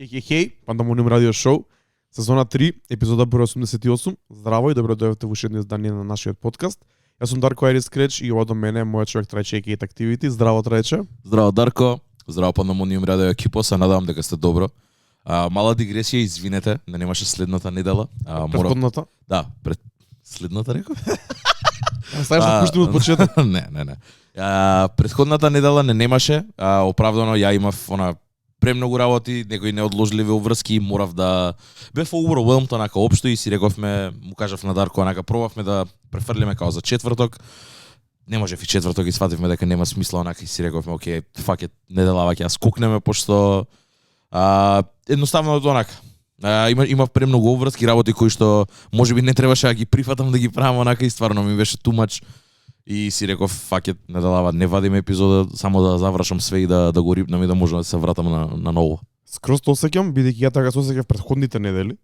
Хеј, Пандамониум радио шоу, сезона 3, епизода број 88. Здраво и добро дојдовте во уште едно издание на нашиот подкаст. Јас сум Дарко Айрис Креч и ова до мене е мојот човек Трајче Екейт Activity. Здраво Трајче. Здраво Дарко, здраво Пандамониум радио екипа, се надевам дека сте добро. Мала дигресија, извинете, не немаше следната недела. Претходната? Да, следната реков? Ставаш да пуштим од почеток. Не. Претходната недела не немаше, оправдано ја имав премногу работи, некои неодложливи обврски, морав да бев overwhelmed онака општо и си рековме, му кажав на Дарко, онака пробавме да префрлиме као за четврток. Не можев и четврток и свативме дека нема смисла, онака и си рековме, окей, фак е, неделава ќе ја скокнеме, пошто едноставно онака. Има премногу обврски работи кои што можеби не требаше да ги прифатам да ги правам онака и стварно ми беше too much. И си реков, факет, неделава, не вадиме епизода, само да завршам све и да го рипнам и да можам да се вратам на ново. Скроз тоа осеќам, бидејќи ја така се осеќав претходните недели.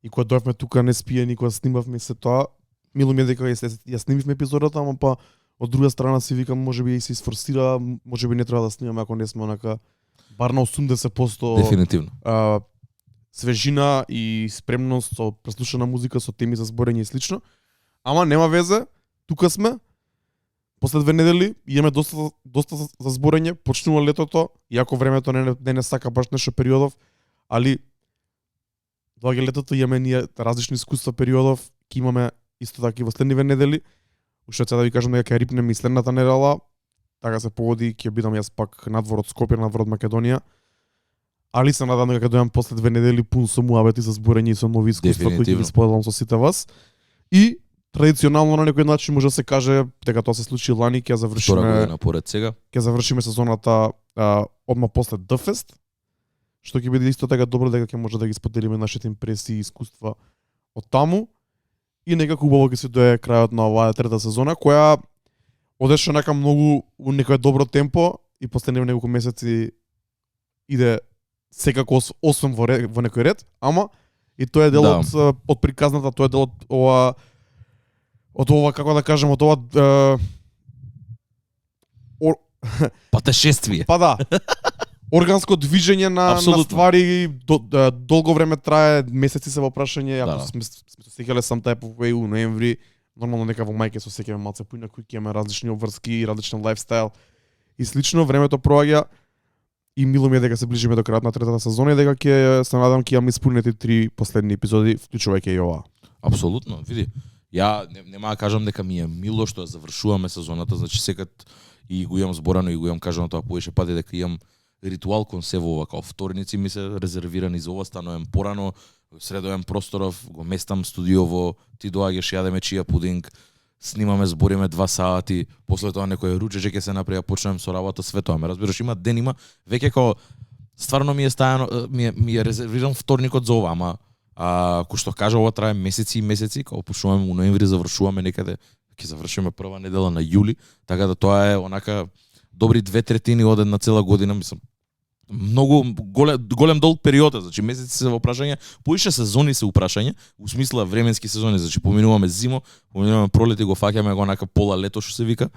И кога дојавме тука не спиени, кога снимавме се тоа, мило ми е дека ја снимивме епизодата, ама па од друга страна си викам, можеби и се изфорсира, можеби не треба да снимаме ако не сме онака бар на 80%. Дефинитивно. Свежина и спремност со преслушана музика, со теми за зборење и слично. Ама нема везе, тука сме. После 2 недели имаме доста за зборење, почнува летото, иако времето не сака баш нешто периодов, али доаѓа летото, имаме ние различни искуства периодов, ќе имаме исто така и во следниве недели. Уште сега да ви кажам дека ќе рипнем и следната недела, така се погоди, ќе бидам јас пак надвор од Скопје, надвор од Македонија. Али се надам дека дојам после 2 недели пун со муабети за зборење и со нови искуства кои ќе ги споделам со сите вас. И традиционално на некој начин може да се каже дека тоа се случи лани, ќе завршиме напоред сега. Ќе завршиме сезоната одма после Дфест, што ќе биде исто така добро дека ќе може да ги споделиме нашите импресии и искуства од таму. И некако убаво ќе се дое крајот на оваа трета сезона, која одеше нака многу у некој добро темпо и последниве неколку месеци иде секако освен во некој ред, ама и тоа е дел од приказната, тоа е дел од ова, како да кажем, од ова патешествие. Па да. Органско движење на ствари, долго време трае, месеци се во прашање, ако сме сеќале сам тај по у ноември, нормално нека во мајке се сеќаме малце поинаку, ќе имаме различни обврски, различен лајфстайл и слично, времето проаѓа и мило ми е дека се ближиме до крајот на третата сезона и дека ќе се надам ќе имаме исполнети 3 последни епизоди, вклучувајќи и ова. Апсолутно, види. Ја нема да кажам дека ми е мило што ја завршуваме сезоната, значи секад и го имам зборано и го имам кажано тоа повеќе пати дека имам ритуал кон се во ова, као вторници ми се резервирани за ова, станувам порано, средовен просторов, го местам студиово, ти доаѓаш, јадеме чија пудинг, снимаме, збориме 2 сати, после тоа некој ручече ќе се направи, почнеме со работа, све тоа. Ме разбираш, има ден, има веќе као стварно ми е стајано, ми е резервиран вторникот за ова, ама кој што кажа, ова трае месеци и месеци, као почнуваме у ноември, завршуваме некаде, ќе завршиме прва недела на јули, така да тоа е онака добри 2/3 од една цела година, мислам. Многу голем долг период, значи месеци се во прашање, поише сезони се упрашање, у смисла временски сезони, значи поминуваме зимо, поминуваме пролет и го фаќаме го онака пола лето што се вика.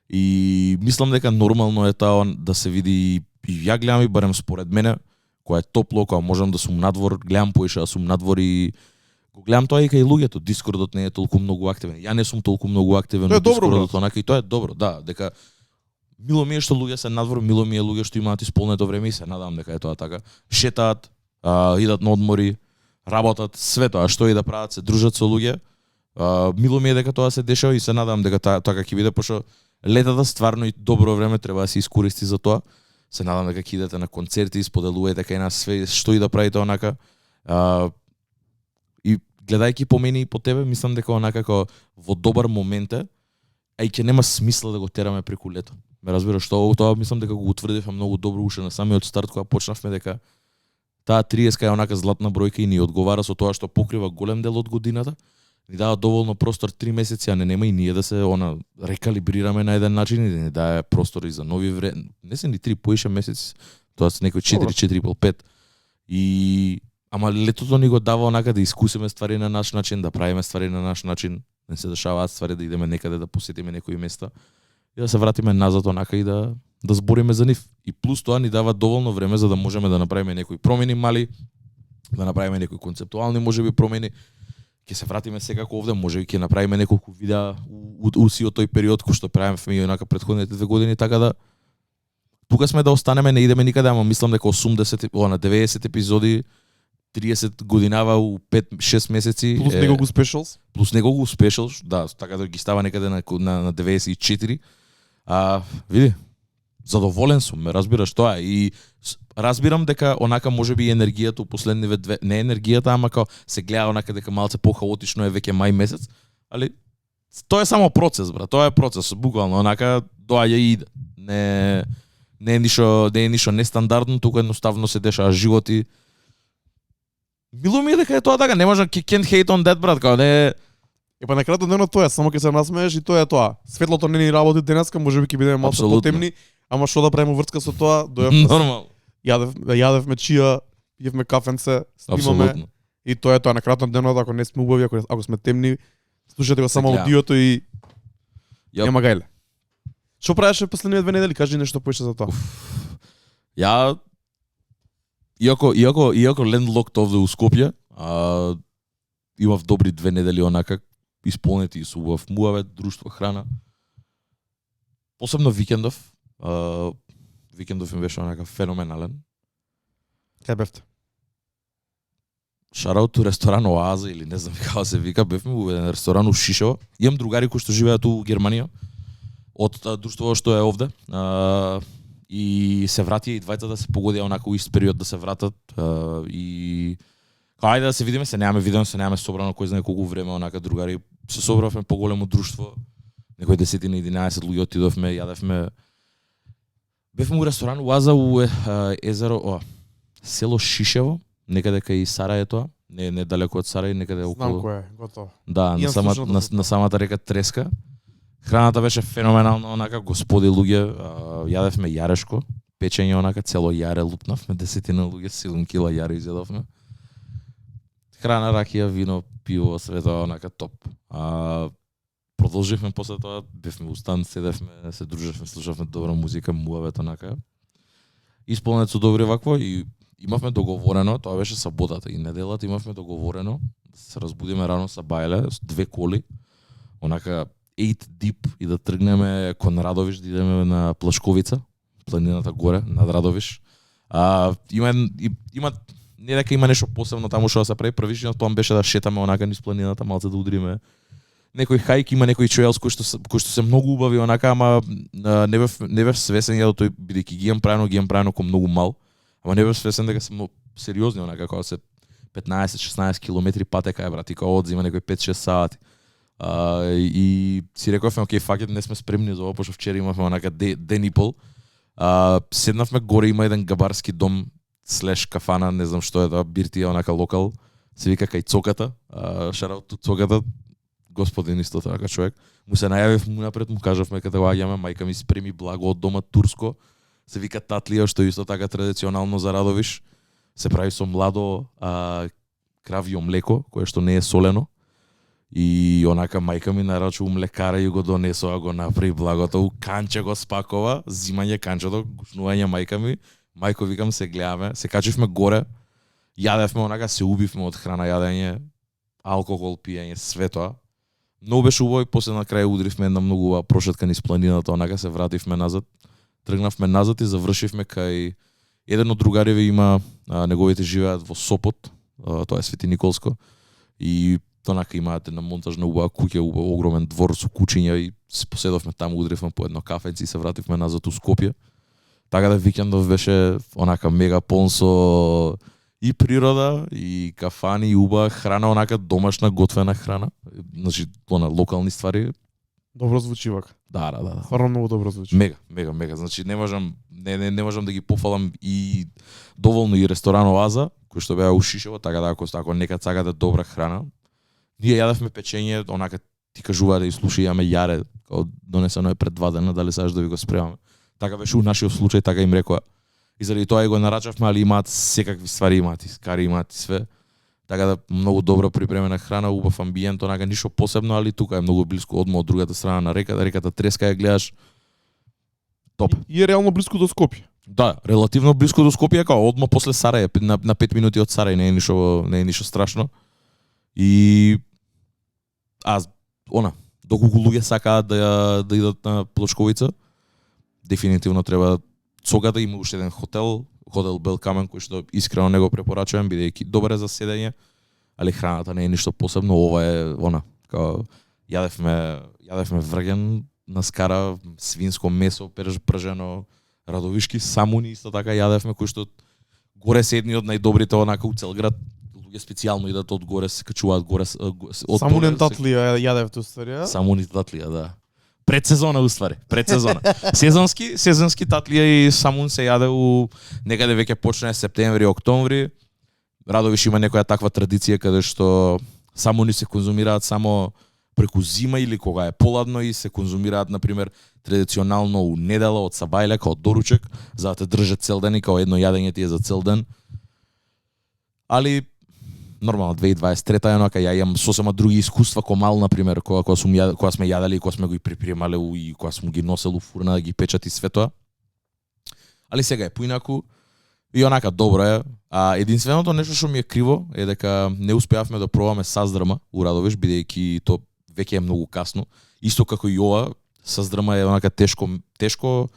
И мислам дека нормално е тоа да се види и ја гледам и барем според мене, која е топло, која можам да сум надвор, гледам поише да сум надвор и го гледам тоа и кај луѓето, Дискордот не е толку многу активен. Ја не сум толку многу активен во Дискордот, онака и тоа е добро, да, дека мило ми е што луѓе се надвор, мило ми е луѓе што имаат исполнето време и се надам дека е тоа така. Шетаат, идат на одмори, работат, све тоа што и да прават, се дружат со луѓе. Мило ми е дека тоа се дешава и се надам дека така ќе биде, пошто летата стварно и добро време треба да се искористи за тоа. Се надам дека ќе идете на концерти, споделувате кај нас све што и да правите онака. И гледајќи по мене и по тебе, мислам дека онака како во добар момент е, а и ќе нема смисла да го тераме преку лето. Ме разбираш, тоа мислам дека го утврдивме многу добро уште на самиот старт кога почнавме дека таа 30 е онака златна бројка и ни одговара со тоа што покрива голем дел од годината. Ни дава доволно простор 3 месеци, а не нема и ние да се рекалибрираме на еден начин и да ни даде простор и за нови време. Не се ни 3 поише месеци, тоа се некои 4-4,5. И ама летото ни го дава онака да искусиме ствари на наш начин, да правиме ствари на наш начин, не се дешаваат ствари да идеме некаде да посетиме некои места и да се вратиме назад онака и да да збориме за нив. И плюс тоа ни дава доволно време за да можеме да направиме некои промени мали, да направиме некои концептуални можеби промени. Ќе се вратиме секако овде, можеби ќе направиме неколку видеа у сиот тој период кој што правиме и онака претходните 2 години, така да тука сме да останеме, не идеме никаде, ама мислам дека 90 епизоди, 30 годинава у 5-6 месеци. Плюс неколку спешалс. Плюс неколку спешалс, да, така да ги става некаде на 94. Види, задоволен сум, ме разбираш тоа и разбирам дека онака можеби енергијата у последниве не енергијата, ама као се гледа онака дека малце похаотично е веќе мај месец, али тоа е само процес, брат, тоа е процес, буквално онака доаѓа и иде. Не е ништо нестандардно, туку едноставно се дешава животи. Мило ми е дека е тоа така, не можам can't hate on that, брат, као не. Па на крајот денот тоа е, само ќе се насмееш и тоа е тоа. Светлото не ни работи денеска, можеби ќе бидеме малку потемни, ама што да правиме врска со тоа, дојавме. Нормално. Јадевме чија, пиевме кафенце, снимаме. Апсолутно. И тоа е тоа на крајот денот, ако не сме убави, ако сме темни, слушате го само аудиото и нема гајле. Што правеше последниве 2 недели? Кажи нешто поише за тоа. Ја иако лендлокт овде у Скопје, имав добри 2 недели онака исполнети и со убав муавет, друштво, храна. Посебно викендов. Викендов им беше онака феноменален. Кај бевте? Шараут у ресторан Оаза или не знам како се вика, бевме у еден ресторан у Шишево. Имам другари кои што живеат у Германија од друштвото што е овде. И се вратија и двајца да се погодија онака у ист период да се вратат и ајде да се видиме, се немаме собрано кој знае колку време, онака другари се собравме поголемо друштво. Некои 10 на 11 луѓе отидовме, јадевме. Бевме у ресторан Оаза у езеро, село Шишево, некаде кај Сара е тоа, не далеко од Сара, некаде околу. Знам кој е, готово. Да, на самата река Треска. Храната беше феноменална, онака, господи луѓе, јадевме јарешко, печење онака, цело јаре лупнавме, 10 луѓе, 7 кила јаре изјадовме. Храна, ракија, вино, пиво, све тоа онака топ. Продолживме после тоа, бевме устан, седевме, се дружевме, слушавме добра музика, муавет онака. Исполнет со добри вакво и имавме договорено, тоа беше саботата и неделата имавме договорено да се разбудиме рано са бајле, с 2 коли, онака 8 deep и да тргнеме кон Радовиш, да идеме на Плашковица, планината горе, над Радовиш. Има не дека има нешто посебно таму што да се прави, првичниот план беше да шетаме онака низ планината, малце да удриме некој хајк, има некои trails кои што се многу убави онака, ама не бев свесен ја до тој, бидејќи ги имам правено ко многу мал, ама не бев свесен дека се многу сериозни онака, кога се 15-16 километри патека е, брат, и кога одзима некои 5-6 сати. И си рековме, окей, факет, не сме спремни за ова, пошто вчера имавме онака ден и пол. Седнавме горе, има еден габарски дом слеш кафана, не знам што е тоа, биртија онака локал, се вика кај Цоката, шараут Цоката, господин исто така човек. Му се најавив му напред, му кажавме каде доаѓаме, мајка ми спреми благо од дома турско, се вика татлија, што исто така традиционално за Радовиш, се прави со младо кравјо млеко, кое што не е солено. И онака мајка ми нарачу млекара и го донесоа, го направи благото, у канче го спакова, зимање канчето, гушнување мајка ми. Мајко, викам, се гледаме, се качивме горе, јадевме онака, се убивме од храна, јадење, алкохол, пиење, све тоа. Многу беше убаво и после на крај удривме една многу убава прошетка низ планината, онака се вративме назад, тргнавме назад и завршивме кај еден од другариве има, неговите живеат во Сопот, тоа е Свети Николско, и онака имаат една монтажна убава куќа, огромен двор со кучиња и се поседовме таму, удривме по едно кафенце и се вративме назад у Скопје. Така да викендов беше онака мега полн со и природа, и кафани, и убава храна, онака домашна готвена храна. Значи, на локални ствари. Добро звучи вака. Да. Стварно многу добро звучи. Мега. Значи не можам да ги пофалам и доволно и ресторан Оаза, кој што беа у Шишево, така да ако некад сакате добра храна. Ние јадевме печење, онака ти кажува да слушај, јаме јаре, као донесено е пред 2 дена, дали сакаш да ви го спремаме. Така беше у нашиот случај, така им рекоа. И заради тоа и го нарачавме, али имаат секакви ствари, имаат и скари, имаат и све. Така да многу добро припремена храна, убав амбиент, онака ништо посебно, али тука е многу блиско одма од другата страна на реката Треска ја гледаш. Топ. И е реално близко до Скопје. Да, релативно близко до Скопје, као одма после Сарај, на 5 минути од Сарај, не е ништо страшно. И доколку луѓе сакаат да идат на Плочковица, дефинитивно треба Цогата има уште еден хотел Белкамен, кој што искрено не го препорачувам, бидејќи добар е за седење, али храната не е ништо посебно. Ова е као јадевме врген на скара, свинско месо пржено, радовишки самуни исто така јадевме, кои што горе се едни од најдобрите онака у цел град. Луѓе специјално идат од горе, се качуваат горе од Самунен татлија јадевте уствари, Самуни татлија, да. Предсезона уствари, предсезона. сезонски татлија и самун се јаде у некаде веќе почне септември, октомври. Радовиш има некоја таква традиција каде што самуни се конзумираат само преку зима или кога е поладно и се конзумираат на пример традиционално у недела од сабајле као доручек, за да те држат цел ден и као едно јадење ти е за цел ден. Али нормално 2023 е онака ја имам сосема други искуства ко мал на пример кога сме јадели и кога сме го и припремале и кога сме ги носел у фурна да ги печати све тоа. Али сега е поинаку и онака добро е. Единственото нешто што ми е криво е дека не успеавме да пробаме саздрма у Радовиш, бидејќи то веќе е многу касно. Исто како и ова, саздрма е онака тешко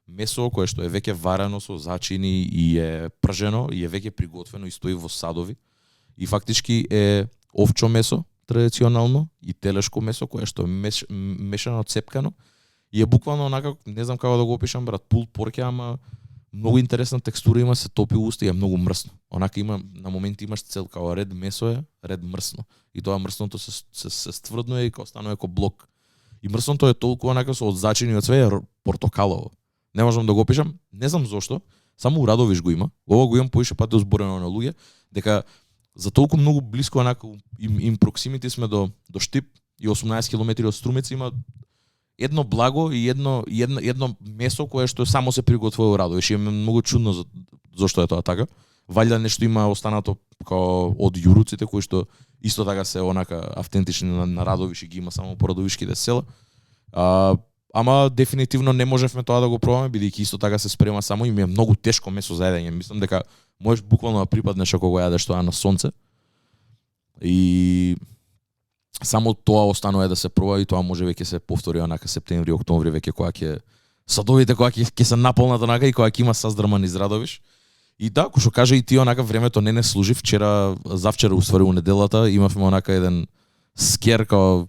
месо кое што е веќе варено со зачини и е пржено и е веќе приготвено и стои во садови. И фактички е овчо месо традиционално и телешко месо кое што е мешано, цепкано и е буквално онака, не знам како да го опишам брат, пул порке, ама многу интересна текстура има, се топи уста и е многу мрсно. Онака има на моменти имаш цел као ред месо е, ред мрсно. И тоа мрсното се стврднува и као станува како блок. И мрсното е толку онака со од зачини од све портокалово. Не можам да го опишам, не знам зошто, само у Радовиш го има. Ова го имам поише пати озборено на луѓе, дека за толку многу блиско онака им проксимити сме до Штип и 18 километри од Струмица има едно благо и едно месо кое што само се приготвува во Радовиш. И е многу чудно зошто е тоа така. Валјда нешто има останато као од јуруците кои што исто така се онака автентични на Радовиш и ги има само по радовишките села. Ама дефинитивно не можевме тоа да го пробаме, бидејќи исто така се спрема само и ми е многу тешко месо за едење. Мислам дека можеш буквално да припаднеш ако го јадеш тоа на сонце. И само тоа останува да се проба и тоа може веќе се повтори онака септември, октомври веќе кога ќе садовите кога ќе се наполнат онака и кога ќе има саздрман из Радовиш. И да, кој што каже и ти онака времето не служи. Завчера уствари у неделата имавме онака еден скер као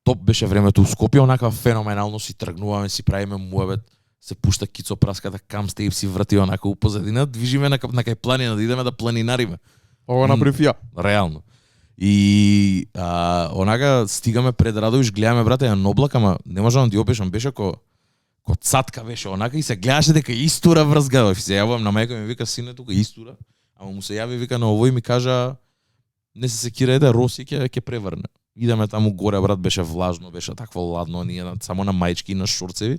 топ беше времето у Скопје, онака феноменално си тргнуваме, си правиме муабет, се пушта кицо праската камстејп си врати онака у позадина, движиме на кај планина, да идеме да планинариме. Ова направив ја. Реално. И онака стигаме пред Радовиш, гледаме брате еден облак, ама не можам да ти опишам, беше ко цатка беше онака и се гледаше дека истура врзгава. И се јавувам на мајка ми, вика сине тука истура, ама му се јави вика на овој ми кажа не се секирајте, Роси ќе преврне. Идеме таму горе брат, беше влажно, беше такво ладно, ние само на мајчки и на шорцеви.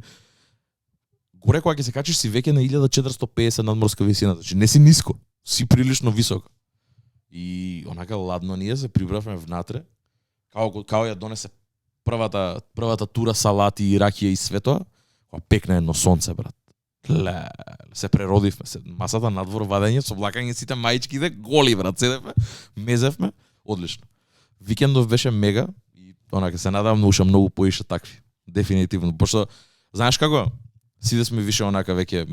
Горе кога ќе се качиш си веќе на 1450 надморска висина, значи не си ниско, си прилично високо. И онака ладно ние се прибравме внатре, као ја донесе првата тура салати и ракија и све тоа, кога пекна едно сонце брат. Се преродивме се. Масата надвор вадење со влакање сите мајчките голи брат, седевме, мезевме, одлично. Викендов беше мега и онака се надевам да уште многу поише такви. Дефинитивно, пошто знаеш како? Сите сме више онака веќе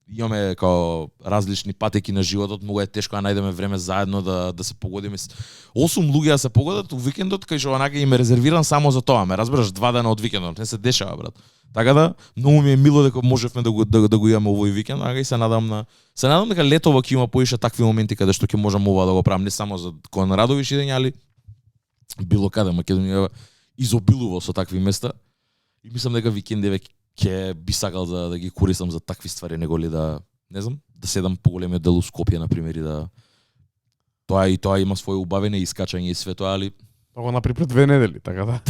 имаме као различни патеки на животот, многу е тешко да најдеме време заедно да се погодиме. 8 луѓе да се погодат у викендот, кај што онака им е резервиран само за тоа, ме разбираш, 2 дена од викендот, не се дешава брат. Така да многу ми е мило дека можевме да го имаме овој викенд, ага и се надам дека летово ќе има поише такви моменти каде што ќе можам ова да го правам, не само за кон Радовиш идење, али било каде Македонија изобилува со такви места. И мислам дека викенди ќе би сакал да ги користам за такви ствари, него ли да, не знам, да седам по големиот дел у Скопје на пример и да тоа има своје убавење и искачање и све тоа, али Тоа го направи пред 2 недели, така да.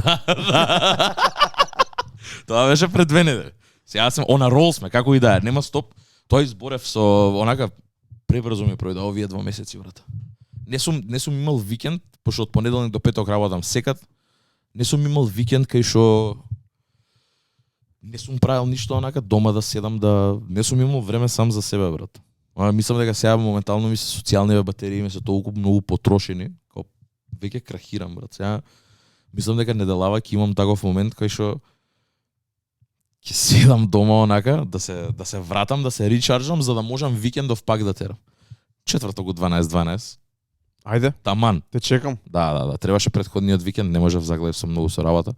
Тоа беше пред 2 недели. Сега сме она рол сме, како и да е, нема стоп. Тоа изборев со онака пребрзо ми пројде овие 2 месеци брат. Не сум имал викенд, пошто од понеделник до петок работам секад. Не сум имал викенд кај што не сум правил ништо онака дома да седам да не сум имал време сам за себе, брат. Мислам дека сега моментално ми се социјалните батерии ми се толку многу потрошени, као веќе крахирам, брат. Сега мислам дека неделава ќе имам таков момент кај што ќе седам дома онака да се вратам, да се ричарджам за да можам викендов пак да терам. Четврток од 12:12. Ајде, Таман. те чекам. Да. Требаше претходниот викенд, не можев, загледав со многу со работа.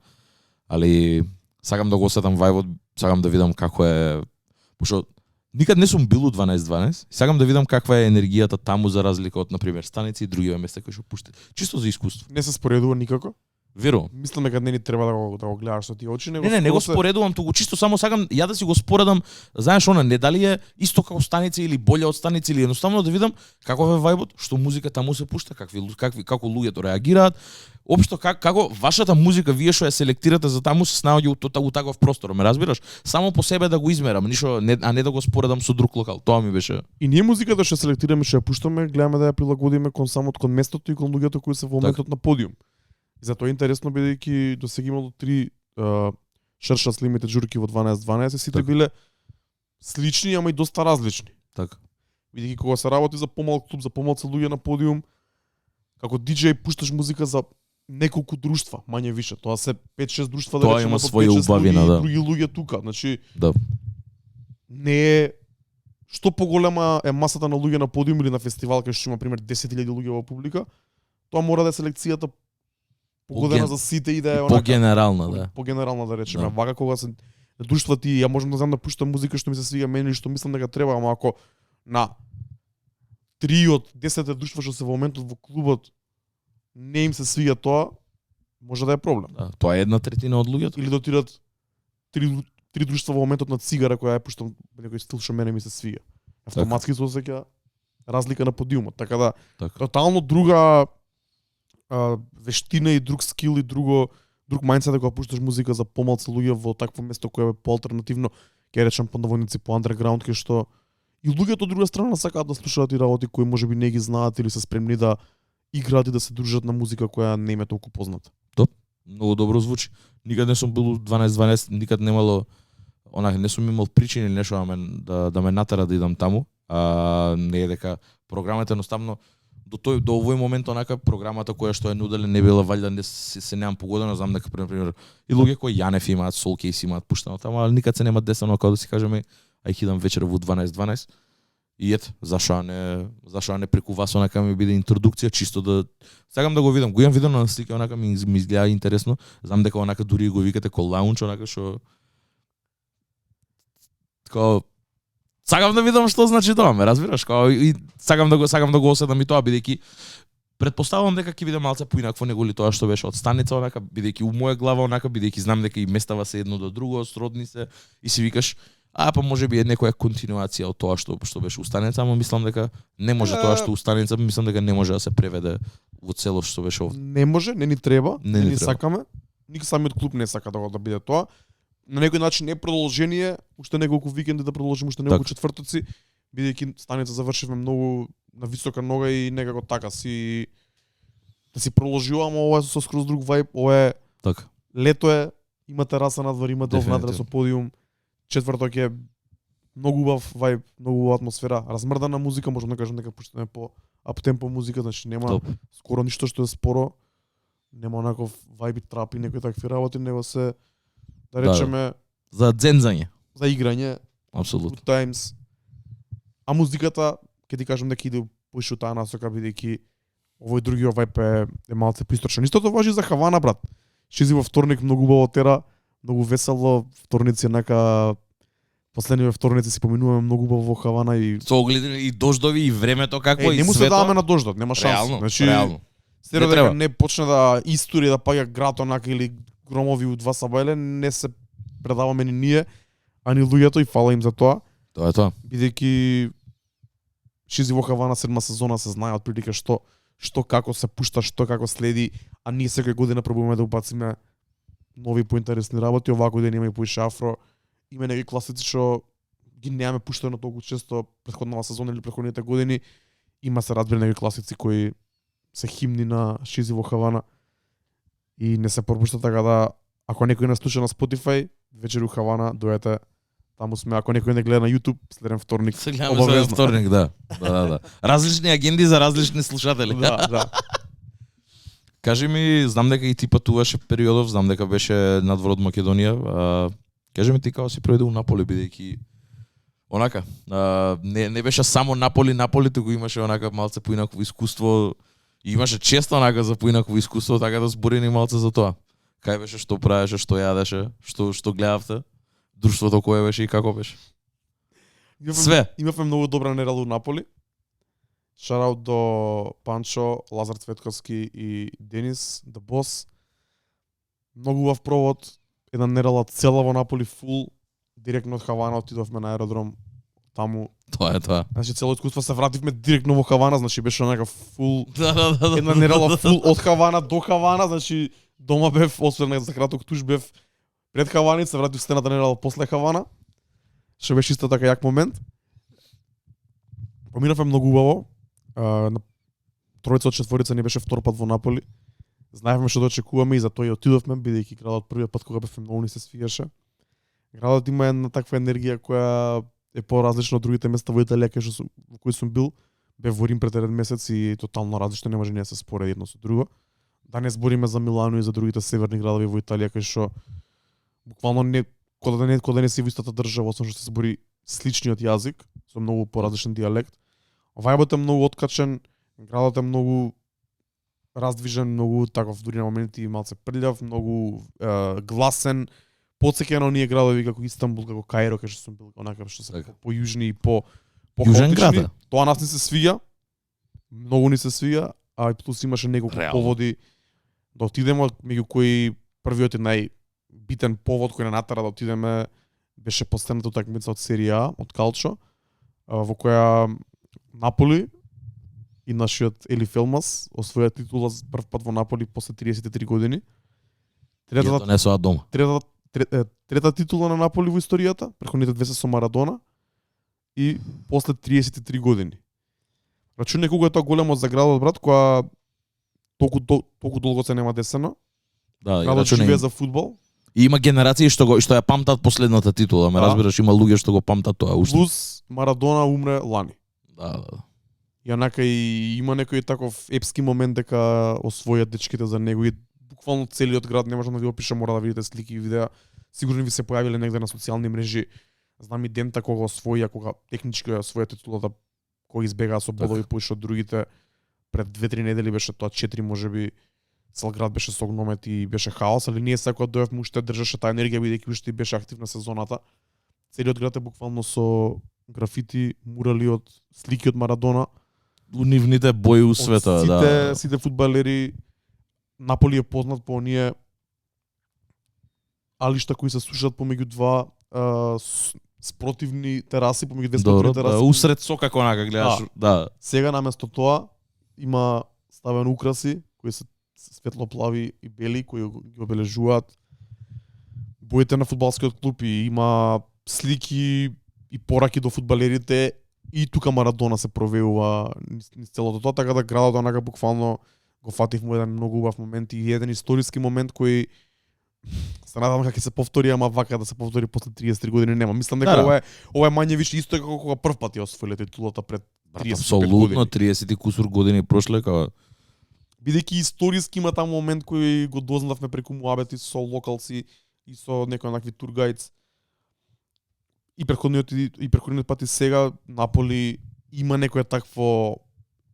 Али сакам да го осетам вајбот, сакам да видам како е, пошто никад не сум бил у 12:12. Сакам да видам каква е енергијата таму за разлика од на пример станици и други места кои што пуштат. Чисто за искуство. Не се споредува никако. Верувам. Мислам дека не ни треба да го гледаш со тие очи, него Не го споредувам, туку чисто само сакам ја да си го споредам, знаеш она, не дали е исто како станици или боле од станици или едноставно да видам каков е вајбот, што музика таму се пушта, како луѓето реагираат. Општо како вашата музика вие што ја селектирате за таму се снаоѓа у таков простор, ме разбираш? Само по себе да го измерам, а не да го споредам со друг локал. Тоа ми беше. И ние музиката што селектираме, што ја пуштаме, гледаме да ја прилагодиме кон самот кон местото и кон луѓето кои се во моментот на подиум. И затоа е интересно бидејќи до сега имало 3 шерша слимите џурки во 12:12, сите биле слични, ама и доста различни. Така. Бидејќи кога се работи за помалку клуб, за помалку луѓе на подиум, како диџеј пушташ музика за неколку друштва, мање више. Тоа се 5-6 друштва Тоа има своја убавина, да. Други луѓе тука, значи Да. не е што поголема е масата на луѓе на подиум или на фестивал кај што има пример 10.000 луѓе во публика, тоа мора да е селекцијата погодена за сите и да е онака по-генерална, да. По-генерална да речеме. Да. Вака кога се друштва ти, ја можам да знам да пуштам музика што ми се свига мене и што мислам дека треба, ама ако на 3 од 10 друштва што се во моментот во клубот не им се свига тоа, може да е проблем. Да, тоа е 1/3 од луѓето. Или да отидат три друштва во моментот на цигара која ја пуштам некој стил што мене ми се свига. Автоматски се осеќа разлика на подиумот, така да тотално друга вештина и друг скил и друг мајндсет кога пушташ музика за помалку луѓе во такво место кое е поалтернативно, ќе речам по наводници по андерграунд, кај што и луѓето од друга страна сакаат да слушаат и работи кои можеби не ги знаат или се спремни да играат и да се дружат на музика која не им е толку позната. Многу добро звучи. Никад не сум бил 12-12, никад немало не сум имал причини или нешто да ме натера да идам таму. Не е дека програмата едноставно до овој момент програмата која што е нуделе не била валјда не се немам погодено, знам дека пример и луѓе кои Јанеф имаат, Soulcase имаат пуштено таму, али никад се нема десено како да си кажеме ај хидам вечер во 12-12. И ет, зашо не преку вас ми биде интродукција, чисто да сакам да го видам. Го имам видено на слика, ми изгледа интересно. Знам дека дури го викате ко лаунч, што сакам да видам што значи тоа, ме разбираш? И сакам да го оседам и тоа, бидејќи претпоставувам дека ќе биде малце поинакво него ли тоа што беше од станица, бидејќи у моја глава бидејќи знам дека и местава се едно до друго, сродни се и си викаш па можеби е некоја континуација од тоа што беше устаница, ама мислам дека не може тоа што устаница, мислам дека не може да се преведе во целост што беше овде. Не може, не ни треба, не ни сакаме. Никој самиот клуб не сака да биде тоа. На некој начин е продолжение, уште неколку викенди да продолжиме, уште неколку четвртоци, бидејќи станица завршивме многу на висока нога и некако така си да си продолжуваме, ова е со скроз друг вајб, ова е така. Лето е, има тераса надвор, има дол внатре со подиум. Четврток е многу убав вајб, многу убава атмосфера, размрдана музика, можам да кажам дека пуштаме по аптемпо музика, значи нема скоро ништо што е споро, нема онаков вајб и трап и некои такви работи, него се да речеме за дзензање, за играње, апсолутно. Good times. А музиката, ќе ти кажам дека иде поише таа насока, бидејќи овој другиот вајб е малце поисторчен. Истото важи за Хавана, брат. Шизи во вторник многу убаво тера, многу весело, вторници последниве вторници си поминуваме многу убаво во Хавана и со оглед и дождови и времето какво и не му се свето. даваме на дождот, нема шанса. Реално. Се дека не почне да истури да паѓа град онака или громови у два сабајле, не се предаваме ни ние, а ни луѓето и фала им за тоа. Тоа е тоа. Бидејќи Шизи во Хавана 7 сезона се знае отприлика што како се пушта, што како следи, а ние секоја година пробуваме да убациме нови поинтересни работи, оваа година има и поише афро, има некои класици што ги немаме пуштено толку често претходната сезона или претходните години, има се разбира некои класици кои се химни на Шизи во Хавана и не се пропушта, така да ако некој не слуша на Spotify, вечер у Хавана, дојдете. Таму сме, ако некој не гледа на YouTube, следен вторник. Се гледаме за вторник, да. Да. Различни агенди за различни слушатели. Да. Кажи ми, знам дека и ти патуваше периодов, знам дека беше надвор од Македонија. Кажи ми ти како си проведе у Наполи, бидејќи онака, не беше само Наполи, туку имаше онака малце поинакво искуство, и имаше често онака за поинакво искуство, така да збори ни малце за тоа. Кај беше, што правеше, што јадеше, што гледавте, друштвото кое беше и како беше? Све. Имавме многу добра недела у Наполи. Шараут до Панчо, Лазар Цветковски и Денис, The Boss. Многу убав провод, една недела цела во Наполи фул, директно од Хавана отидовме на аеродром таму. Тоа е тоа. Значи цело искуство се вративме директно во Хавана, значи беше некако фул. Да. Една недела фул од Хавана до Хавана, значи дома бев, освен за краток туш бев пред Хавана и се вратив следната недела после Хавана. Што беше исто така јак момент. Поминавме многу убаво. На тројца од четворица не беше втор пат во Наполи. Знаевме што да очекуваме и затоа и отидовме, бидејќи градот првиот пат кога бевме многу ни се свиеше. Градот има една таква енергија која е поразлична од другите места во Италија во кои сум бил. Бев во Рим пред еден месец и тотално различно, не може ни да се спореди едно со друго. Да не збориме за Милано и за другите северни градови во Италија кај што буквално кога да не си во истата држава, освен што се збори сличниот јазик со многу поразличен дијалект. Вајбот е многу откачен, градот е многу раздвижен, многу таков дури на моменти малце прљав, многу гласен, потсеќа на оние градови како Истанбул, како Каиро, кај што сум бил, онака што се појужни и по Јужен град. Тоа нас ни се свија, многу ни се свија, а и плюс имаше неколку поводи да отидеме, меѓу кои првиот и најбитен повод кој на натера да отидеме беше последната утакмица од серија А, од Калчо, во која Наполи и нашиот Ели Фелмас освоја титула за прв пат во Наполи после 33 години. Трета титула на Наполи во историјата, претходните две се со Марадона и после 33 години. Рачуне колку е тоа големо за градот, брат, која толку долго се нема десено. Да, градот живее за фудбал. И има генерации што ја памтат последната титула, ме разбираш, има луѓе што го памтат тоа уште. Плюс Марадона умре лани. Да. И онака и има некој таков епски момент дека освојат дечките за него и буквално целиот град, не можам да ви опишам, мора да видите слики и видеа. Сигурно ви се појавиле негде на социјални мрежи. Знам и дента кога освоија, кога технички освоја титулата, кога избегаа со бодови поише од другите. Пред 2-3 недели беше тоа 4 можеби. Цел град беше со огномет и беше хаос, али ние секој дојавме уште држаше таа енергија бидејќи уште беше активна сезоната. Целиот град е буквално со графити, мурали од слики од Марадона. Унивните бои у света, да. Сите фудбалери. Наполи е познат по оние алишта кои се сушат помеѓу два спротивни тераси, помеѓу две спротивни тераси. Да, усред сока конака гледаш, да. Сега наместо тоа има ставено украси кои се светлоплави и бели кои ги обележуваат боите на фудбалскиот клуб и има слики и пораки до фудбалерите и тука Марадона се провеува низ целото тоа, така да градот онака буквално го фатив му еден многу убав момент и еден историски момент кој се надам дека ќе се повтори, ама вака да се повтори после 33 години нема. Мислам дека ова е мање више исто како кога прв пат ја освоиле титулата пред 35 години. Апсолутно 30 кусур години прошле кога бидејќи историски има таму момент кој го дознавме преку муабети со локалци и со некои онакви тургајц. И претходниот пат и сега Наполи има некое такво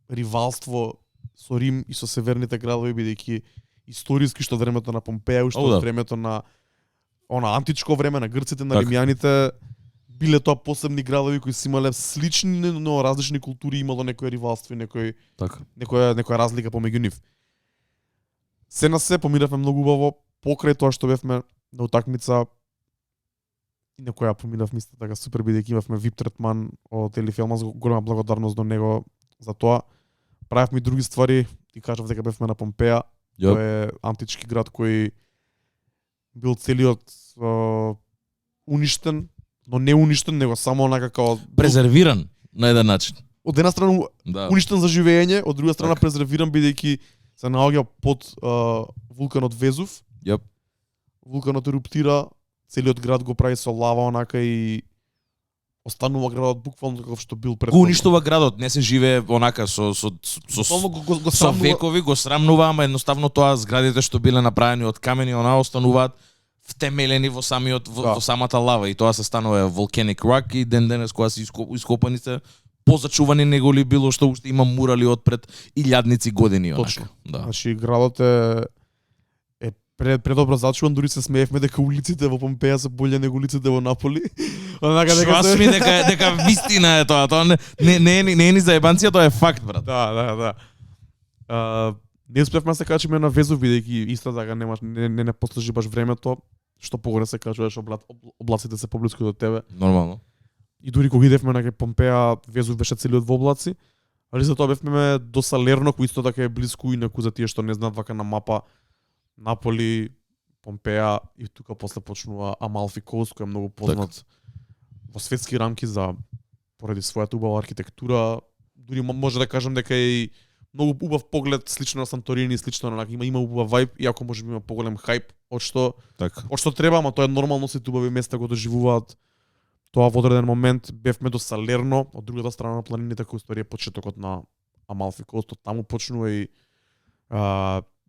ривалство со Рим и со северните градови, бидејќи историски што времето на Помпеја, уште од времето на античко време на грците, на римјаните, биле тоа посебни градови кои си имале слични, но различни култури, имало некое ривалство и некоја разлика помеѓу нив. Се на се поминавме многу убаво покрај тоа што бевме на утакмица и на која поминавме исто така супер, бидејќи имавме VIP третман од Ели Фелмас, голема благодарност до него за тоа. Правевме и други ствари, ти кажав дека бевме на Помпеја. Тоа е антички град кој бил целиот уништен, но не уништен, него само онака као презервиран на еден начин. Од една страна уништен за живење, од друга страна презервиран бидејќи се наоѓа под вулканот Везув. Јап. Вулканот еруптира, целиот град го прави со лава онака и останува градот буквално каков што бил Го претходно. уништува градот, не се живее онака Буквално го со срамнува. векови, го срамнува, ама едноставно тоа зградите што биле направени од камени, она остануваат втемелени во самиот во самата лава и тоа се станува volcanic rock и ден денес кога се ископани се позачувани него ли било што уште има мурали од пред илјадници години онака. Точно. Да. Значи градот е предобро зачуван, дури се смеевме дека улиците во Помпеја се боле него улиците во Наполи. Онака дека Швас ми дека вистина е тоа, не е ни за ебанција, тоа е факт, брат. Да. Не успевме да се качиме на Везув, бидејќи исто така не послужи баш времето, што погоре се качуваш облаците се поблиску до тебе. Нормално. И дури кога идевме на Помпеја, Везув беше целиот во облаци, али затоа бевме до Салерно, кој исто така е блиску и за тие што не знаат вака на мапа Наполи, Помпеја и тука после почнува Амалфи Коуст, кој е многу познат во светски рамки поради својата убава архитектура. Дури може да кажам дека е и многу убав поглед, слично на Санторини, слично на има убав вајб, иако можеби има поголем хајп од што треба, ама тоа е нормално, сите убави места го доживуваат. Тоа во одреден момент бевме до Салерно, од другата страна на планините, кој ствари е почетокот на Амалфи Коуст, таму почнува и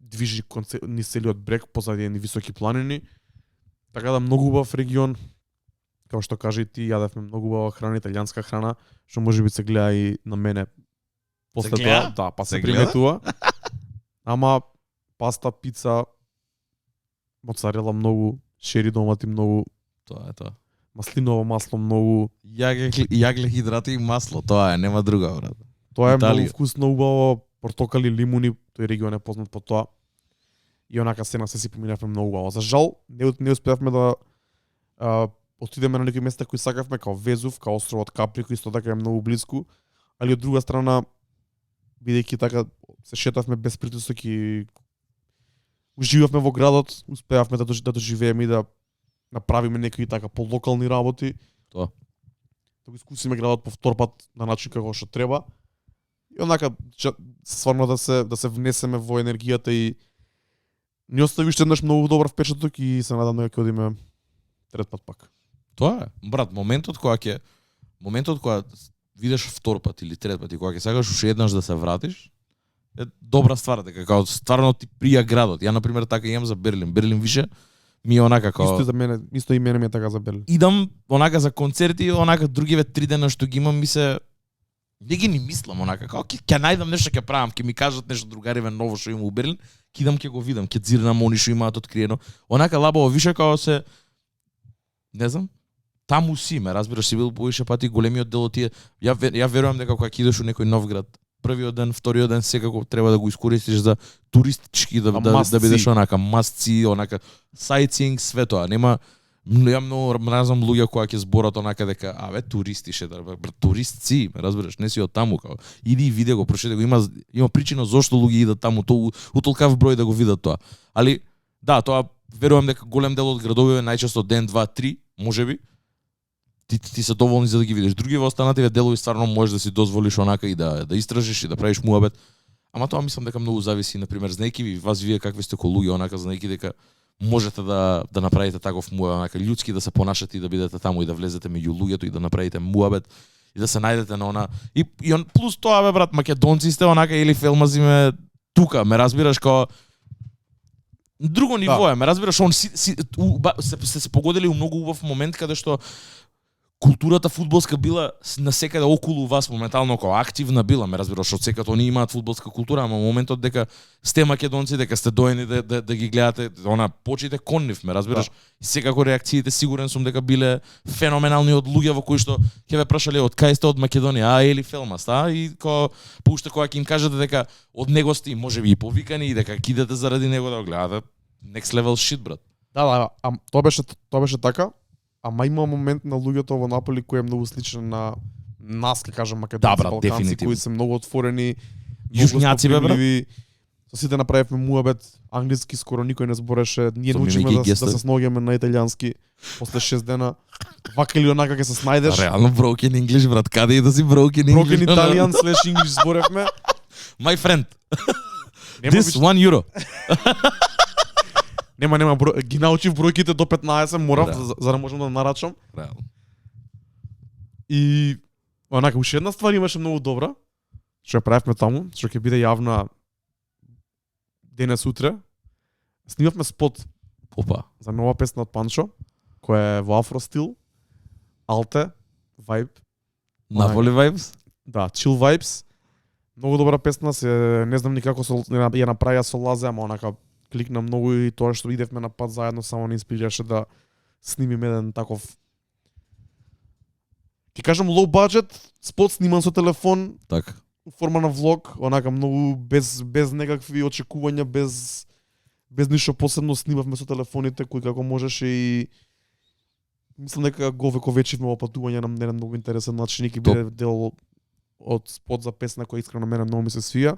движи низ целиот брег позади едни високи планини. Така да многу убав регион. Како што кажа и ти, јадевме многу убава храна, италијанска храна, што можеби се гледа и на мене. После тоа, да, па се приметува. Ама паста, пица, моцарела многу, шери домати многу. Тоа е тоа. Маслиново масло многу. Јагле хидрати и масло, тоа е, нема друга, брат. Тоа е Италија. многу вкусно, убаво, портокали, лимуни, тој регион е познат по тоа. И онака се си поминавме многу убаво. За жал, не успеавме да отидеме на некои места кои сакавме, као Везув, као островот Капри, кој исто така е многу блиску, али од друга страна, бидејќи така се шетавме без притисок и уживавме во градот, успеавме да доживееме и да направиме некои така полокални работи. Тоа. Да го искусиме градот по втор пат на начин како што треба. И онака стварно да се внесеме во енергијата и ни остави уште еднаш многу добар впечаток и се надам дека ќе одиме трет пат пак. Тоа е. Брат, моментот кога видиш втор пат или трет пат и кога ќе сакаш уште еднаш да се вратиш, е добра ствар, дека као стварно ти прија градот. Ја на пример така имам за Берлин. Берлин више ми е онака као Исто за мене, исто и мене ми е така за Берлин. идам онака за концерти, онака другиве 3 дена што ги имам ми се не ги ни мислам онака као ќе најдам нешто ќе правам, ќе ми кажат нешто другариве ново што има у Берлин, ќе идам ќе го видам, ќе дзирнам они што имаат откриено. Онака лабаво више као се не знам, таму си, ме разбираш, си бил повише пати големиот дел од тие. Ја верувам дека кога ќе идеш у некој нов град, првиот ден, вториот ден секако треба да го искористиш за туристички да бидеш онака масци, онака sightseeing, све тоа. Нема ја многу мразам луѓе кои ќе зборат онака дека туристи ше да турист си, ме разбираш, не си од таму као. Иди и види го, прошети го, има причина зошто луѓе идат таму, у толкав број да го видат тоа. Али да, тоа верувам дека голем дел од градовите најчесто ден, 2, 3, можеби ти се доволни за да ги видиш. Други во останативе делови стварно можеш да си дозволиш онака и да истражиш и да правиш муабет. Ама тоа мислам дека многу зависи, на пример, знаеки ви вас вие какви сте ко луѓе, онака знаеки дека можете да направите таков муабет, онака људски да се понашате и да бидете таму и да влезете меѓу луѓето и да направите муабет и да се најдете на она. И плюс тоа бе брат, македонци сте онака или фелмази ме тука, ме разбираш као друго ниво е, ме разбираш, он се погодили у многу убав момент каде што културата фудбалска била насекаде околу вас моментално како активна била, ме разбираш, од секако они имаат фудбалска култура, ама моментот дека сте македонци, дека сте доени да ги гледате, она почите кон нив, ме разбираш. И секако реакциите сигурен сум дека биле феноменални од луѓе во кои што ќе ве прашале од кај сте, од Македонија, или Фелмас, и пуште кога ќе им кажете дека од него сте, можеби и повикани и дека кидете заради него да го гледате, next level shit, брат. Да, тоа беше така. Ама има момент на луѓето во Наполи кој е многу сличен на нас, ќе кажам, македонци, балканци, кои се многу отворени, јужњаци бе брат. Со сите направивме муабет, англиски скоро никој не збореше, ние научиме да се снаоѓаме на италијански после 6 дена. Вака или онака ќе се снајдеш. Реално broken English, брат, каде и да си broken English. Broken Italian / English зборевме. My friend. This €1. Нема, ги научив бројките до 15, морав Да. за да можам да нарачам. Реално. И онака уште една ствар имаше многу добра, што ја правевме таму, што ќе биде јавна денес утре. Снимавме спот Опа. за нова песна од Панчо, која е во афро стил, алте, вајб, Наполи vibes? да, chill vibes. Многу добра песна, се не знам ни како ја направија со Лазе, ама онака кликна многу и тоа што идевме на пат заедно само не инспирираше да снимиме еден таков, ќе кажам low budget, спот сниман со телефон, Така. у форма на влог, онака многу без некакви очекувања, без ништо посебно снимавме со телефоните кои како можеше и мислам дека го вековечивме ова патување на еден многу интересен начин и ќе биде дел од спот за песна која искрено мене многу ми се свија.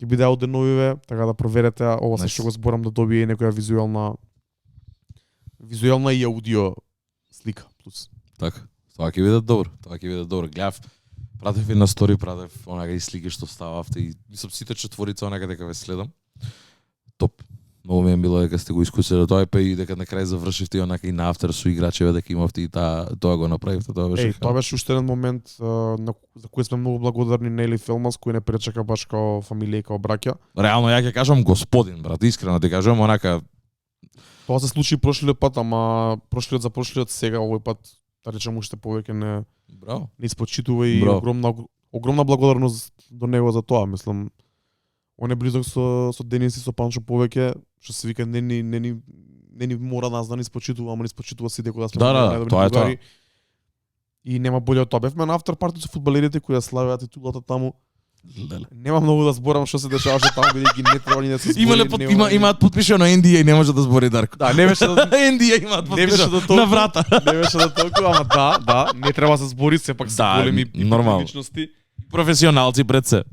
Ќе биде ауденовиве, така да проверете ова се Nice. што го зборам да добие и некоја визуелна и аудио слика плюс. Така. Тоа ќе биде добро. Тоа ќе биде добро. Гледав, пратев и на стори, пратев онака и слики што стававте и мислам сите четворица онака дека ве следам. Топ. Многу ми е мило дека сте го искусиле тоа па и дека на крај завршивте и онака и на афтер со играчеве дека имавте и тоа го направивте, тоа беше. Тоа беше уште еден момент за кој сме многу благодарни на Ели Фелмас кој не пречека баш као фамилија и као браќа. Реално ја ќе кажам господин, брат, искрено ти кажам, онака Тоа се случи прошлиот пат, ама прошлиот за прошлиот сега овој пат да речем уште повеќе не браво. испочитува и Браво. огромна благодарност до него за тоа, мислам. Он е близок со Денис и со Панчо повеќе, што се вика не ни мора нас да ни испочитува, ама ни испочитува сите кога сме Да, најдобри тоа е другари. И нема боле од тоа. Бевме на афтер парти со фудбалерите кои ја славеа титулата таму. Леле. Нема многу да зборам што се дешаваше таму, бидејќи не треба ни да се збори. Имаат подпишано NDA и не може да збори Дарко. Да, не беше NDA имаат не беше подпишано до толку, на врата. Не беше до толку, ама да, не треба да се збори, сепак се Да, големи нормално. личности. Професионалци пред се.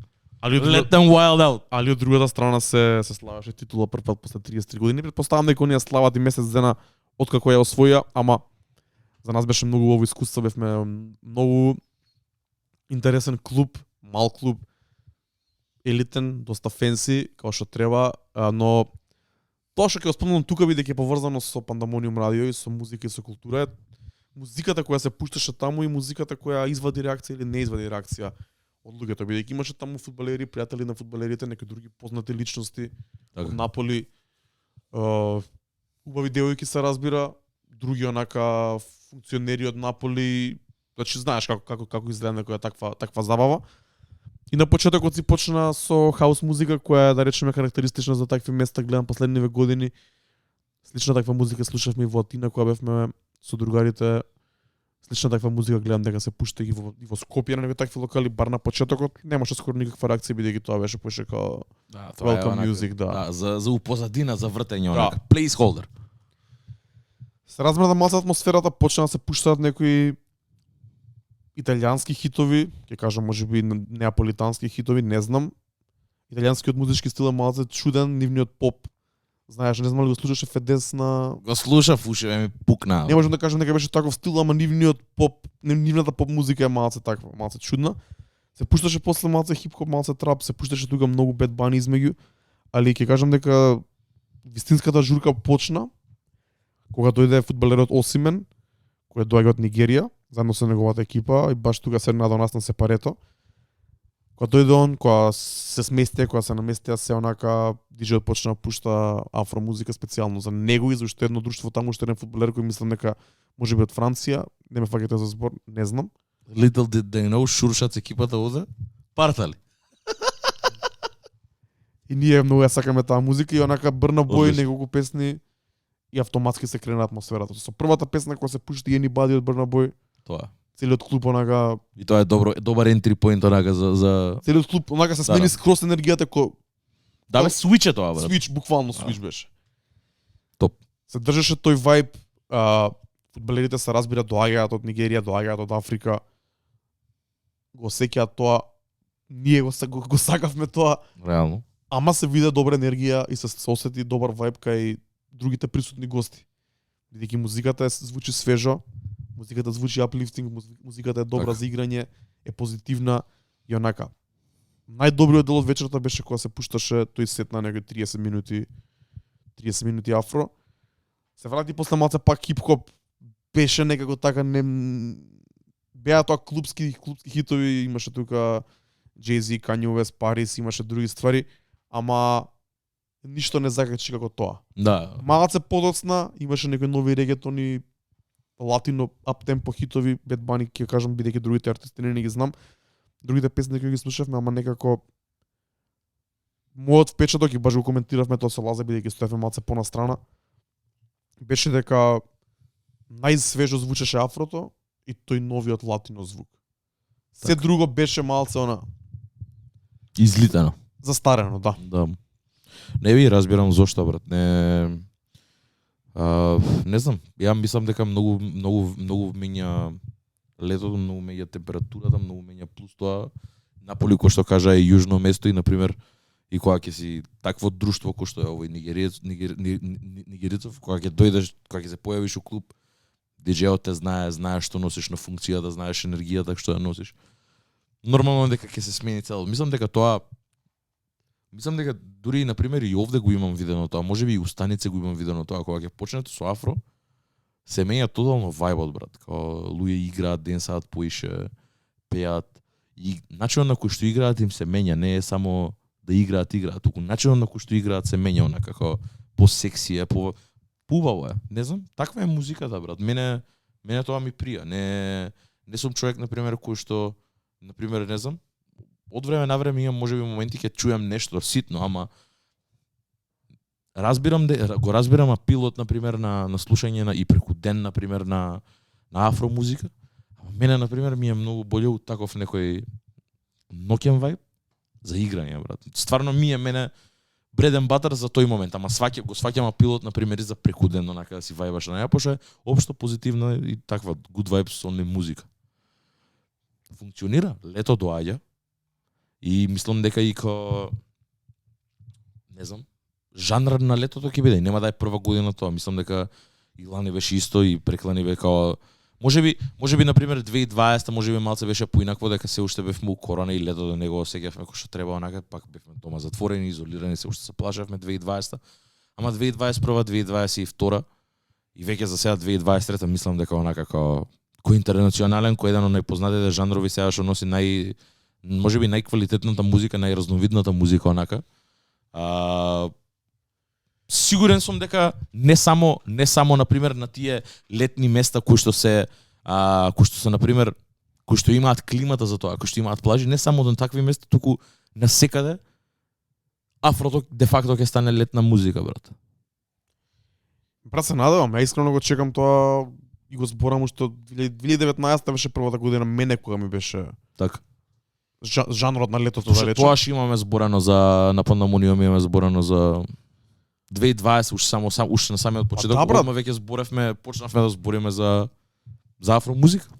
Али од Let them wild out. али од другата страна се славаше титула прв пат после 33 години. Претпоставам дека оние слават и месец дена откако ја освоја, ама за нас беше многу убаво искуство, бевме многу интересен клуб, мал клуб, елитен, доста фенси, како што треба, но тоа што ќе го спомнам тука бидејќи е поврзано со Пандамониум радио и со музика и со култура, е музиката која се пушташе таму и музиката која извади реакција или не извади реакција од луѓето, бидејќи имаше таму фудбалери, пријатели на фудбалерите, некои други познати личности од Наполи, убави девојки се разбира, други онака функционери од Наполи, значи знаеш како изгледа некоја таква забава. И на почетокот си почна со хаус музика која е да речеме карактеристична за такви места, гледам последниве години. Слична таква музика слушавме и во Атина кога бевме со другарите. Слична таква музика гледам дека се пушта и во Скопје на некои такви локали, бар на почетокот немаше скоро никаква реакција бидејќи тоа беше поише као welcome music, да. За упозадина, за вртење, Да. онака, placeholder. Се размрда малку атмосферата, почна да се пуштаат некои италијански хитови, ќе кажам можеби неаполитански хитови, не знам. Италијанскиот музички стил е малку чуден, нивниот поп. Знаеш, не знам ли го слушаше Федес на... Го слушав, уште ми пукна. Не можам да кажам дека беше таков стил, ама нивниот поп, нивната поп музика е малку таква, малку чудна. Се пушташе после малку хип-хоп, малку трап, се пушташе тука многу Bad Bunny измеѓу, али ќе кажам дека вистинската журка почна кога дојде фудбалерот Осимен, кој доаѓа од Нигерија, заедно со неговата екипа и баш тука седна до нас на сепарето. Кога дојде он, кога се сместија, кога се наместија се онака, диџејот почна да пушта афро музика специјално за него и за уште едно друштво таму, уште еден фудбалер кој мислам дека можеби од Франција, не ме фаќате за збор, не знам. Little did they know, Шуршац екипата оде, партали. И ние многу ја сакаме таа музика и онака Брна Бој, Одлично. неколку песни и автоматски се крена атмосферата. Со првата песна која се пушти Anybody од Брна Бој, Тоа. целиот клуб онака, И тоа е добар entry point онака за целиот клуб онака се смени Да. скрос енергијата кој да бе switch е тоа, брат. свич, буквално свич беше. Топ. Се држеше тој вајб, фудбалерите се разбира доаѓаат од Нигерија, доаѓаат од Африка. Го сеќаат тоа, ние го сакавме тоа, Реално. ама се виде добра енергија и се осети добар вајб кај другите присутни гости. Бидејќи музиката звучи свежо, музиката звучи uplifting, музиката е добра Така. за играње, е позитивна и онака. Најдобриот дел од вечерта беше кога се пушташе тој сет на некои 30 минути, 30 минути афро. Се врати после малце пак хип-хоп. Беше некако така не беа тоа клубски хитови, имаше тука Jay-Z, Kanye West, Paris, имаше други ствари, ама ништо не закачи како тоа. Да. Малце подоцна, имаше некои нови регетони, латино аптемпо хитови, Bad Bunny, ќе кажам бидејќи другите артисти не ги знам. Другите песни кои ги слушавме, ама некако мојот впечаток и баш го коментиравме тоа со Лаза бидејќи стоевме малце понастрана. Беше дека најсвежо звучеше афрото и тој новиот латино звук. Се друго беше малце она Излитано. застарено, да. Да. Не ви разбирам зошто, брат. Не знам. Ја мислам дека многу менја летото, многу менја температурата, многу менја плюс тоа наполи кој што кажа е јужно место и на пример и кога ќе си такво друштво кој што е овој нигерицов, кога ќе дојдеш, кога ќе се појавиш у клуб, диџејот те знаеш што носиш на функцијата, знаеш енергијата што ја носиш. Нормално дека ќе се смени цело. Мислам дека дури на пример и овде го имам видено тоа, можеби и у Станице го имам видено тоа, кога ќе почнете со афро, се менја тотално вајбот, брат. Као луѓе играат, денсаат поише, пеат и начинот на кој што играат им се менја, не е само да играат, туку начинот на кој што играат се менја онака како по-секси е, поубаво е. Не знам, таква е музиката, брат. Мене тоа ми прија. Не сум човек на пример кој што на пример не знам, од време на време имам можеби моменти ќе чујам нешто ситно, ама го разбирам апилот на пример на слушање на и преку ден на пример на афро музика. Ама мене на пример ми е многу боле од таков некој ноќен вајб за играње, брат. Стварно ми е мене бреден батер за тој момент, ама го сваќам апилот на пример и за преку ден онака да си вајбаш на неа, пошто е општо позитивна и таква good vibes со музика. Функционира, лето доаѓа и мислам дека и не знам, жанр на летото ќе биде, нема да е прва година тоа. Мислам дека и лани беше исто и преклани бе као можеби на пример 2020 можеби малце беше поинакво дека се уште бевме у корона и летото него осеќавме како што треба онака, пак бевме дома затворени, изолирани, се уште се плашевме 2020. Ама 2021, 2022 и веќе за сега 2023 мислам дека онака како кој интернационален, кој еден од најпознатите жанрови сега што носи можеби најквалитетната музика, најразновидната музика онака. Сигурен сум дека не само на пример на тие летни места кои што се на пример кои што имаат климата за тоа, кои што имаат плажи, не само на такви места, туку насекаде афрото де факто ќе стане летна музика, брат. Брат, се надевам, ја искрено го чекам тоа и го зборам уште 2019 беше првата година мене кога ми беше така. Жанрот на летото да речем. Тоа што имаме зборано за на пандемониум, имаме зборано за 2020 уште на самиот почеток, одма веќе почнавме да збориме за афро музика.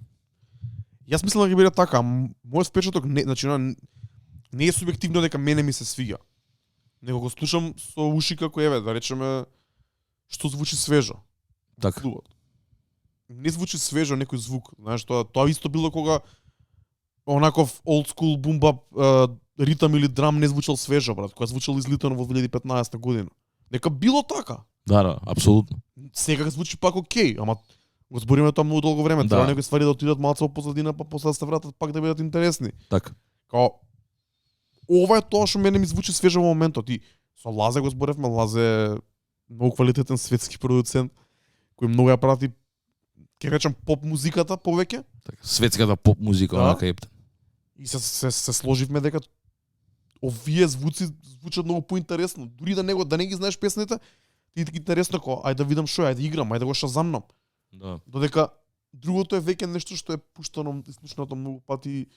Јас мислам да ќе биде така, мојот впечаток не е субјективно дека мене ми се свиѓа. Него го слушам со уши како еве, да речеме што звучи свежо. Така. Не звучи свежо некој звук, знаеш, тоа исто било кога онаков old school boom bap ритам или драм не звучал свежо, брат, кога звучал излитано во 2015 година. Нека било така. Да, апсолутно. Сега звучи пак окей, ама го збориме тоа многу долго време, треба некои ствари да отидат малку во позадина, па после да се вратат пак да бидат интересни. Така. Као ова е тоа што мене ми звучи свежо во моментот и со Лазе го зборевме, Лазе е многу квалитетен светски продуцент кој многу ја прати, ќе речам поп музиката повеќе. Така, светската поп музика онака ептен. И се сложивме дека овие звуци звучат многу поинтересно. Дури да не ги знаеш песните, ти е интересно како ајде да видам што е, ајде да играм, ајде да го шазамнам. Да. Додека другото е веќе нешто што е пуштано и слушнато многу пати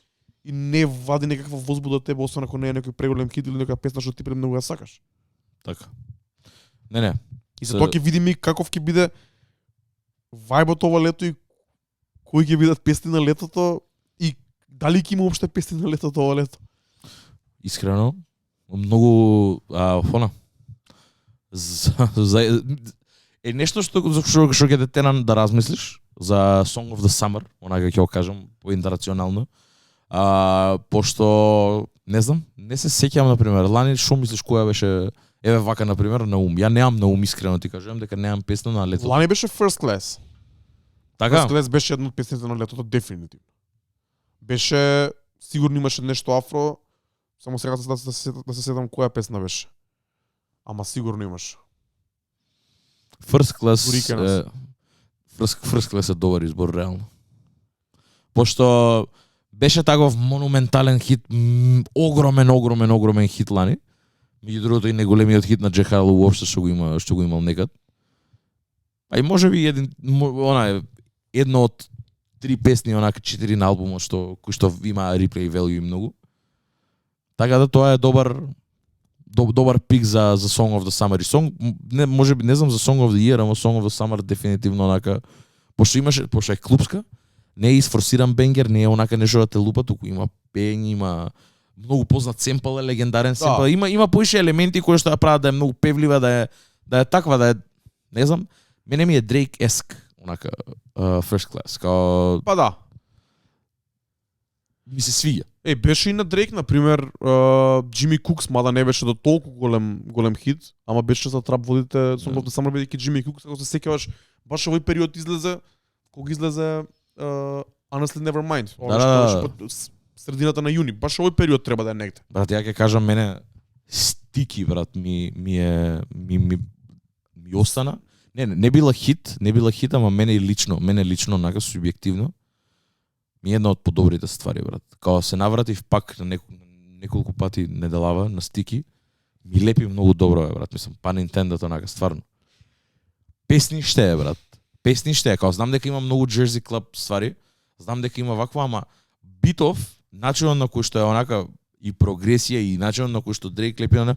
и не вади некаква возбуда од тебе, освен ако не е некој преголем хит или некоја песна што ти премногу ја сакаш. Така. Не. И за тоа ќе видиме и каков ќе биде вајбот ова лето и кои ќе бидат песни на летото и дали ќе има уопште песни на летото ова лето. Искрено, многу е нешто што ќе те теран да размислиш за Song of the Summer, онака ќе го кажам поинтернационално. Пошто не знам, не се сеќавам на пример. Лани што мислиш која беше Еве вака на пример на ум. Ја немам на ум искрено ти кажувам дека немам песна на летото. Лани беше First Class. Така? First Class беше една од песните на летото дефинитивно. Беше сигурно имаше нешто афро, само сега да се седам која песна беше. Ама сигурно имаше. First Class Дури кај нас. First Class е добар избор реално. Пошто беше таков монументален хит, огромен хит лани. Меѓу другото и неголемиот хит на Джехал уопште што го имал некад. А и можеби едно од 3 песни, онака 4 на албумот кои што има реплей value и многу. Така да тоа е добар пик за Song of the Summer. И можеби не знам за Song of the Year, ама Song of the Summer дефинитивно онака, пошто е клупска, не е изфорсиран бенгер, не е онака нешто да те лупа, туку има пење, има многу познат семпл, е легендарен семпл. Има поише елементи кои што ја прават да е многу певлива, да е таква, да е, не знам, мене ми е Drake-esque, онака, First Class, као... Па да. Ми се свиѓа. Беше и на Дрейк, например, Джимми Кукс, мада не беше до толку голем хит, ама беше за трап водите Song of the Summer, бидејќи Джимми Кукс, ако се сеќаваш, баш овој период излезе, кога излезе Honestly Nevermind, средината на јуни, баш овој период треба да е негде. Брат, ја ќе кажам, мене Стики, брат, ми остана. Не била хит, ама мене лично, онака субјективно, ми е една од подобрите ствари, брат. Као се навратив пак на неколку пати неделава на Стики, ми лепи многу добро, брат. Мислам, па Nintendo онака, стварно. Песни ще е, брат. Песни ще е. Као знам дека има многу Jersey Club ствари, знам дека има ваква, ама битов, начинот на кој што е онака и прогресија и начинот на кој што Дрейк лепи на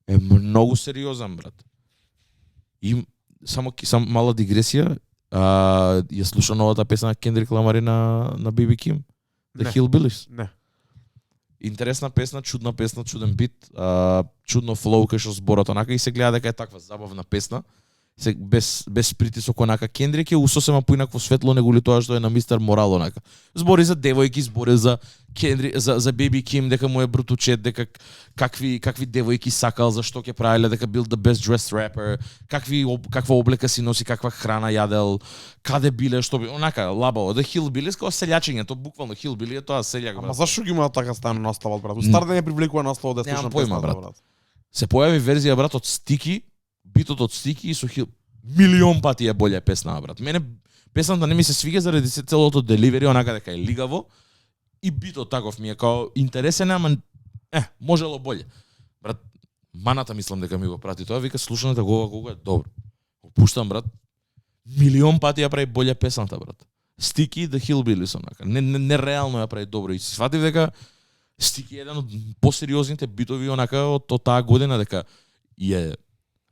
е многу сериозен, брат. И само мала дигресија, ја слуша новата песна на Кендрик Ламар на BB Kim, The Hillbillies. Не. Интересна песна, чудна песна, чуден бит, чудно флоу кај што зборот онака и се гледа дека е таква забавна песна. Без притисок онака. Кендрик е сосема поинакво светло него ли тоа што е на Мистер Морал онака. Збори за девојки, збори за Кендрик, за BB Kim, дека му е брутучет, дека какви девојки сакал, зашто ќе правеле, дека бил the best dressed rapper, каква облека си носи, каква храна јадел, каде биле, што би, онака лабаво. The Hillbillies као селјачење, тоа буквално Hillbilly е тоа селјак. Ама зашто ги има така стана наслова, брат? Стар ден ја привлекува наслова да слушам песна, брат. Се појави верзија, брат, од Стики, битот од Стики и со милион пати е болја песна, брат. Мене песната не ми се свиѓа заради целото деливери, онака дека е лигаво и битот таков ми е као интересен, ама можело болje. Брат, маната мислам дека ми го прати тоа, вика слушаната го колку е добро. Го пуштам, брат. Милион пати ја прави болја песната, брат. Стики The Hillbillies онака. Нереално ја прави добро и си сватив дека Стики е еден од посериозните битови онака од таа година, дека е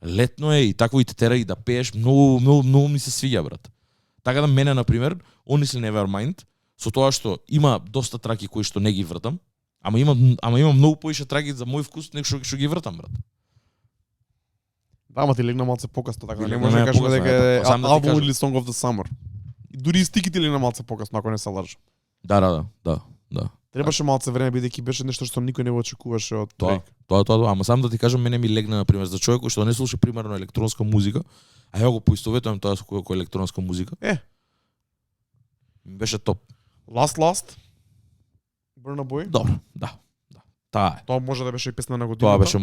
летно е и такво и те тера и да пееш, многу ми се свиѓа, брат. Така да мене, например, Honestly Nevermind, со тоа што има доста траки кои што не ги вртам, ама има многу поише траки за мој вкус нешто што ги вртам, брат. Да, ама ти легна малце покасно, така не може да кажеме дека е албум или Song of the Summer. И дури и Стики ти легна малце покасно, ако не се лажам. Да. Требаше малце време бидејќи беше нешто што никој не го очекуваше од Дрейк. Тоа, ама сам да ти кажам, мене ми легна на пример за човек кој што не слуша примерно електронска музика, а ја го поистоветувам тоа со кој електронска музика. Ми беше топ. Last Burna Boy? Добро, да. Таа е. Тоа може да беше и песна на годината. Тоа беше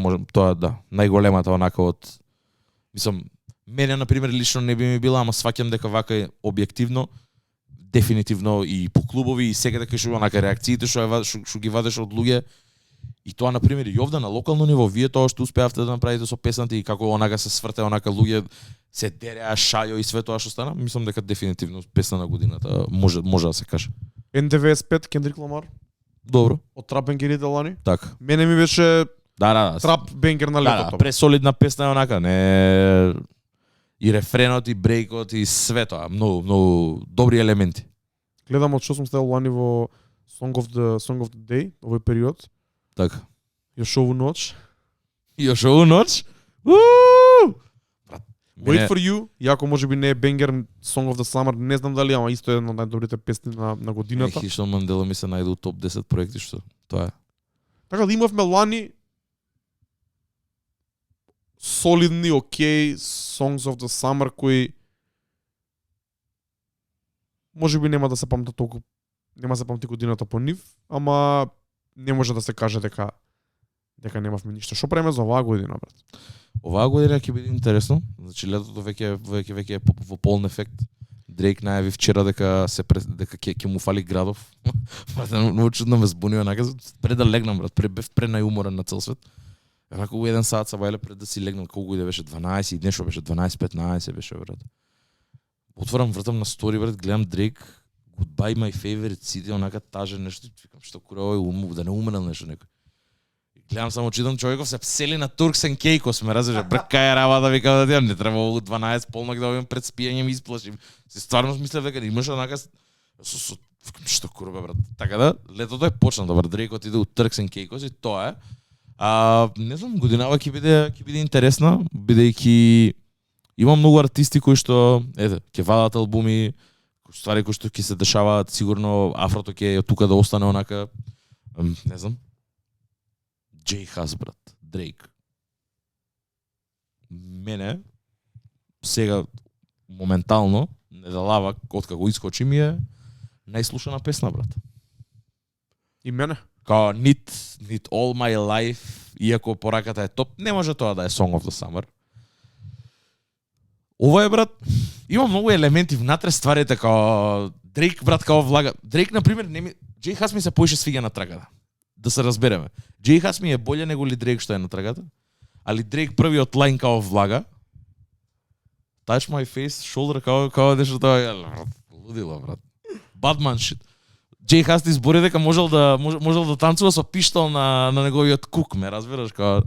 да, најголемата онака од, мислам, мене на пример лично не би ми била, ама сваќам дека вака е објективно, дефинитивно и по клубови и секаде кај што онака реакциите што ги вадеше од луѓе. И тоа на пример и овде на локално ниво, вие тоа што успеавте да направите со песната и како онака се сврте, онака луѓе се дереа, шајо и све тоа што стана, мислам дека дефинитивно песна на годината може да се каже. N95 Кендрик Ламар. Добро. Од трап бенгерите лани. Така. Мене ми беше да. трап бенгер на летото. Да, пресолидна песна е онака, не и рефренот и брейкот и све тоа, многу добри елементи. Гледам од што сум ставил лани во Song of the Day, овој период. Така. Још ову ноќ. Wait for You, јако можеби не е бенгер Song of the Summer, не знам дали, ама исто е една од најдобрите песни на годината. Хишел Мандела ми се најде топ 10 проекти што тоа е. Така да имавме лани солидни, окей, Songs of the Summer кои можеби нема да се памтат толку, нема се памти годината по нив, ама не може да се каже дека немавме ништо. Што правиме за оваа година, брат? Оваа година ќе биде интересно. Значи летото веќе е во полн ефект. Дрейк најави вчера дека ќе му фали градов. Многу чудно ме збунува нака пред да легнам, брат, бев пренајуморен на цел свет. Рако 1 сат са вајле пред да си легнам, колку иде беше 12 и нешто беше 12-15 беше, брат. Отворам вратам на стори, брат, гледам Дрейк, Goodbye my favorite city, онака тажен нешто, викам што кура да не умрел нешто некој. Гледам само читам човеков се псели на Turks and Caicos, ме разбираш, бркај работа, викам да ти не треба во 12 полнок да одам пред спиење ми исплашим. Се стварно мислев дека имаш онака што курбе, брат. Така да летото е почна, добар, Дрейкот иде у Turks and Caicos и тоа е. Не знам, годинава ќе биде интересна, бидејќи има многу артисти кои што ќе вадат албуми, ствари кои што ќе се дешаваат, сигурно афрото ќе од тука да остане онака, не знам. Джей Хас, брат, Дрейк. Мене сега моментално недалава откако искочи ми е најслушана песна, брат. И мене? Као Need All My Life, иако пораката е топ, не може тоа да е Song of the Summer. Ова е, брат, има многу елементи внатре стварите, као Дрейк, брат, као влага. Дрейк, например, Джей Хас ми се поише свига на трагата. Да се разбереме. Джей Хас ми е болje него ли Дрейк што е на трагата, али Дрейк првиот лайн као влага. Touch my face, shoulder, као нешто тоа, лудило, брат. Badman shit. Джей Хас ти збори дека можел да танцува со пиштол на неговиот кук, ме разбираш, као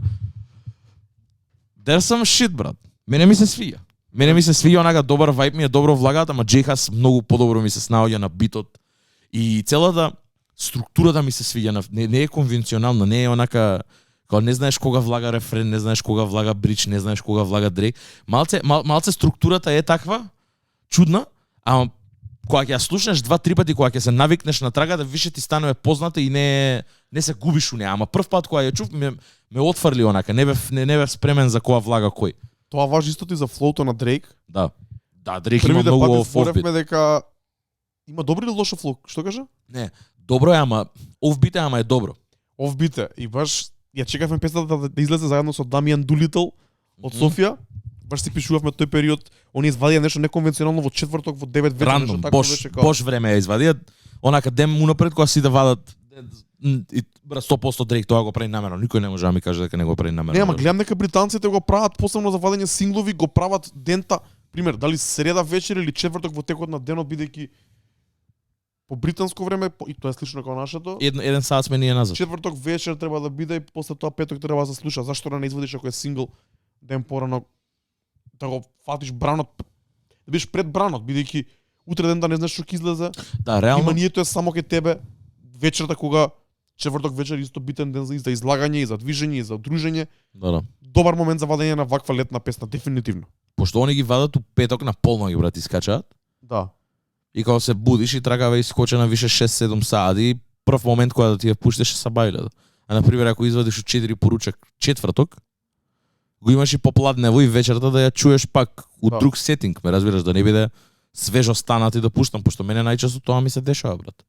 There's some shit, брат. Мене ми се свиѓа онака добар вајб ми е, добро влагаат, ама Джей Хас многу подобро ми се снаоѓа на битот и целата структурата ми се свиѓа, не е конвенционална, не е онака као не знаеш кога влага рефрен, не знаеш кога влага бридж, не знаеш кога влага Дрейк. Малце структурата е таква, чудна, ама кога ќе ја слушнеш 2-3 пати, кога ќе се навикнеш на трагата, више ти станува позната и не се губиш у неа. Ама прв пат кога ја чув ме отфрли онака, не бев спремен за кога влага кој. Тоа важи исто и за флоуто на Дрейк. Да. Да, Дрейк има многу офбит. Дека има добри или лошо флоу? Што кажа? Не, добро е, ама офбит е, ама е добро. Офбит е и баш ја чекавме песната да излезе заедно со Дамиан Дулитл од Софија. Баш си пишувавме тој период, они извадија нешто неконвенционално во четврток во 9 вечер, нешто тако беше као Бош време ја извадија. Онака дем унапред кога си да вадат и 100% Дрейк тоа го прави намерно. Никој не може да ми каже дека не го прави намерно. Не, ама гледам дека британците го прават посебно за вадење синглови, го прават дента, пример, дали среда вечер или четврток во текот на денот, бидејќи по британско време и тоа е слично како нашето. Еден сат сме ние назад. Четврток вечер треба да биде и после тоа петок треба да се слуша. Зашто да не извадиш ако е сингл ден порано да го фатиш бранот, да бидеш пред бранот, бидејќи утре ден да не знаеш што ќе излезе. Да, реално. Вниманието е само кај тебе вечерта кога четврток вечер исто битен ден за излагање и за движење и за дружење. Да. Добар момент за вадење на ваква летна песна, дефинитивно. Пошто они ги вадат у петок на полноги, брат, искачаат. Да. И кога се будиш и трагава искочена више 6-7 сати, прв момент кога да ти ја пуштеш са бајле. А например ако извадиш у 4 поручак четврток, го имаш и попладнево и вечерта да ја чуеш пак у друг сетинг, ме разбираш, да не биде свежо станат и да пуштам, пошто мене најчесто тоа ми се дешава, брат.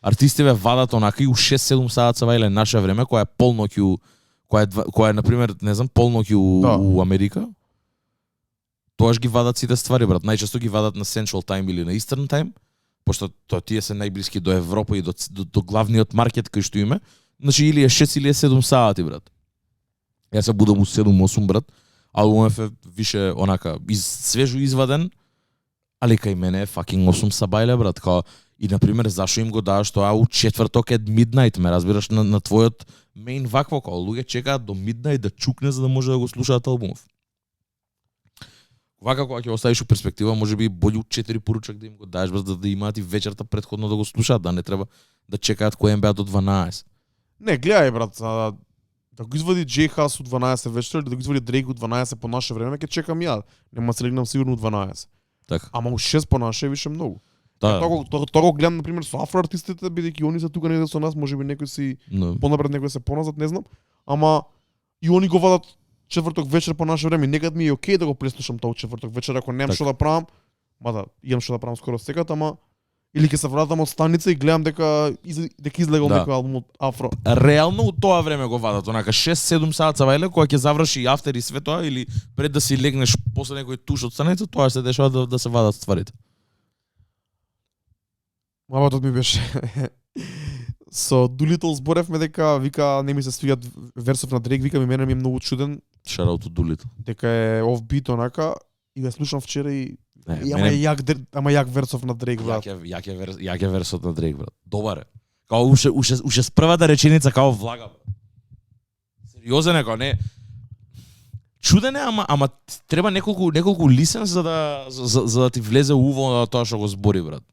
Артистиве вадат онака и у 6-7 саат са вајле наше време, која е полноќу, која е например, не знам, полноќу у Америка. Тоаш ги вадат сите ствари, брат. Најчесто ги вадат на Central Time или на Eastern Time, пошто тие се најблиски до Европа и до главниот маркет кај што име. Значи или е 6 или е 7 сати, брат. Јас се будам у 7-8, брат. Албумов е више онака свежо изваден, али кај мене е fucking 8 сабајле, брат. И например, зашо им го даваш тоа у четврток at midnight, ме разбираш, на твојот main вакво, као луѓе чекаат до midnight да чукне за да може да го слушаат албумов. Вака кога ќе оставиш у перспектива, можеби боле у 4 поручак да им го даеш, без да имаат и вечерта претходно да го слушаат, да не треба да чекаат кој МБА до 12. Не, гледај, брат, да го извади Джей Хас у 12 вечер или да го извади Дрейк у 12 по наше време, ќе чекам ја. Нема се легнам сигурно у 12. Така. Ама у 6 по наше е више многу. Да. Тоа го гледам на пример со афроартистите, бидејќи они се тука негде со нас, можеби некој си понапред, некој се поназад, не знам. Ама и они го вадат четврток вечер по наше време, некад ми е окей да го преслушам тоа четврток вечер ако немам што да правам, мада имам што да правам скоро секад, ама или ќе се вратам од станица и гледам дека излегал некој албум од Афро. Реално у тоа време го вадат, онака 6-7 саат вајле кога ќе заврши афтер и све тоа или пред да си легнеш после некој туш од станица, тоа се дешава да се вадат стварите. Маматот ми беше со Doolittle зборевме дека вика не ми се свиѓа версов на Дрейк, вика мене ми е многу чуден. Shout out to Doolittle. Дека е офбит онака и го слушам вчера и мене... ама јак версов на Дрейк, брат. Јак е версот на Дрейк, брат. Добар е. Као уше с првата реченица као влага, брат. Сериозен е, као не. Чуден е, ама треба неколку лисен за да ти влезе уво на тоа што го збори, брат.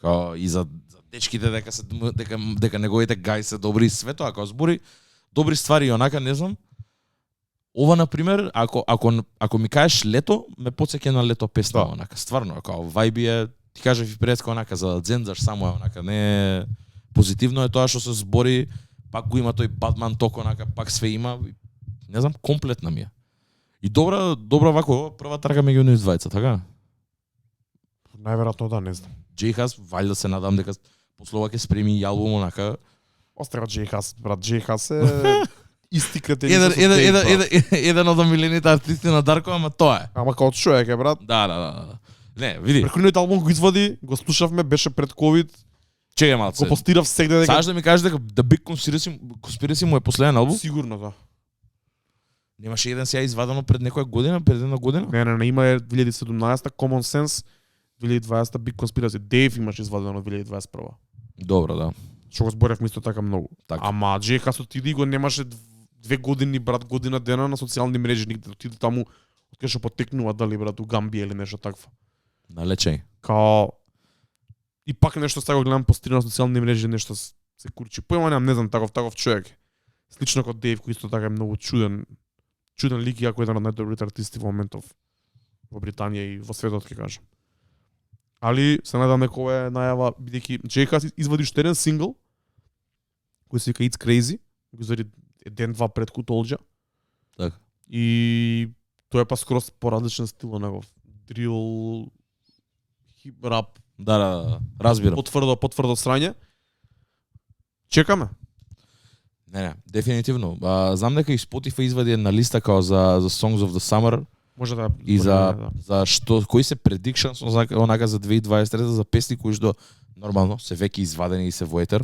Као и за дечките дека неговите гај се добри и све тоа, као збори добри ствари и онака, не знам. Ова на пример, ако ми кажеш лето, ме потсеќа на лето песна, онака, стварно, као вајби е, ти кажав и предска онака за дзензаш само е онака, не позитивно е тоа што се збори, пак го има тој Батман ток онака, пак све има, не знам, комплетна ми е. И добра вако, прва трка меѓу нив двајца, така? Најверојатно да, не знам. Джей Хас, вајда се надам дека после ова ќе спреми и албум онака. Остава Джей Хас, брат, Джей Хас е исти кретени. Еден од омилените артисти на Дарко, ама тоа е. Ама као човек е, брат. Да. Не, види. Прекојниот албум го извади, го слушавме, беше пред ковид. Чеј малце. Го постирав сегде дека. Саш да ми кажеш дека The Big Conspiracy му е последен албум? Сигурно да. Немаше еден сега извадено пред некоја година, пред една година? Не, има 2017 Common Sense, 2020 Big Conspiracy. Dave имаше извадено 2021. Добро, да. Што го зборевме исто така многу. Так. Ама Джей Хас отиди го немаше 2 години, брат, година дена на социјални мрежи, нигде отиде таму, откај што потекнува дали, брат, у Гамбија или нешто такво. На лечење. Као и пак нешто сега го гледам постирано на социјални мрежи, нешто се курчи. Појма немам, не знам, таков човек. Слично како Дейв, кој исто така е многу чуден лик, иако еден од најдобрите артисти во моментов во Британија и во светот, ќе кажам. Али се надам дека ова е најава, бидејќи Джей Хас извади уште еден сингл кој се вика It's Crazy, го извади ден-два пред Кутолџа. Така. И тоа е па скроз поразличен стил негов. Дрил, хип рап. Да, разбирам. Потврдо срање. Чекаме. Не, дефинитивно. Знам дека и Spotify извади една листа као за Songs of the Summer. Може да и за што кои се predictions онака за 2023 за песни кои што нормално се веќе извадени и се во етер.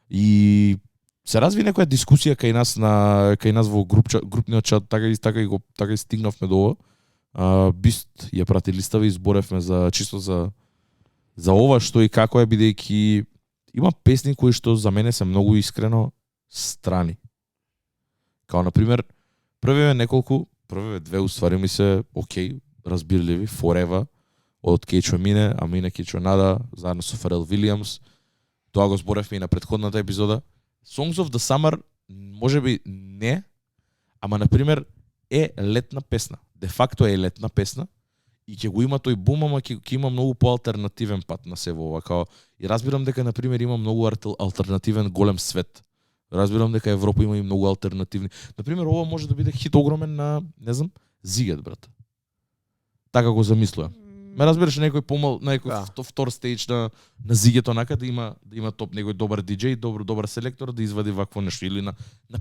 И се разви некоја дискусија кај нас во групниот чат, така и стигнавме до ова. Бист ја прати листава и зборевме за чисто за ова што и како е, бидејќи има песни кои што за мене се многу искрено страни. Као на пример првиве две уствари ми се окей, разбирливи, Forever од Кейчо Мине, Амине Кейчо Нада, заедно со Фарел Вилиамс. Тоа го зборевме и на претходната епизода. Songs of the Summer можеби не, ама на пример е летна песна. Де факто е летна песна и ќе го има тој бум, ама ќе има многу поалтернативен пат на себе ова. Као и разбирам дека на пример има многу алтернативен голем свет. Разбирам дека Европа има и многу алтернативни. На пример, ова може да биде хит огромен на, не знам, Зигет, брат. Така го замислувам. Ме разбираш некој помал, некој втор стејдж на Зигет онака да има топ некој добар диџеј, добар селектор да извади вакво нешто или на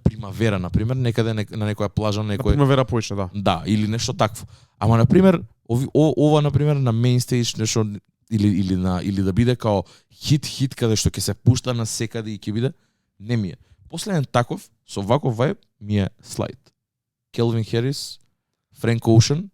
Примавера, на пример, некаде на некоја плажа, на Примавера поична, да. Да, или нешто такво. Ама на пример, ова на пример на мејн стејдж нешто или да биде као хит каде што ќе се пушта на секаде и ќе биде, не ми е. Последен таков, со ваков вајб, ми е Slide. Келвин Харис, Френк Оушен.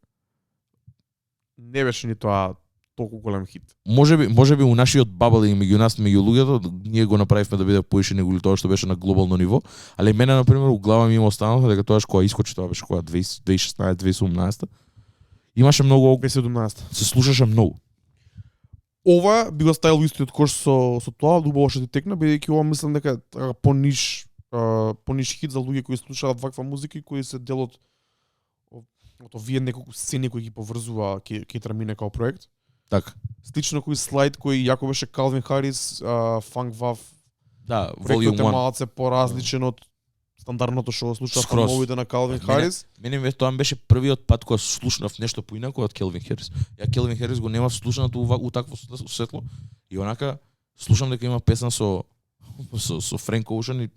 Не беше ни тоа толку голем хит. Можеби у нашиот бабл и меѓу нас, меѓу луѓето, ние го направивме да биде поише него тоа што беше на глобално ниво, али мене на пример у глава ми има останало дека тоа кога искочи, тоа беше кога 2016, 2017. Имаше многу 2017. Се слушаше многу. Ова би го ставил истиот кош со тоа, убаво што ти текна, бидејќи ова мислам дека е пониш хит за луѓе кои слушаат ваква музика и кои се дел од овие неколку сцени кои ги поврзува ке трамине као проект. Така. Слично кој Slide кој јако беше Калвин Харис, Фанк Вав. Да, Проектот Volume 1. Малце поразличен од стандардното што го слушав Скроз. албумите на Калвин Мене- Харис. Мене тоа беше првиот пат кога слушнав нешто поинако од Келвин Херис. Ја Келвин Херис го немав слушнато у такво светло и онака слушам дека има песна со Френк Оушен и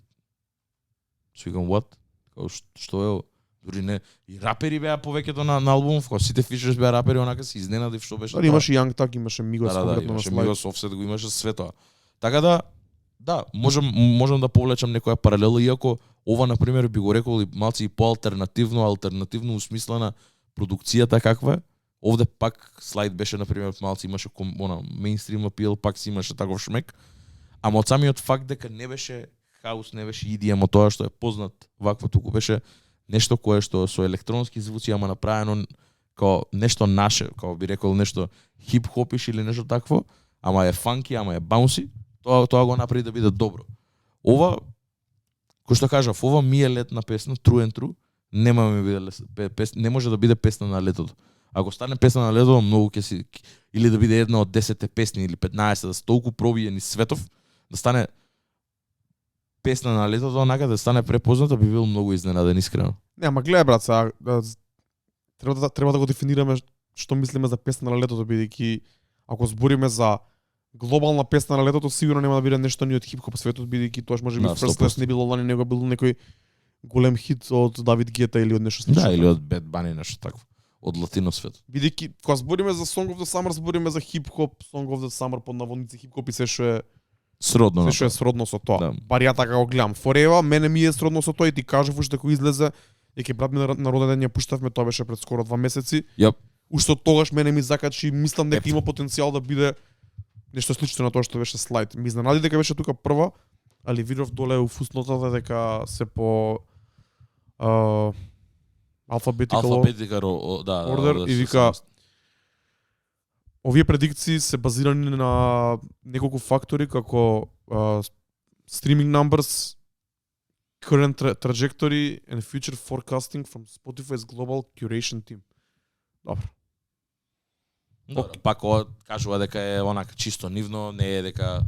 си викам what? Као што е ово? Дури не и рапери беа повеќето на албумов, кога сите фишерс беа рапери, онака се изненадив што беше. Дали имаше Young Thug, имаше Мигос конкретно на имаше слайд. Мигос Offset, го имаше све тоа. Така да, можам да повлечам некоја паралела, иако ова на пример би го рекол и малци и алтернативно усмислена продукцијата каква е. Овде пак слайд беше на пример малци имаше мејнстрим апил, пак си имаше таков шмек. Ама од самиот факт дека не беше хаус, не беше EDM од тоа што е познат вакво, туку беше нешто кое што со електронски звуци, ама направено као нешто наше, као би рекол нешто хип-хопиш или нешто такво, ама е фанки, ама е баунси, тоа го направи да биде добро. Ова, кој што кажав, ова ми е летна песна, true and true, нема ми биде не може да биде песна на летото. Ако стане песна на летото, многу ќе си или да биде една од 10 песни или 15 да се толку пробиени светов, да стане песна на летото, онака да стане препозната, би бил многу изненаден искрено. Не, ама гледај брат, сега треба да го дефинираме што мислиме за песна на летото, бидејќи ако збориме за глобална песна на летото, сигурно нема да биде нешто ни од хип-хоп светот, бидејќи тоаш можеби Да, First Class не било лани, него бил некој голем хит од Давид Гета или од нешто слично. Да, или од Bad Bunny нешто такво. Од латино светот. Бидејќи кога збориме за Song of the Summer, збориме за хип-хоп, Song of the Summer под наводници хип-хоп и се што е Сродно на се што е сродно со тоа. Да. Бар ја така го гледам. Forever мене ми е сродно со тоа и ти кажав уште кога излезе, дека брат ми на роден ден ја пуштавме, тоа беше пред скоро 2 месеци. Јап. Уште од тогаш мене ми закачи, мислам дека Еп. има потенцијал да биде нешто слично на тоа што беше слайд. Ми изненади дека беше тука прва, али видов доле у фуснотата дека се по alphabetical да, order и вика овие предикции се базирани на неколку фактори како streaming numbers, current trajectory and future forecasting from Spotify's global curation team. Добро. Добро, пак ова кажува дека е онака чисто нивно, не е дека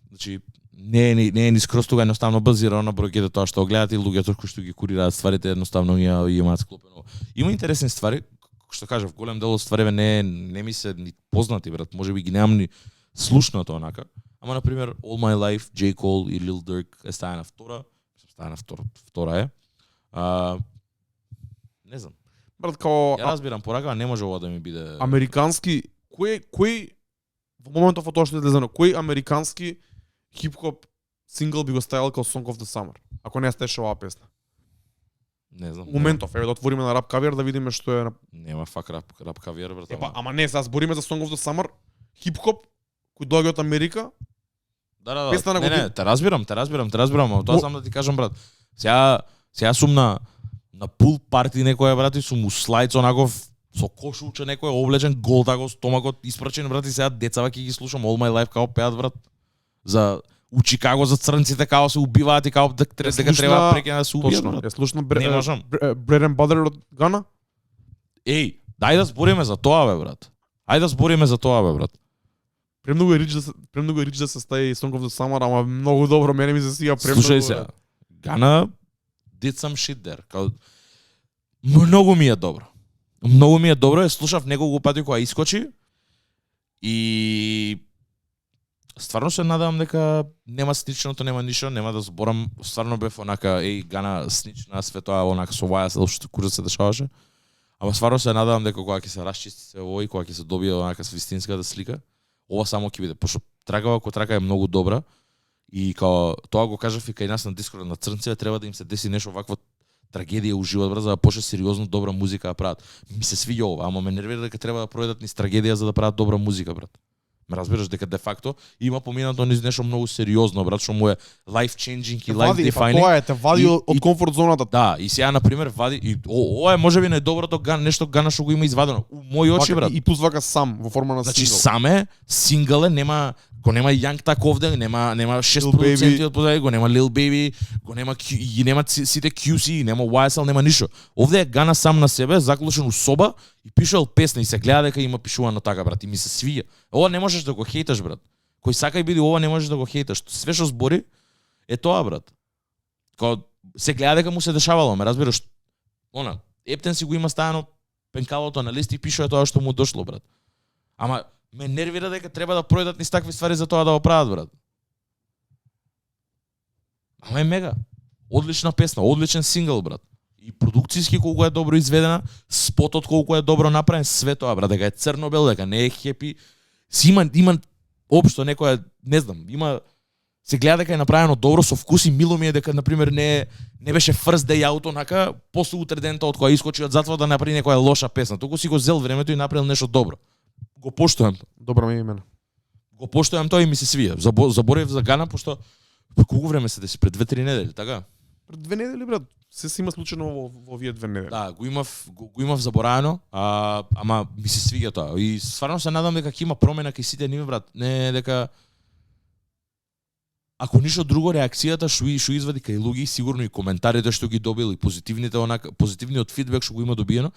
значи не е ни скроз тука едноставно базирано на бројките тоа што гледате и луѓето кои што ги курираат стварите едноставно ја имаат склопено. Има интересни ствари, што кажав, голем дел од стварите не ми се ни познати брат, можеби ги немам ни слушнато онака. Ама на пример All My Life, J Cole и Lil Durk е стаја на втора е. Не знам. Брат, као Ја разбирам поракава, не може ова да ми биде американски, кој во моментов од тоа што е излезено, кој американски хип-хоп сингл би го ставил како Song of the Summer, ако не стеше оваа песна? не знам. Моментов, еве да отвориме на Rap Caviar да видиме што е. Нема фак рап кавиер брат. Епа, ама не, сега збориме за Song of the Summer, хип-хоп кој доаѓа од Америка. Да. Песна на Не, година. те разбирам, ама тоа сам да ти кажам брат. Сега сум на пул парти некоја брат и сум у слайд онаков со кошулче некој облечен, гол тако стомакот испрачен брат и сега децава ќе ги слушам All My Life као пеат брат. За у Чикаго за црнците као се убиваат и као дека треба прекина да се убијат. Точно, брат. ја слушна Не можам. Bread and Butter од Гана. Еј, дај да збориме за тоа бе брат. Ајде да збориме за тоа бе брат. Премногу е рич да се стави Song of the Summer, ама многу добро, мене ми се сега премногу. Слушај се. Гана did some shit there. Као многу ми е добро. Многу ми е добро, ја слушав неколку пати кога искочи и стварно се надевам дека нема сничното, нема ништо, нема да зборам, стварно бев онака Гана снична све тоа онака со YSL што курс се дешаваше. Ама стварно се надевам дека кога ќе се расчисти се овој, кога ќе се добие онака вистинската слика, ова само ќе биде, пошто трагава кој трака е многу добра и као тоа го кажав и кај нас на Дискорд на црнците треба да им се деси нешто вакво трагедија у живот брат за да почне сериозно добра музика да прават. Ми се свиѓа ова, ама ме нервира дека треба да пројдат низ трагедија за да прават добра музика брат. Ме разбираш дека де факто има поминато низ нешто многу сериозно брат, што му е life changing и life defining. Тоа е, те вади од комфорт зоната. Да, и сега на пример вади и ова е можеби најдоброто нешто Гана што го има извадено. У мои очи брат. И плюс вака сам во форма на Значи сингл. саме сингл е, нема Young Thug овде, нема 6 Lil продуценти Baby. од позади, го нема Lil Baby, го нема и нема сите QC, нема YSL, нема ништо. Овде е Гана сам на себе, заклучен у соба и пишал песна и се гледа дека има пишувано така брат и ми се свиѓа. Ова не можеш да го хейташ брат. Кој сака и биде ова не можеш да го хейташ. Све што збори е тоа брат. Као се гледа дека му се дешавало, ме разбираш? Она, Ептен си го има ставено пенкалото на лист и пишува тоа што му дошло, брат. Ама ме нервира дека треба да пројдат низ такви ствари за тоа да го прават, брат. Ама е мега. Одлична песна, одличен сингл, брат. И продукцијски колку е добро изведена, спотот колку е добро направен, све тоа, брат, дека е црно-бел, дека не е хепи. Има општо некоја, не знам, има се гледа дека е направено добро со вкус и мило ми е дека на пример не беше first day out онака, после утре дента од кога искочи од затвор да направи некоја лоша песна. Туку си го зел времето и направил нешто добро. Го поштувам. Добро ми е имено. Го поштувам тоа и ми се свија. Заборев за Гана пошто колку време се деси пред 2-3 недели, така? Пред 2 недели, брат. Се има случајно во овие 2 недели. Да, го имав забораено, ама ми се свиѓа тоа. И стварно се надам дека ќе има промена кај сите нив, брат. Не дека ако ништо друго реакцијата што извади кај луѓе, сигурно и коментарите што ги добил и позитивниот фидбек што го има добиено,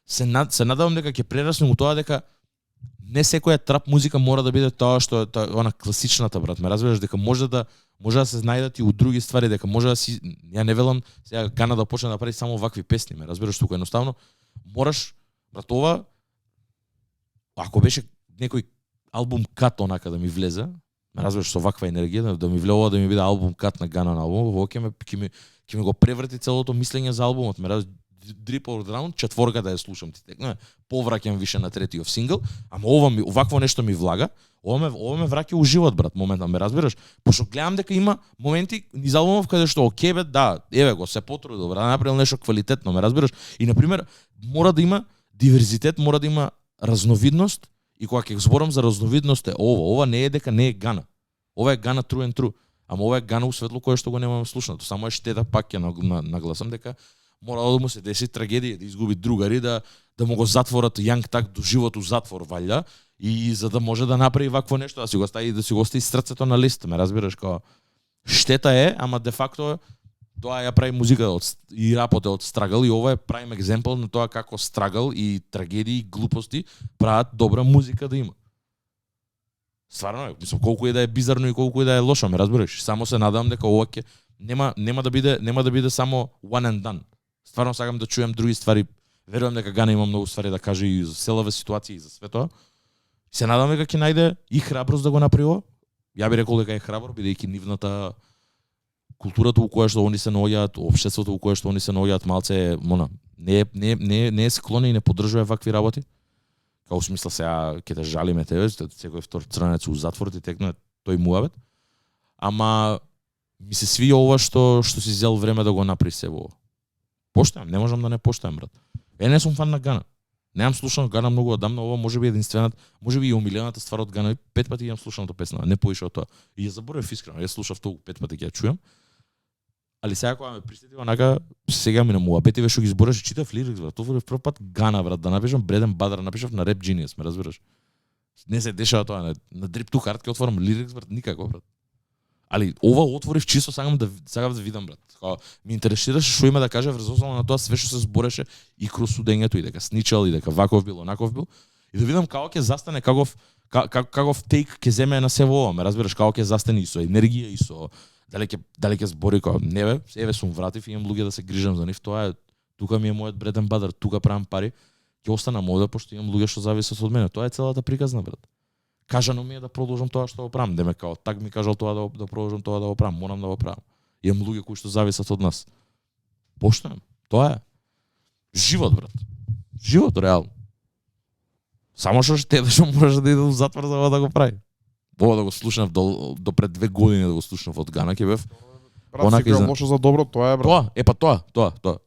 се надевам дека ќе прерасне у тоа дека не секоја трап музика мора да биде тоа што е она класичната, брат. Ме разбираш дека може да се најдат и у други ствари, дека може да си, ја не велам сега Гана да почне да прави само вакви песни, ме разбираш, тука едноставно мораш, брат, ова ако беше некој албум кат онака да ми влезе, ме разбираш, со ваква енергија, да ми вле ова да ми биде албум кат на Гана на албум, ова ќе ми го преврти целото мислење за албумот, ме разбираш, Drip or Drown, четворка да ја слушам ти текна, повраќам више на третиот сингл, ама овакво нешто ми влага, ова ме враќа у живот, брат, моментално, ме разбираш? Пошто гледам дека има моменти низ албумов каде што окей бе, да, еве го, се потрудил, брат, направил нешто квалитетно, ме разбираш? И на пример, мора да има диверзитет, мора да има разновидност, и кога ќе зборам за разновидност е ова не е дека не е Гана. Ова е Гана true and true, ама ова е Гана у светло кое што го немаме слушнато. Само е штета, пак ќе нагласам дека морало да му се деси трагедија, да изгуби другари, да му го затворат Јанг так до живот у затвор, валја, и за да може да направи вакво нешто, да си го остави срцето на лист, ме разбираш, као штета е, ама де факто тоа ја прави музика и рапот е од страгал, и ова е прайм екземпл на тоа како страгал и трагедии и глупости прават добра музика да има. Стварно е, мислам, колку и да е бизарно и колку и да е лошо, ме разбираш, само се надам дека ова ќе нема да биде само one and done. Стварно сакам да чуем други ствари. Верувам дека Гана има многу ствари да каже и за селаве ситуации и за све тоа. Се надам дека ќе најде и храброст да го направи ова. Ја би рекол дека е храбро, бидејќи нивната културата во која што они се наоѓаат, општеството во кое што они се наоѓаат малце не е склони и не поддржува вакви работи. Као смисла сега ќе те жалиме тебе, секој втор црнец у затвор ти текне тој муабет. Ама ми се свија ова што си зел време да го направи себе ова. Поштајам, не можам да не поштајам, брат. Не сум фан на Гана. Немам слушано Гана многу одамна, ова можеби можеби и омилената ствар од Гана, 5 пати имам слушаното песна, не поише од тоа. И ја заборев искрено, ја слушав толку 5 пати ќе ја чујам. Али сега кога ме присетив онака, сега ми на муабетиве што ги збореше, читав лирикс, брат. Тоа прв пат Гана, брат, да напишам Бреден Бадра, напишав на Rap Genius, ме разбираш. Не се дешава тоа на Drip Too Hard, ќе отворам лирикс, брат, никако, брат. Али ова отворив чисто сакам да видам, брат. Ми интересираше што има да каже врз основа на тоа све што се збореше и кроз судењето, и дека сничал, и дека ваков бил, онаков бил, и да видам како ќе застане, каков тейк ќе земе на себе ова, ме разбираш, како ќе застане и со енергија и со дали ќе збори како не бе, еве сум вратив и имам луѓе да се грижам за нив, тоа е тука ми е мојот Бреден Бадер, тука правам пари, ќе останам овде пошто имам луѓе што зависат од мене, тоа е целата приказна, брат. Кажано ми е да продолжам тоа што го правам, деме као так ми кажал тоа да продолжам тоа да го правам, морам да го правам. Имам луѓе кои што зависат од нас. Поштојам. Тоа е. Живот, брат. Живот, реално. Само што штедеш, можеш да иде во затвор за ова да го прави. Ова да го слушнав до пред 2 години да го слушнав од Гана, ќе бев. Брат, секој лошо за добро, тоа е, брат. Тоа.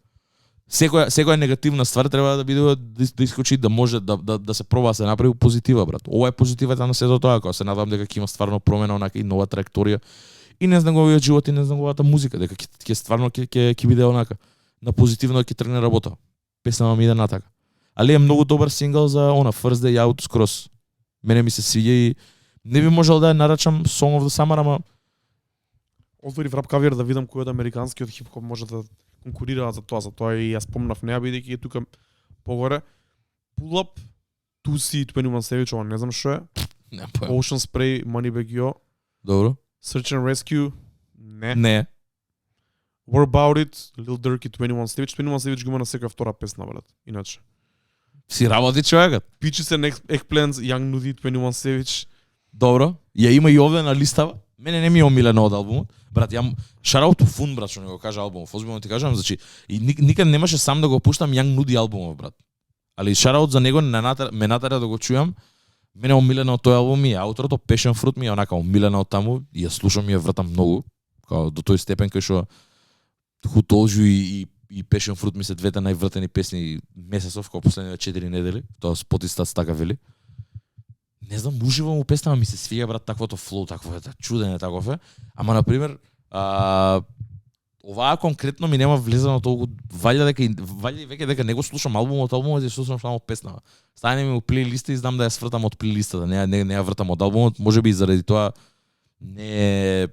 Секоја негативна ствар треба да биде да искочи, да може да се проба да се направи позитива, брат. Ова е позитивата на сето тоа, кога се надам дека ќе има стварно промена, онака и нова траекторија. И не знам неговиот живот и не знам неговата музика, дека ќе стварно ќе биде онака на позитивно ќе тргне работа. Песната ми иде натака. Али е многу добар сингл за First Day Out скрос. Мене ми се свиѓа и не би можел да ја нарачам Song of the Summer, ама отворив рап кавер да видам кој од американскиот хип-хоп може да конкурира за тоа и ја спомнав неа бидејќи е тука погоре. Pull Up, 2C, 21 Savage, ова не знам што е. Ocean Spray, Moneybagg Yo. Добро. Search and Rescue, не. Не. What About It, Lil Durk и 21 Savage. 21 Savage го има на секоја втора песна, брат. Иначе. Си работи човекот. Peaches and Eggplants, Young Nudy, 21 Savage. Добро. Ја има и овде на листава. Мене не ми е омилено од албумот. Брат, ја shout out to Fun, брат, што не го кажа албумот. Озбилно ти кажам, значи и никад немаше сам да го пуштам Young Nudy албумот, брат. Али shout out за него ме натера да го чујам. Мене омилено од тој албум и ауторото Passion Fruit ми е онака омилено од таму и ја слушам и ја вртам многу. Као до тој степен кај што Who Told You и Passion Fruit ми се двете највртени песни месецов, као последните 4 недели. Тоа Spotify така вели. Не знам, уживам у песната, ми се свиѓа, брат, таквото флоу, таквото чудење, таков е. Ама, например, оваа конкретно ми нема влезено толку, ваља веќе дека не го слушам албумот, и слушам само песна. Стане ми у плейлиста и знам да ја свртам од плейлистата, не ја вртам од албумот, можеби и заради тоа не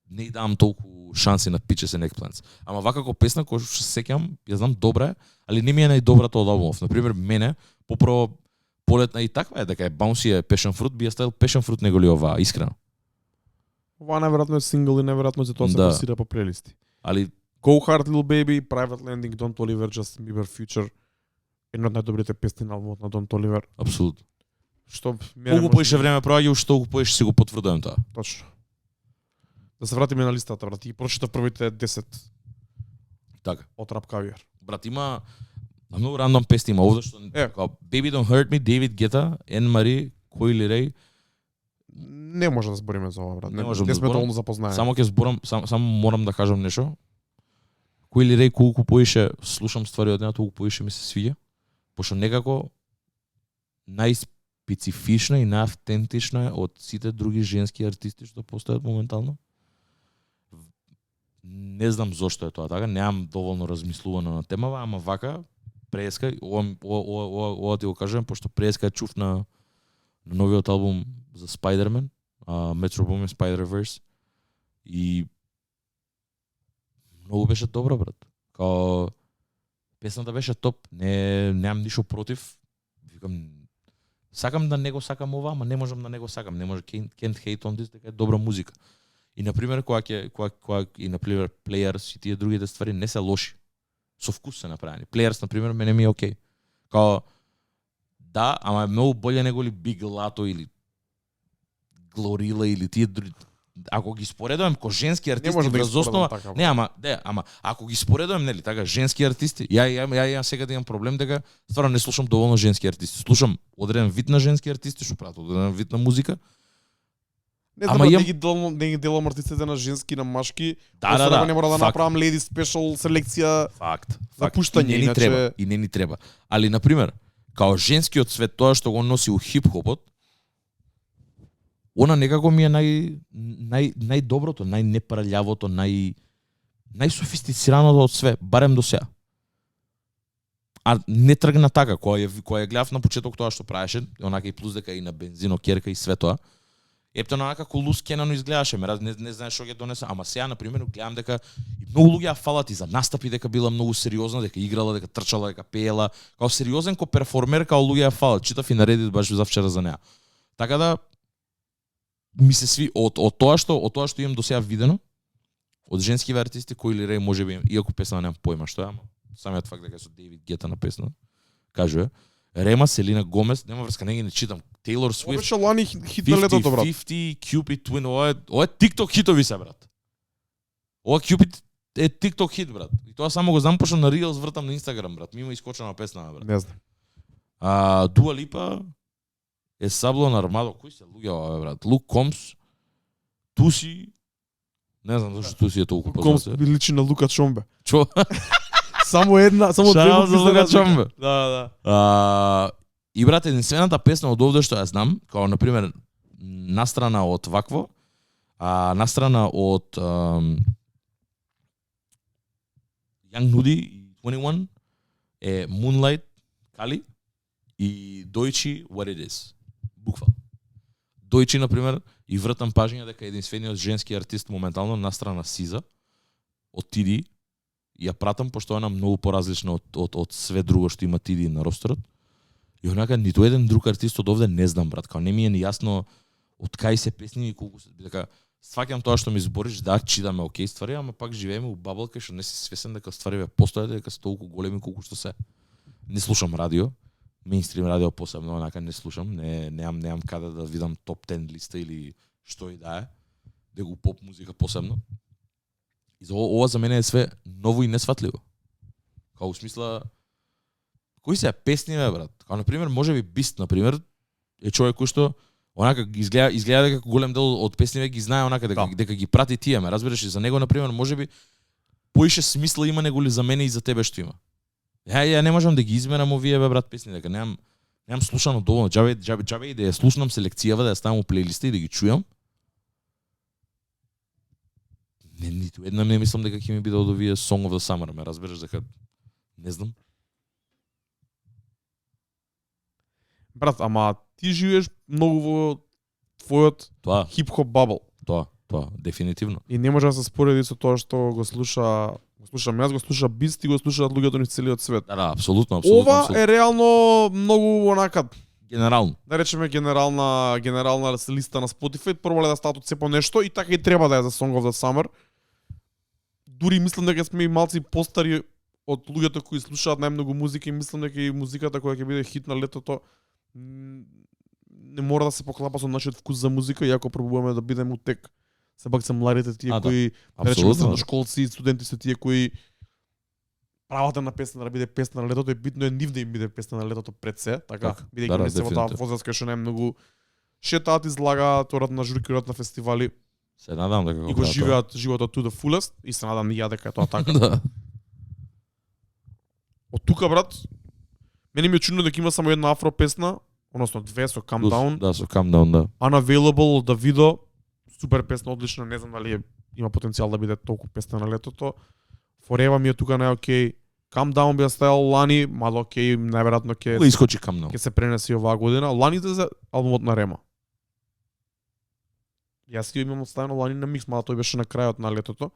давам толку шанси на Peaches and Eggplants. Ама вакако песна која што се сеќам, ја знам добра е, али не ми е најдобрата од албумов. Например, мене попро полетна и таква е, дека е Bouncy е Passion Fruit, би ја ставил Passion Fruit него ли оваа, искрено. Ова неверојатно е сингл и неверојатно за тоа се пласира по плейлисти. Али Go Hard Little Baby, Private Landing, Don't Oliver, Justin Bieber, Future. Една од најдобрите песни на албумот на Don't Oliver. апсолутно. Што Колку поише време проаѓа, уште толку поише си го потврдувам тоа. Точно. Да се вратиме на листата, брат. И прочитав првите 10 Така. од Rap Caviar. Брат, има многу рандом песни има овде што као Baby Don't Hurt Me, David Guetta, Anne Marie, Coily Ray. Не може да збориме за ова, брат. Не можам да сме зборам. доволно запознаени. Само ќе зборам, само морам да кажам нешто. Coily Ray колку поише слушам ствари од неа, толку поише ми се свиѓа. Пошто некако најспецифична и најавтентична е од сите други женски артисти што постојат моментално. Не знам зошто е тоа така, немам доволно размислувано на темава, ама вака преска, ова ти го кажам, пошто преска чув на новиот албум за Spider-Man, Metro Boomin Spider-Verse, и многу беше добро, брат. Као песната беше топ, немам ништо против. Викам, сакам да не го сакам ова, ама не можам да не го сакам. Не може can't hate on this, дека е добра музика. И например кога и например Players и тие другите ствари не се лоши. Со вкус се направени. Players например мене ми е окей. Као да, ама е многу боле него ли Big Lato или Glorilla или тие други. Ако ги споредувам ко женски артисти врз основа, така, не, ама ако ги споредувам, нели, така женски артисти, ја сега да имам проблем дека стварно не слушам доволно женски артисти. Слушам одреден вид на женски артисти што прават одреден вид на музика. Не знам, не ги делам артистите на женски, на машки. Да. Не мора да направам lady special селекција. Факт. За пуштање, иначе и не ни треба. Али на пример, као женскиот свет, тоа што го носи у хип-хопот, она некако ми е најдоброто, најнепрљавото, најсофистицираното од све, барем до сега. А не тргна така, која ја гледав на почеток тоа што правеше, онака и плюс дека и на бензино, керка и све тоа. Ептено онака колус Кенано изгледаше, не знаеш што ќе донесе, ама сега на пример гледам дека и многу луѓе ја фалат и за настапи дека била многу сериозна, дека играла, дека трчала, дека пеела, као сериозен ко перформер, као луѓе ја фалат, читав и на Reddit баш за вчера за неа. Така да ми се сви од тоа што имам до сега видено од женски артисти кои ли Рей можеби, иако песна немам појма што е, ама самиот факт дека со Дейвид Гета на песна кажува Рема, Селина Гомес, нема врска, не читам. Тейлор Свифт. Беше лани хит на летото, брат. 50, Cupid Twin, ова е TikTok хитови се, брат. Ова Cupid е TikTok хит, брат. И тоа само го знам пошто на Reels вртам на Instagram, брат. Мимо искочена песна, брат. Не знам. Dua Lipa е Сабло на Армадо. Кои се луѓе ова, брат? Luke Combs, Туси, не знам зашто Туси е толку познат. Combs би личи на Лука Чомбе. Чо? Само две букви за Лука Чомбе. Да. И брат, единствената песна од овде што ја знам, као на пример настрана од вакво, настрана од Young Nudy и 21 е Moonlight, Kali и Doichi What It Is. Буквално. Дојчи, например, и вртам пажња дека единствениот женски артист моментално настрана Сиза од Тиди, ја пратам пошто она многу поразлична од све друго што има Тиди на ростерот. И онака ниту еден друг артист од овде не знам, брат, као не ми е ни јасно од кај се песни и колку се дека сваќам тоа што ми збориш, да, читаме окей ствари, ама пак живееме у бабл кај што не си свесен дека стварите постојат, дека се толку големи колку што се. Не слушам радио, мејнстрим радио посебно, онака не слушам, немам каде да видам топ 10 листа или што и да е, дека поп музика посебно. И за ова за мене е све ново и несватливо. Као смисла, кои се песни брат? Као на пример, можеби Бист на пример е човек кој што онака изгледа дека голем дел од песниве ги знае онака дека ги прати тие, ме разбираш, и за него на пример можеби поише смисла има него ли за мене и за тебе што има. Ја не можам да ги измерам овие брат песни, дека немам слушано доволно, џабе и да ја слушнам селекцијава, да ја ставам у плейлиста и да ги чујам. Ниту една не мислам дека ќе ми биде од овие Song of the Summer, ме разбираш, дека не знам. Брат, ама ти живееш многу во твојот хип-хоп бабл. Тоа, дефинитивно. И не може да се спореди со тоа што го слушам јас, го слуша Бист и го слушаат луѓето низ целиот свет. Да, апсолутно. Ова е реално многу онака генерално. Да речеме генерална листа на Spotify, прво да стават од се по нешто и така и треба да е за Song of the Summer. Дури мислам дека сме и малци постари од луѓето кои слушаат најмногу музика и мислам дека и музиката која ќе биде хит на летото не мора да се поклапа со нашиот вкус за музика, иако пробуваме да бидеме утек. Сепак се младите тие кои речеме средношколци, студенти се тие кои правата на песна да биде песна на летото, е битно е нив да им биде песна на летото пред се, така, бидејќи не се во таа возраст кај што најмногу шетаат, излагаат, орат на журки, орат на фестивали. Се надам дека го живеат животот to the fullest и се надам и ја дека е тоа така. Од тука брат, мене ми е чудно дека има само една афро песна, односно две со Calm Down. Да, со Calm Down, да. Unavailable од Давидо, супер песна, одлична, не знам дали има потенцијал да биде толку песна на летото. Forever ми е тука најокей. Calm Down би ја ставил Лани, мало окей, најверојатно ќе искочи Calm Down. Ќе се пренеси оваа година. Лани за албумот на Рема. Јас ќе имам оставено Лани на микс, мало тој беше на крајот на летото,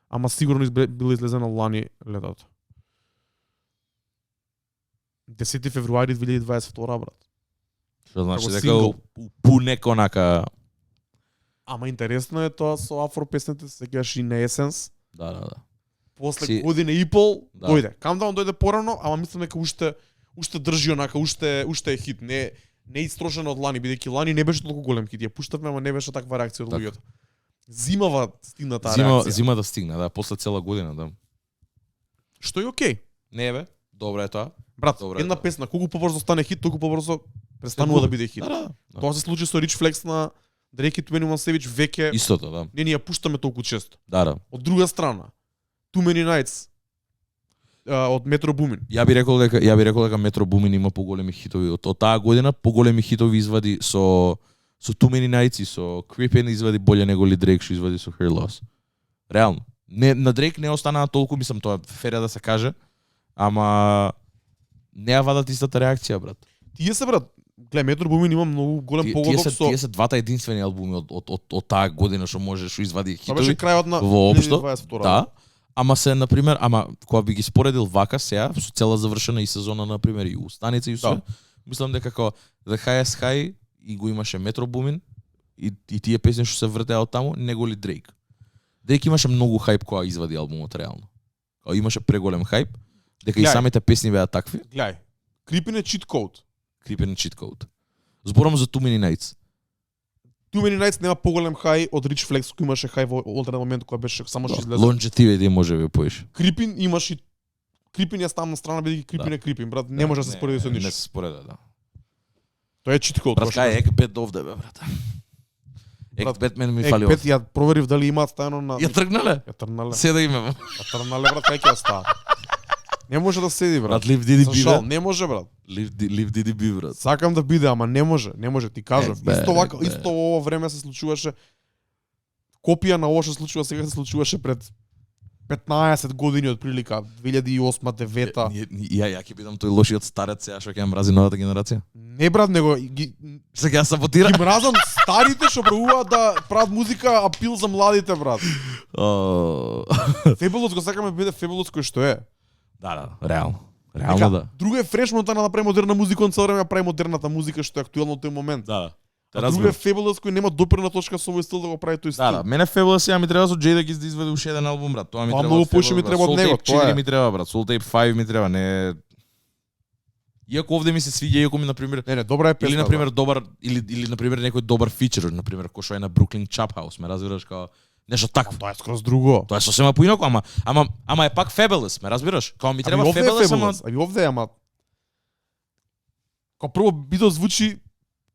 ама сигурно било излезено Лани летото. 10 февруари 2022 брат. Што значи дека пунек онака. Ама интересно е тоа со афро песните, сеќаш и на Есенс. Да. После година и пол дојде. Calm Down дојде порано, ама мислам дека уште држи онака, уште е хит, не истрошено од Лани, бидејќи Лани не беше толку голем хит. Ја пуштавме, ама не беше таква реакција од луѓето. Зимава стигна таа реакција. Зима да стигна, да, после цела година, да. Што е окей. Не бе, добро е тоа. Брат, една песна, колку побрзо стане хит, толку побрзо престанува да биде хит. Да. Тоа се случи со Rich Flex на Drake и 21 Savage веќе. Истото, да. Не ни ја пуштаме толку често. Да. Од друга страна, Too Many Nights од Metro Boomin. Ја би рекол дека Metro Boomin има поголеми хитови од таа година, поголеми хитови извади со Too Many Nights и со Creepin' извади боле него ли Drake што извади со Her Loss. Реално. Не, на Drake не останаа толку, мислам тоа фера да се каже, ама не ја вадат истата реакција, брат. Тие се, брат, гледа, Metro Boomin има многу голем погодок со... Тие се двата единствени албуми од таа година што може што извади хитови. Тоа беше крајот на воопшто. 2022. Да. Ама се, например, кога би ги споредил вака сега, со цела завршена и сезона, например, и Устаница и усве, мислам дека како The Highest High и го имаше Metro Boomin и тие песни што се вртеа од таму, него ли Drake. Drake имаше многу хајп кога извади албумот реално. Кога имаше преголем хајп, дека и самите песни беа такви. Гледај, Creepin' е cheat code. Creepin' е cheat code. Зборам за Too Many Nights. Too Many Nights нема поголем хај од Rich Flex, кој имаше хај во одреден момент кога беше само што излезе. Longevity може би поиш. Creepin' имаш и Creepin' ја ставам на страна бидејќи Creepin' е Creepin, брат, не може да се спореди со ништо. Не се спореди, да. Тоа е cheat code. Брат, кај Екбет овде бе, брат. Екбет мен ми фали. Екбет ја проверив дали имаат ставено на... Ја тргнале? Ја тргнале. Се да имаме. Ја тргнале, брат, кај ќе ја става? Не може да седи, брат. Брат, Live Diddy Be, не може, брат. Live Diddy Be, брат. Сакам да биде, ама не може, ти кажав. Исто ова време се случуваше. Копија на ова што случува сега се случуваше пред 15 години од прилика, 2008-2009. Ја ќе бидам тој лошиот старец сега што ќе мрази новата генерација. Не, брат, него сега ја саботира. Ги мразам старите што пробуваат да прават музика апил за младите, брат. Fabulous го сакаме биде Fabulous кој што е. Да, реално. Реално да. Друго е фрешното да направи модерна музика, он цело време прави модерната музика што е актуелно во тој момент. Да. А друго е Fabulous кој нема допирна точка со овој стил да го прави тој стил. Да, мене Fabulous ја ми треба со Jada Kiss да изведе уште еден албум, брат. Тоа ми треба. Многу повеќе ми треба од него, Soul Tape тоа 4 е. ми треба, брат. Soul Tape 5 ми треба, не. Иако овде ми се свиѓа, иако ми на пример Не, добра е песна. или на пример добар или на пример некој добар фичер, на пример кој што е на Brooklyn Chop House, ме разбираш као нешто такво. Тоа е скроз друго. Тоа е сосема поинако, ама е пак Fabulous, ме разбираш? Као ми треба Fabulous, ама Аби овде е, ама као прво битот звучи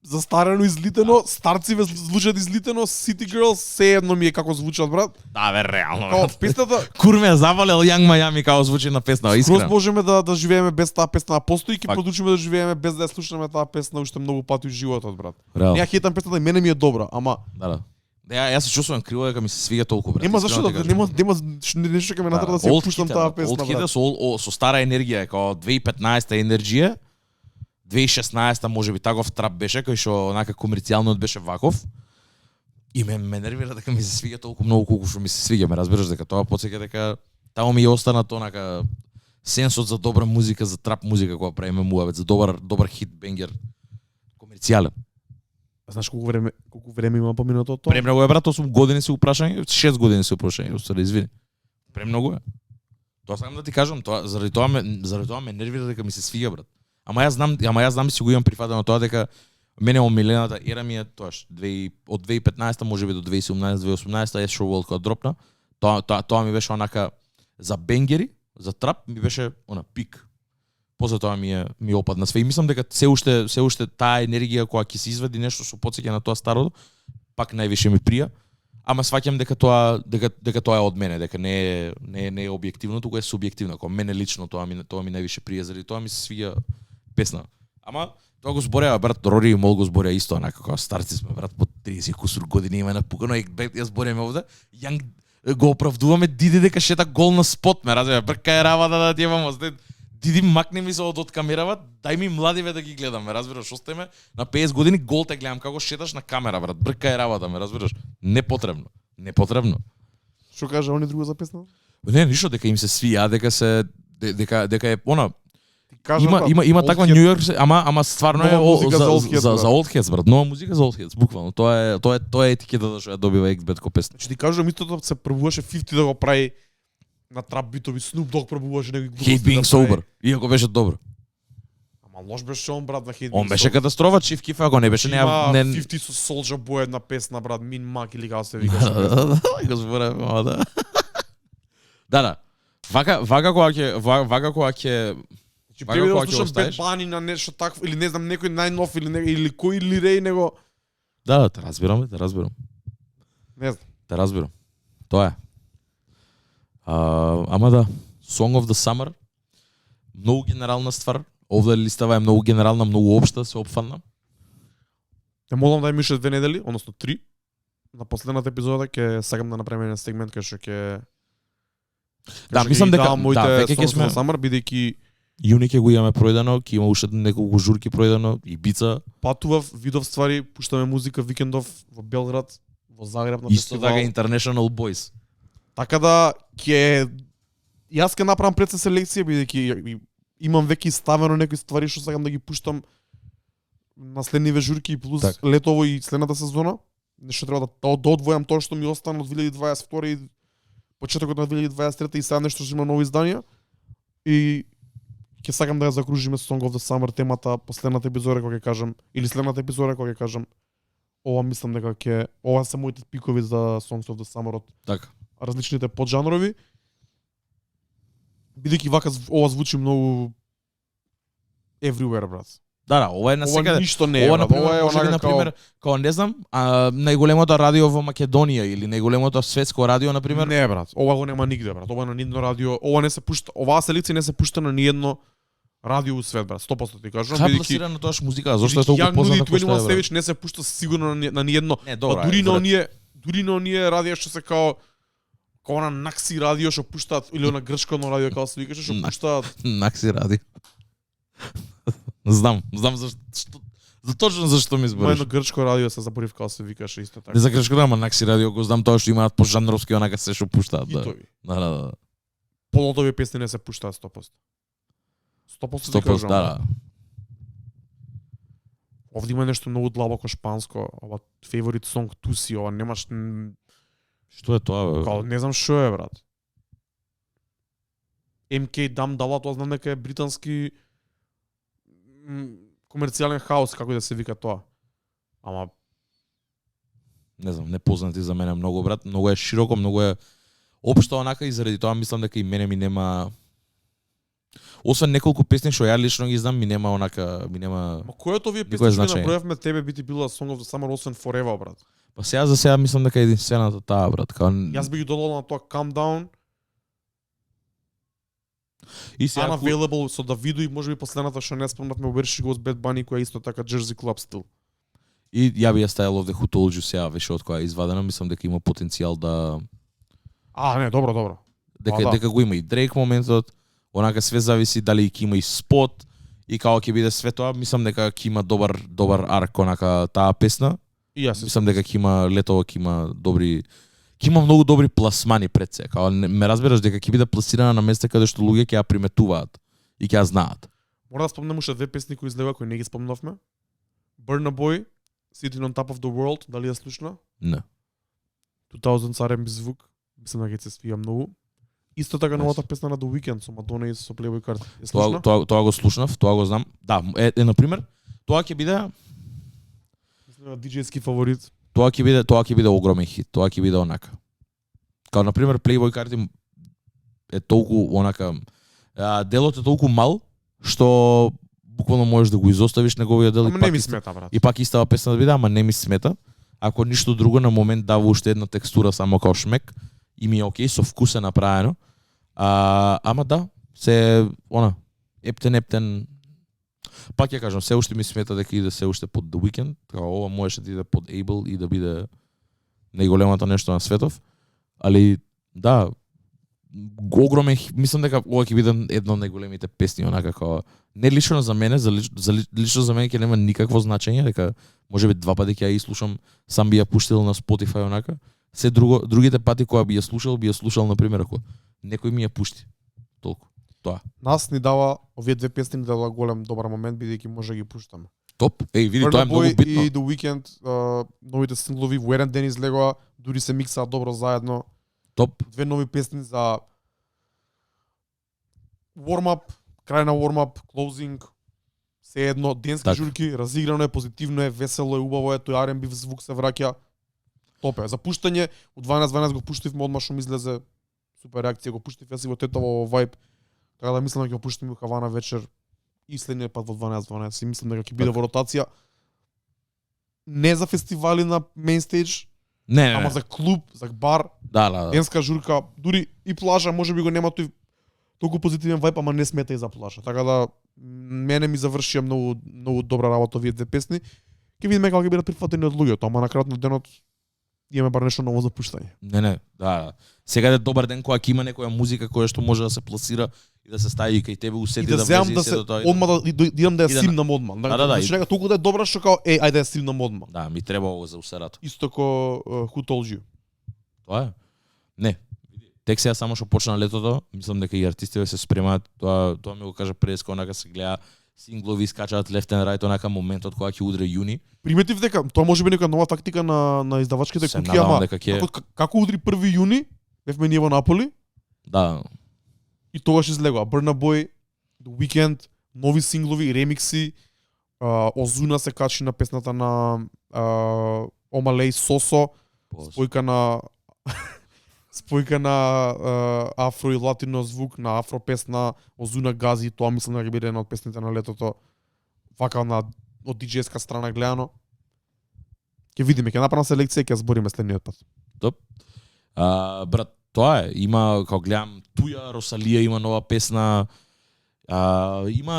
застарено, излитено, старциве звучат излитено, City Girls се едно ми е како звучат, брат. да, бе, реално. Као Брат. песната Курме завалел Young Miami као звучи на песна, скроз искрено. можеме да живееме без таа песна, а постои ќе Факт. продолжиме да живееме без да ја слушаме таа песна уште многу пати во животот, брат. Реално. Не ја хейтам песната и мене ми е добра, ама Да. Јас се чувствувам криво дека ми се свиѓа толку, брат. нема искрено зашто ти да кажам. нема нешто ќе ме натера да се Old пуштам hit, таа брат. песна, Old hit брат. со стара енергија, као 2015 енерģија, 2016 можеби таков трап беше, кој што онака комерцијалниот беше ваков. И ме нервира дека ми се свиѓа толку многу колку што ми се свиѓа, ме разбираш дека тоа потсеќа дека таму ми е останат онака сенсот за добра музика, за трап музика која правиме муавет, за добар хит бенгер комерцијален. Знаеш колку време има поминато од тоа? Премногу е, брат, 8 години се упрашање, 6 години се упрашање, устари, извини. Премногу е. Тоа сакам да ти кажам, тоа заради тоа ме нервира дека ми се свиѓа, брат. Ама јас знам и си го имам прифатено тоа дека мене омилената ера ми е тоаш од 2015 можеби до 2017-2018 е Show World кога дропна. Тоа ми беше онака за бенгери, за трап ми беше она пик. После тоа ми опадна све и мислам дека се уште таа енергија која ќе се извади нешто што потсеќа на тоа старото, пак највише ми прија. Ама сваќам дека тоа е од мене, дека не е објективно, туку е субјективно. Кога мене лично тоа ми највише прија, заради тоа ми се свиѓа песна. Ама тоа го збореа брат Рори и Мол го збореа исто онака како старци сме, брат, по 30 кусур години има напукано и јас збореме овде. Јанг го оправдуваме Диди дека шета гол на спот, ме разбира, брка е работа да ти имам Диди макне ми се од камерава, дај ми младиве да ги гледам, ме разбираш, остајме на 50 години гол те гледам како шеташ на камера, брат, брка е работа, ме разбираш. Непотребно. Што кажа они друго за песна? Не, ништо дека им се свија, дека е она Кажа има таква Нью Йорк, ама стварно е Нова музика за Old Heads, за брат. Old Heads, брат. Нова музика за Old Heads, буквално. Тоа е етикета што ја добива X-Bet ко песна. Значи ти кажувам истото се пробуваше 50 да го прави на трап битови, Snoop Dogg пробуваше некои Hate Being Sober, иако беше добро. Ама лош беше он брат на Hate Being Он беше Sober. катастрофа, Chief Keef, ако не беше Има не 50 со Soulja Boy една песна брат, Min Mac или како се викаше. го зборам, да. Да. Вака кога ќе Значи Вака преби да кога го ќе слушам оставиш? Bad Bunny на нешто такво или не знам некој најнов или кој Лирей него Да, те разбирам. не знам. Те разбирам. Тоа е. Ама да, Song of the Summer, многу генерална ствар. Овде листава е многу генерална, многу општа, се опфанна. Ја молам да ми уште 2 недели, односно 3. На последната епизода ќе сакам да направиме еден сегмент кај што ќе Да, мислам дека моите веќе ќе сме самар бидејќи Јуни ќе го имаме пројдено, ќе има уште неколку журки пројдено, Ибица. патував, видов ствари, пуштаме музика викендов во Белград, во Загреб на Исто фестивал. така International Boys. Така да јас ќе направам пред се селекција бидејќи имам веќе ставено некои ствари што сакам да ги пуштам на следниве журки и плюс Так. летово и следната сезона. Нешто треба да одвојам тоа што ми остана од 2022 и почетокот на 2023 и сега нешто што има нови изданија. И ќе сакам да ја закружиме Song of the Summer темата последната епизода кога ќе кажам или следната епизода кога ќе кажам ова мислам дека ова се моите пикови за Songs of the Summer од Така. различните поджанрови. Бидејќи вака ова звучи многу everywhere, брат. Да, ова е на Ова секаде. ништо не е, Ова брат. например, Ова е може би онака например, као не знам, најголемото радио во Македонија или најголемото светско радио например. Не, брат. Ова го нема нигде, брат. Ова на нидно радио, ова не се пушта, оваа селекција не се пушта на ниедно радио у свет, брат. 100% ти кажам, Кај бидејќи пласирана тоа музика, зошто е толку Young Nudie позната и кој што 21 е, брат? Savage не се пушта сигурно на ниедно. Не, А добро. дури на оние радио што се као на Накси радио што пуштаат или на грчко радио како се викаше што На- пуштаат Накси ради. Знам зашто за точно зашто ми има збориш. едно грчко радио се заборив како се викаше исто така. Не за грешко ама Накси радио го знам тоа што имаат по жанровски онака се што пуштаат. И Да. тој. Да. Полотови песни не се пуштаат 100%. 100% ти 100%, кажам. да. Овде има нешто многу длабоко шпанско, ова favorite song Туси, ова немаш Што е тоа, бе? као не знам што е брат. MK Dam Dala, тоа знам дека е британски комерцијален хаус, како и да се вика тоа. Ама Не знам, непознати за мене многу, брат, многу е широко, многу е општо онака и заради тоа мислам дека и мене ми нема, освен неколку песни што ја лично ги знам, ми нема онака, ми нема. ма кој од овие Никое песни што значење. набројавме тебе би ти била Song of the Summer освен Forever, брат? Па сега за сега мислам дека е единствената таа, брат, као Јас би ги додал на тоа Calm Down, и сега Unavailable со Давидо и можеби последната што не спомнавме беше го с Bad Bunny која е исто така Jersey Club стил. и ја би ја ставил овде Who Told You сега веше од која е извадена, мислам дека има потенцијал да Не, добро. дека да. дека го има и Дрейк моментот, онака све зависи дали ќе има и спот и како ќе биде све тоа, мислам дека ќе има добар арк онака таа песна. И јас Мислам дека ќе има летово, ќе има многу добри пласмани пред се. Као ме разбираш дека ќе биде пласирана на места каде што луѓе ќе ја приметуваат и ќе ја знаат. мора да спомнем уште две песни кои излега кои не ги спомнавме. Burna Boy, Sitting on Top of the World, дали ја слушна? Не. 2000 R&B звук, мислам дека ќе се свија многу. Исто така новата песна на The Weeknd со Madonna и со Playboi Carti. Ја слушна? Тоа го слушнав, тоа го знам. Да, на пример, тоа ќе биде Мислам дека диџејски фаворит. тоа ќе биде огромен хит, тоа ќе биде онака. Као на пример Playboi Carti е толку онака делот е толку мал што буквално можеш да го изоставиш неговиот дел Ама не ми смета, брат. и пак истава песна да биде, ама не ми смета. Ако ништо друго на момент дава уште една текстура само као шмек и ми е окей, со вкус е направено. Ама да, се ептен. Пак ја кажам, се уште ми смета дека иде се уште под The Weeknd, така ова можеше да иде под Able и да биде најголемото нешто на светов. Али да, огромен, мислам дека ова ќе биде една од најголемите песни, онака како не лично за мене, лично за мене ќе нема никакво значење, дека можеби два пати ќе ја изслушам, сам би ја пуштил на Spotify онака. Се другите пати кога би ја слушал на пример ако некој ми ја пушти. Толку. Тоа. Нас ни дава овие две песни ни дава голем добар момент бидејќи може да ги пуштаме. Топ. Види, Burna тоа е многу Boy битно. и The Weeknd, новите синглови Where and Then излегоа, дури се миксаат добро заедно. Топ. Две нови песни за warm-up, крај на warm-up, closing, се едно, денски Так. журки, разиграно е, позитивно е, весело е, убаво е, тој R&B звук се враќа. Топ е. За пуштање, од 12 го пуштивме, одма што ми излезе супер реакција, го пуштив јас и го тетово во вајб. Така да мислам дека ќе го пуштиме во Хавана вечер и следниот пат во 12 и мислам дека ќе биде во ротација. Не за фестивали на мейн стейдж, Не. ама за клуб, за бар, Да. денска журка, дури и плажа, можеби го нема тој толку позитивен вајб, ама не смета и за плажа. Така да мене ми завршија многу добра работа овие две песни. Ќе видиме како ќе бидат прифатени од луѓето, ама на крајот на денот имаме бар нешто ново за пуштање. Не, да. Сега е добар ден кога ќе има некоја музика која што може да се пласира и да се стави кај тебе усети И да влезе земам и да се се до тоа. одма да идам да ја и да- симнам одма. Да. Значи дека толку да е добра што као ајде да ја симнам одма. Да, ми треба ово за усерато. Исто ко Who Told You. Тоа е. Не. Тек сега само што почна летото, мислам дека и артистите се спремаат, тоа ми го кажа преска, онака се гледа синглови скачаат left and right, онака моментот кога ќе удре јуни. Приметив дека тоа може би нека нова тактика на издавачките Се куки, надевам ама дека ќе како удри 1 јуни, бевме ние во Наполи да, и тогаш излегоа Burna Boy, The Weeknd, нови синглови, ремикси, Озуна се качи на песната на Омалей Сосо, спојка на афро и латино звук на афро песна Озуна Гази, тоа мислам дека ќе биде една од песните на летото. Вака од диџејска страна гледано. Ќе видиме, ќе направам селекција и ќе збориме следниот пат. брат, тоа е, има како гледам туја Росалија има нова песна.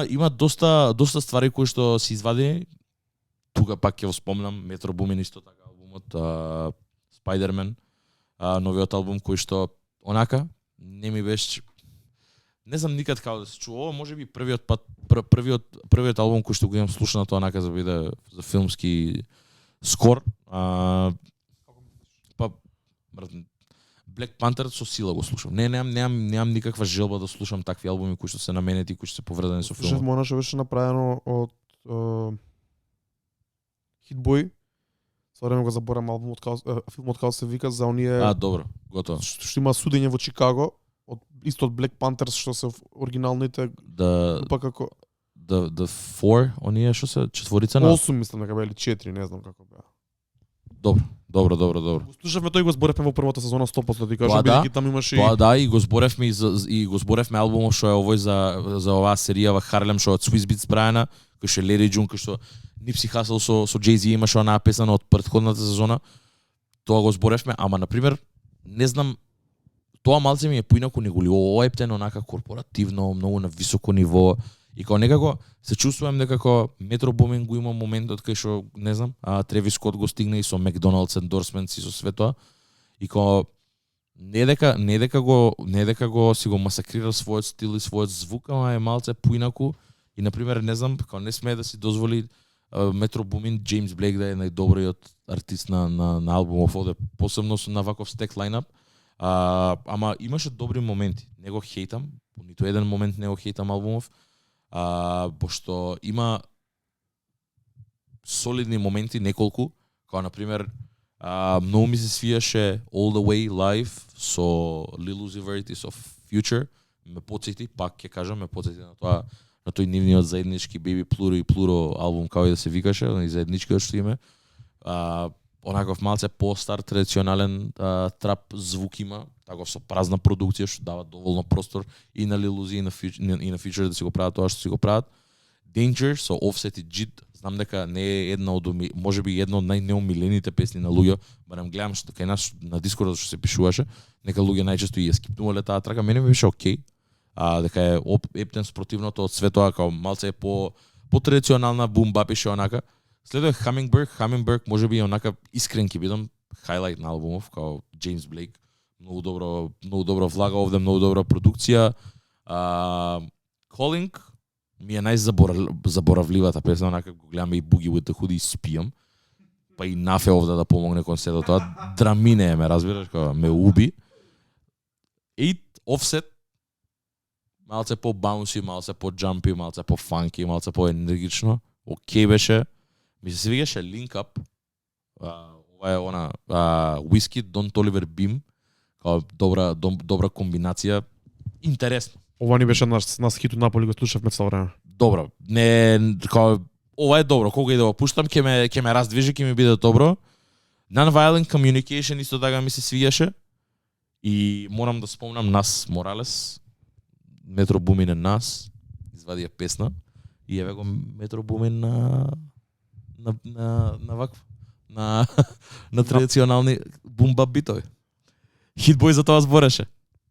Има доста ствари кои што се извадени. Тука пак ќе го спомнам Метро Бумин исто така албумот, Spider-Man, новиот албум кој што онака не ми беше, не знам никад како да се чува. Ова можеби првиот пат првиот албум кој што го имам слушнато онака за биде за филмски скор. Па брат, Black Panther со сила го слушам. Немам никаква желба да слушам такви албуми кои што се наменети, кои што се поврзани со Слушав филмот. она што беше направено од Hitboy. Со време го заборам албумот филмот како се вика за оние добро, готово. што има судење во Чикаго од исто од Black Panthers што се оригиналните група како The Four, оние што се четворица на 8 мислам дека беа или 4, не знам како беа. Добро. Го слушавме тој го зборевме во првата сезона 100%, ти кажам, Тоа да, бидејќи там имаше Тоа да, и го зборевме и го зборевме албумот што е овој за оваа серија Харлем што од Swiss Beats Брайана, кој што Лери Джун, кој што Nipsey Hussle со Jay-Z имаше онаа песна од претходната сезона. Тоа го зборевме, ама на пример не знам, тоа малце ми е поинаку него ли ова ептен онака корпоративно, многу на високо ниво. И као некако се чувствувам дека како Metro Boomin го има моментот кај што не знам, Тревис Скот го стигна и со McDonald's endorsements и со све тоа. И као не дека го си го масакрира својот стил и својот звук, ама е малце поинаку. И на пример не знам, као не смее да си дозволи Metro Boomin James Blake да е најдобриот артист на албумов овде, посебно на ваков стек лајнап. Ама имаше добри моменти. Не го хейтам, по ниту еден момент не го хейтам албумов. Пошто има солидни моменти, неколку, како на пример многу ми се свиеше All the Way Live со Lil Uzi Vert и со Future, ме потсети, пак ќе кажам, ме потсети на тоа, на тој нивниот заеднички Baby Pluro и Pluro албум, како и да се викаше, и заедничкиот што име. Онаков малце по-стар традиционален трап звук има, таков со празна продукција што дава доволно простор и на Lil Uzi и на Future да си го прават тоа што си го прават. Danger со Offset и JID, знам дека не е една од можеби една од најнеомилените песни на луѓе, барем гледам што кај нас на Дискорд што се пишуваше, нека луѓе најчесто и ја скипнувале таа трака, мене ми беше окей. Дека е ептен спротивното од све тоа, као малце е по традиционална бум бапише онака. Следува Hummingbird можеби е онака искрен ки бидам хайлайт на албумов, као James Blake. Многу добро влага овде, многу добра продукција. Calling ми е најзаборавливата песна, онака го гледаме и Boogie with the Hoodie и спијам. Па и Нафе овде да помогне кон сето тоа. Драмине ме, разбираш, као ме уби. 8 Offset малце по-баунси, малце по-джампи, малце по-фанки, малце по-енергично. Окей беше. Ми се свигаше Link Up. Ова е она Whiskey, Don Toliver Beam. Као добра комбинација. Интересно. Ова ни беше нас хитот Наполи, го слушавме цело време. Добро. Не, као ова е добро. Кога и да го пуштам, ќе ме раздвижи, ќе ми биде добро. Non-Violent Communication исто така ми се свиеше. И морам да спомнам Нас Моралес. Метро Бумин е Нас. Извадија песна. И еве го Метро Бумин на вакво. На традиционални бум-бап битови. Hitboy за тоа збореше.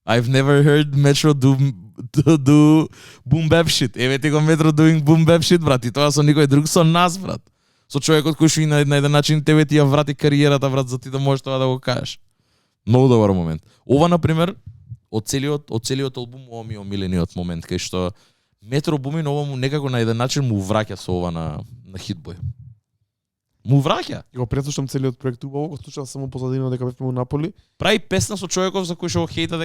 I've never heard Metro do boom bap shit. Еве ти го Metro doing boom bap shit, брат. И тоа со никој друг, со нас, брат. Со човекот кој што и на еден начин тебе ти ја врати кариерата, брат, за ти да можеш тоа да го кажеш. Многу добар момент. Ова, например, од целиот албум, ова ми е омилениот момент, кај што Metro Boomin ова му некако на еден начин му враќа со ова на Hitboy. Му враќа. Го преслушам целиот проект убаво, го слушав само позадина дека бевме во Наполи. Прави песна со човеков за кој што го хејта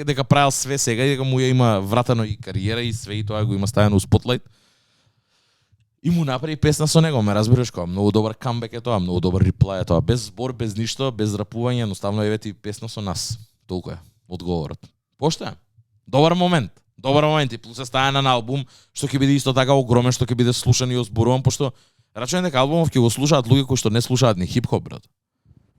дека правил све сега и дека му ја има вратано и кариера и све и тоа го има ставено у спотлайт. И му направи песна со него, ме разбираш, како многу добар камбек е тоа, многу добар реплай е тоа, без збор, без ништо, без рапување, едноставно еве ти песна со нас. Толку е одговорот. Поштојам. Добар момент и плюс е стајана на албум што ќе биде исто така огромен, што ќе биде слушан и озборуван, пошто рачувам дека албумов ќе го слушаат луѓе кои што не слушаат ни хип-хоп, брат.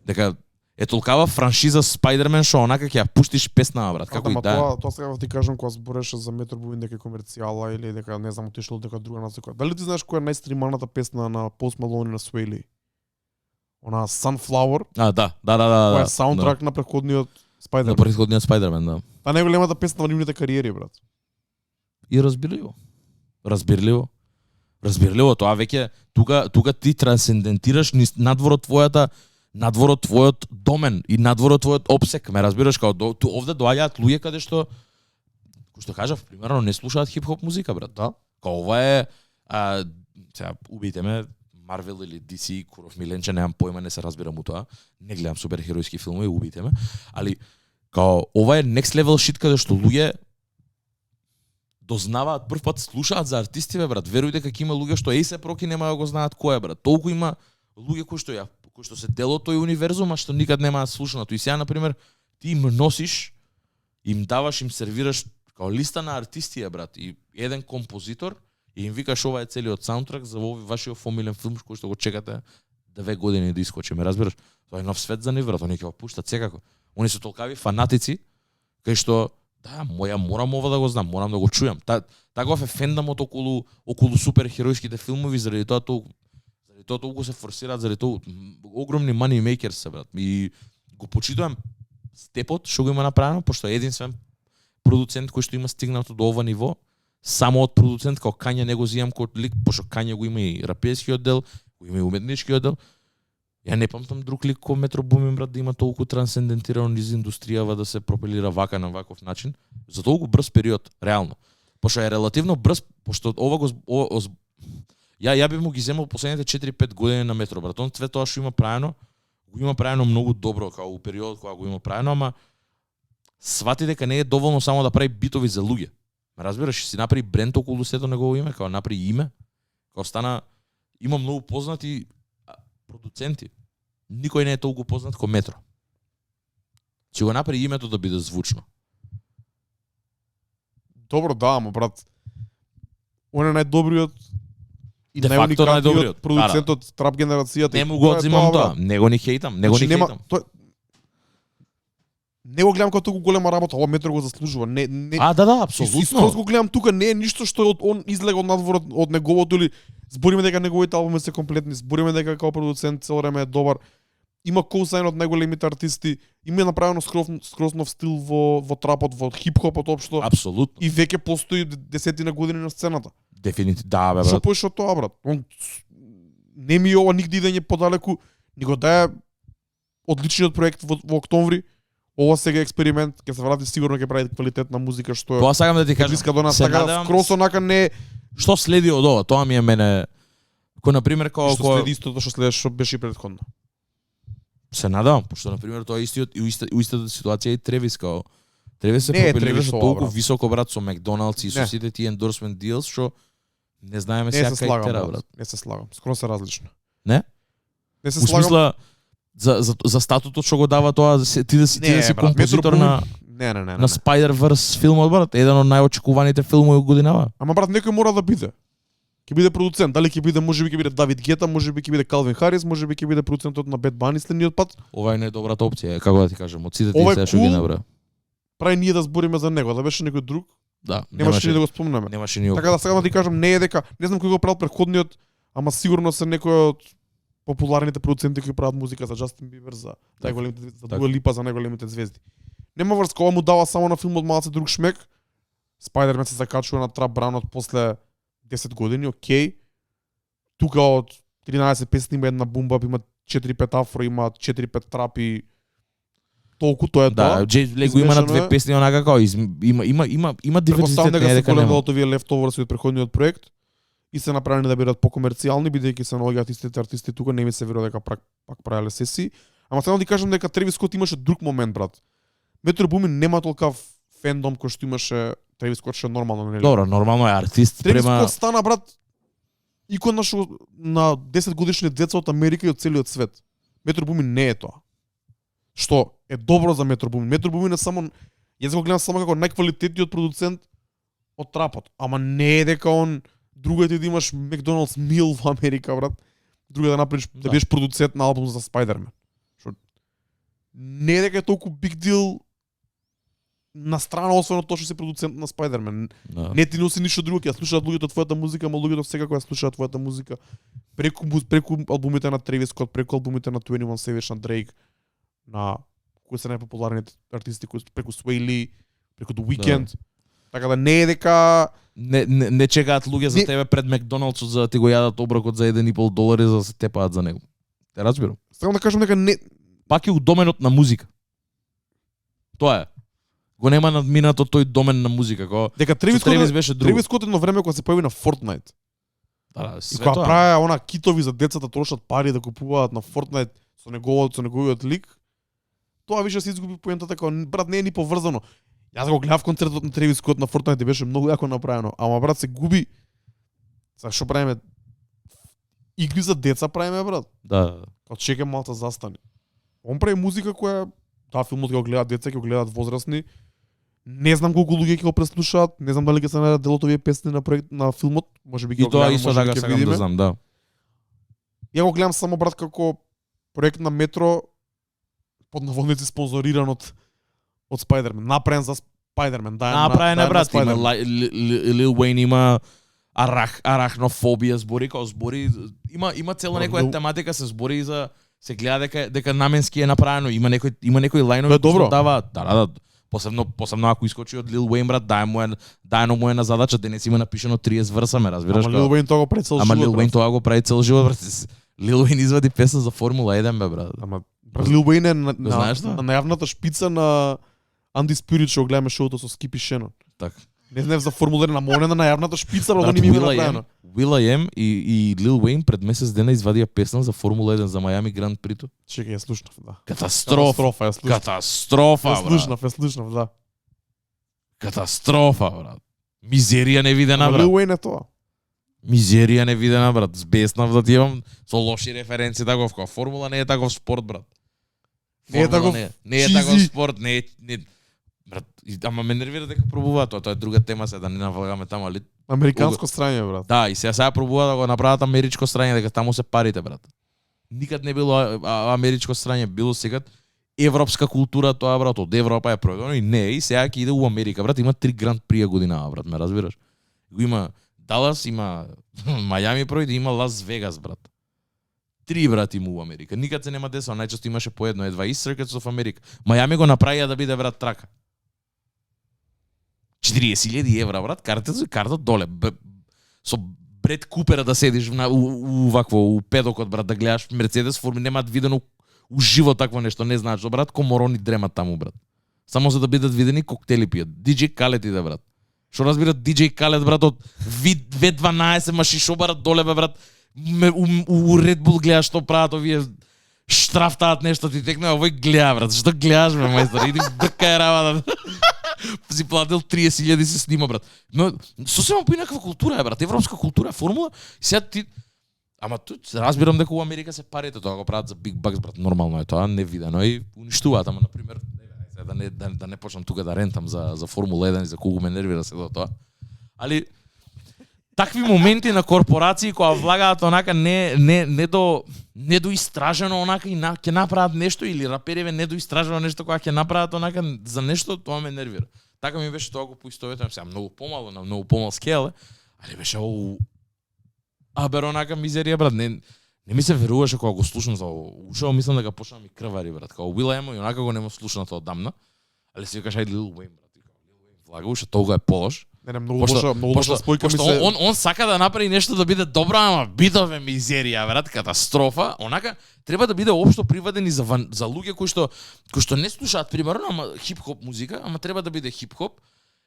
Дека е толкава франшиза Spider-Man што онака ќе ја пуштиш песна, брат, како и да. Тоа сега ти кажам кога збореше за Metro Boomin дека е комерцијала или дека не знам отишло дека друга насока. Дали ти знаеш која е најстриманата песна на Post Malone и на Sway Lee? Она Sunflower. Да. Која е саундтрак на претходниот Spider-Man. На претходниот Spider-Man, да. Та најголемата песна во нивните кариери, брат. И разбирливо, тоа веќе тука ти трансцендентираш надвор од твојот домен и надвор од твојот опсек, ме разбираш, као овде доаѓаат луѓе каде што кој што кажав, примерно не слушаат хип-хоп музика, брат, да? Као ова е сега убите ме Marvel или DC, куров миленче, немам појма, не се разбирам у тоа. Не гледам суперхеројски филмови, убите ме, али као ова е next level shit каде што луѓе дознаваат прв пат, слушаат за артистиве, брат. Веруј дека има луѓе што се проки нема да го знаат кој е, брат. Толку има луѓе кои што се дел од тој универзум, а што никад нема слушнато. И сега на пример ти им носиш, им даваш, им сервираш као листа на артисти, брат, и еден композитор и им викаш ова е целиот саундтрак за овој вашиот фамилен филм кој што го чекате 2 години да искочи, ме разбираш? Тоа е нов свет за нив, брат, они ќе го пуштат секако. Они се толкави фанатици кај што да, ја морам ова да го знам, морам да го чујам. Таков е фендамот околу суперхеројските филмови, заради тоа толку се форсираат, заради тоа огромни money makers се, брат. И го почитувам степот што го има направено, пошто е единствен продуцент кој што има стигнато до ова ниво, само од продуцент као Кања не го зијам код лик, пошто Кања го има и рапиерскиот дел, го има и уметничкиот дел. Ја не памтам друг лик кој Метро Бумин, брат, да има толку трансцендентирано низ индустријава да се пропелира вака на ваков начин за толку брз период, реално. Пошто е релативно брз, пошто ја би му ги земал последните 4-5 години на Метро, брат. Он све тоа што има правено, го има правено многу добро као у период кога го има правено, ама свати дека не е доволно само да прави битови за луѓе. Разбираш, си направи бренд околу сето негово име, као направи име, као стана, има многу познати продуценти. Никој не е толку познат ко Метро. Ќе го направи името да биде звучно. Добро, да, ама брат, он е најдобриот и Де факто најдобриот продуцент од трап генерацијата. Не му го одзимам тоа, не го ни хейтам, не го ни хейтам. Не го гледам како толку голема работа, ова Метро го заслужува. Не. Да, апсолутно. Искрено го гледам тука, не е ништо што он излега од надвор од неговото или збориме дека неговите албуми се комплетни, збориме дека како продуцент цело време е добар. Има коусайн од најголемите артисти, има направено скроз нов стил во трапот, во хип-хопот општо. Апсолутно. И веќе постои десетина години на сцената. Дефинитивно, да, бе, Што брат. поише од тоа, брат? Он не ми ова нигде идење подалеку, ни го дае одличниот проект во октомври. Ова сега е експеримент, ќе се врати сигурно ќе прави квалитетна музика што Тоа сакам да ти кажам. блиска до нас, Се така да надевам- скрос онака не Што следи од ова? Тоа ми е мене кој на пример што следи истото што следеше што беше и претходно. се надевам, пошто на пример тоа е истиот у истата ситуација и Тревис као Тревис се Не е пропелираше Тревис ова, толку брат. високо, брат, со Макдоналдс и со Не. сите тие endorsement deals што не знаеме Не сега се кај слагам, тера, брат. брат. Не се слагам. Скоро се различно. Не? Не се У слагам. смисла за статутот што го дава тоа ти да си брат, композитор Метро на Не. на Spider-Verse филмот, брат, еден од најочекуваните филмови од годинава. Ама брат, некој мора да биде. Ќе биде продуцент, дали ќе биде, можеби ќе биде Давид Гета, можеби ќе биде Калвин Харис, можеби ќе биде продуцентот на Bad Bunny следниот пат. Ова е најдобрата опција, како да ти кажам, од сите тие Ова е сега што ги cool. набра. Прави ние да збориме за него, да беше некој друг, Да, немаше ни да го спомнеме. немаше ни Така да сакам да ти кажам, не е дека, не знам кој го правил претходниот, ама сигурно се некој од популарните продуценти кои прават музика за Джастин Бибер, за најголемите, за Так. Дуа Липа, за најголемите звезди. Нема врска, ова му дава само на филмот малце друг шмек. Спајдермен се закачува на трап бранот после 10 години, окей. Тука од 13 песни има една бумба, има 4-5 афро, има 4-5 трап и толку, тоа е Да, тоа. Джей Блек го има на Измешано две е. песни онака како има диверзитет, Претпоставам дека не е се дека голем нема. од овие лефтоверси од претходниот проект и се направени да бидат покомерцијални, бидејќи се наоѓаат истите артисти тука, не ми се верува дека пак правеле сесии. Ама само да ти кажам дека Тревис Скот имаше друг момент, брат. Метро Бумин нема толкав фендом кој што имаше Тревис Скот, што е нормално, нели? Добро, нормално е артист Тревис према Скот стана, брат, икона што на 10 годишни деца од Америка и од целиот свет. Метро Бумин не е тоа. Што е добро за Метро Бумин. Метро Бумин е само, јас го гледам само како најквалитетниот продуцент од трапот, ама не е дека он другите да имаш Макдоналдс мил во Америка, брат. Друго да направиш да Да. бидеш продуцент на албум за Спајдермен. Што не е дека е толку биг дил на страна освен од тоа што си продуцент на Спајдермен. Да. Не ти носи ништо друго, ќе слушаат луѓето твојата музика, ама луѓето секако ја слушаат твојата музика преку албумите на Тревис Скот, преку албумите на 21 Savage, на Дрейк, на кои се најпопуларните артисти, преку Sway Lee, преку The Weeknd. Така да не е дека Не чекаат луѓе за Не- тебе пред Макдоналдсот за да ти го јадат оброкот за $1,5 за да се тепаат за него. Те разбирам. сакам да кажам дека не Пак е у доменот на музика. Тоа е. Го нема надминато тој домен на музика, кога дека Тревис Тревис Скот беше друго. Тревис Скот едно време кога се појави на Fortnite. Да, И све кога тоа. прави она китови за децата, трошат пари да купуваат на Fortnite со неговиот лик, тоа више се изгуби поентата како брат не е ни поврзано. Јас го гледав концертот на Тревис Скот на Fortnite и беше многу јако направено, ама брат се губи. За што правиме игри за деца правиме, брат. Да. Као чекам малта застани. Он прави музика која таа филмот ќе го гледаат деца, ќе го гледаат возрастни. Не знам колку луѓе ќе го преслушаат, не знам дали ќе се најдат дел од овие песни на проект на филмот, можеби ќе И го тоа гледаме, исто можеби така ќе сакам видиме. да знам, да. Ја го гледам само брат како проект на Метро под наводници спонзориран од Спајдермен, направен за Спајдермен, Направен е, брат, има Спајдермен. Лил Уейн има арахнофобија збори, као збори, има цела некоја тематика, се збори и за се гледа дека наменски е направено, има некои лајнови добро. даваат. Да. Посебно ако искочи од Лил Уейн, брат, дајно му е на задача, денес има напишано 30 верса, ме разбираш? Ама Лил Уейн тоа го прави цел живот. Ама Лил Уейн тоа го прави цел живот, брат. Лил Уейн извади песна за Формула 1, бе, брат. Ама Лил Уейн е на најавната шпица на Undisputed што гледаме шоуто со Скип и Шенон. Така. Не знам за Формула 1 на Моне на најавната шпица, брат, не ми направено. Will.i.am и Lil Wayne пред месец дена извадија песна за Формула 1 за Мајами Гранд Прито. Чекај, ја слушнав, да. Катастрофа, Ја слушнав, да. Катастрофа, брат. Мизерија невидена, брат. Лил Уейн е тоа. Мизерија невидена, брат. Збеснав да ти имам со лоши референци таков, као Формула не е таков спорт, брат. Не е таков не е таков спорт, не брат, ама ме нервира дека пробуваат тоа е друга тема, се да не навлагаме таму, али Американско страње, брат. да, и сега пробува да го направат америчко страње, дека таму се парите, брат. Никад не било америчко страње, било секад европска култура тоа, брат, од Европа е проведено и не, и сега ќе иде у Америка, брат, има 3 гранд прија година, брат, ме разбираш? Го има Далас, има Мајами пројде, има Лас Вегас, брат. 3, брат, има у Америка. Никад се нема десува, најчесто имаше по едно, едва East Circuits of America. Мајами го направија да биде, брат, трака. 40.000 евра, брат, карта доле. Со Бред Купера да седиш у вакво, у педокот, брат, да гледаш Мерцедес форми, немаат видено у живот такво нешто, не знаеш, брат, коморони дремат таму, брат. Само за да бидат видени коктели пијат. DJ Khaled иде, брат. Што разбират DJ Khaled, брат, од V12 маши шо, брат, доле, бе, брат, у Red Bull гледаш што прават овие штрафтаат нешто, ти текне, овој гледа, брат, што гледаш, бе, мајстор, иди бркај работа. Си платил 30.000 се снима, брат. Но сосема поинаква култура е, брат, европска култура, формула. И сега ти ама тут разбирам дека у Америка се парите, тоа го прават за big bucks, брат, нормално е тоа, невидено и уништуваат, ама на пример, да не почнам тука да рентам за Формула 1 и за колку ме нервира се тоа. Али такви моменти на корпорации кои влагаат онака не до истражено онака и ќе направат нешто или рапереве не до истражено нешто кога ќе направат онака за нешто, тоа ме нервира. Така ми беше тоа го поистоветувам сега многу помало на многу помал скел, али беше абер онака мизерија, брат, не ми се веруваше кога го слушнам за ушо, мислам дека почна ми крвари, брат. Као Will.i.am и онака го нема слушнато одамна, али си викаш ајде Lil Wayne, брат. Lil Wayne влага уште толку е полош. Не, многу лоша спојка ми се. Он сака да направи нешто да биде добро, ама битове мизерија, брат, катастрофа. Онака треба да биде општо приведен и за луѓе кои што не слушаат примерно, ама хип-хоп музика, ама треба да биде хип-хоп.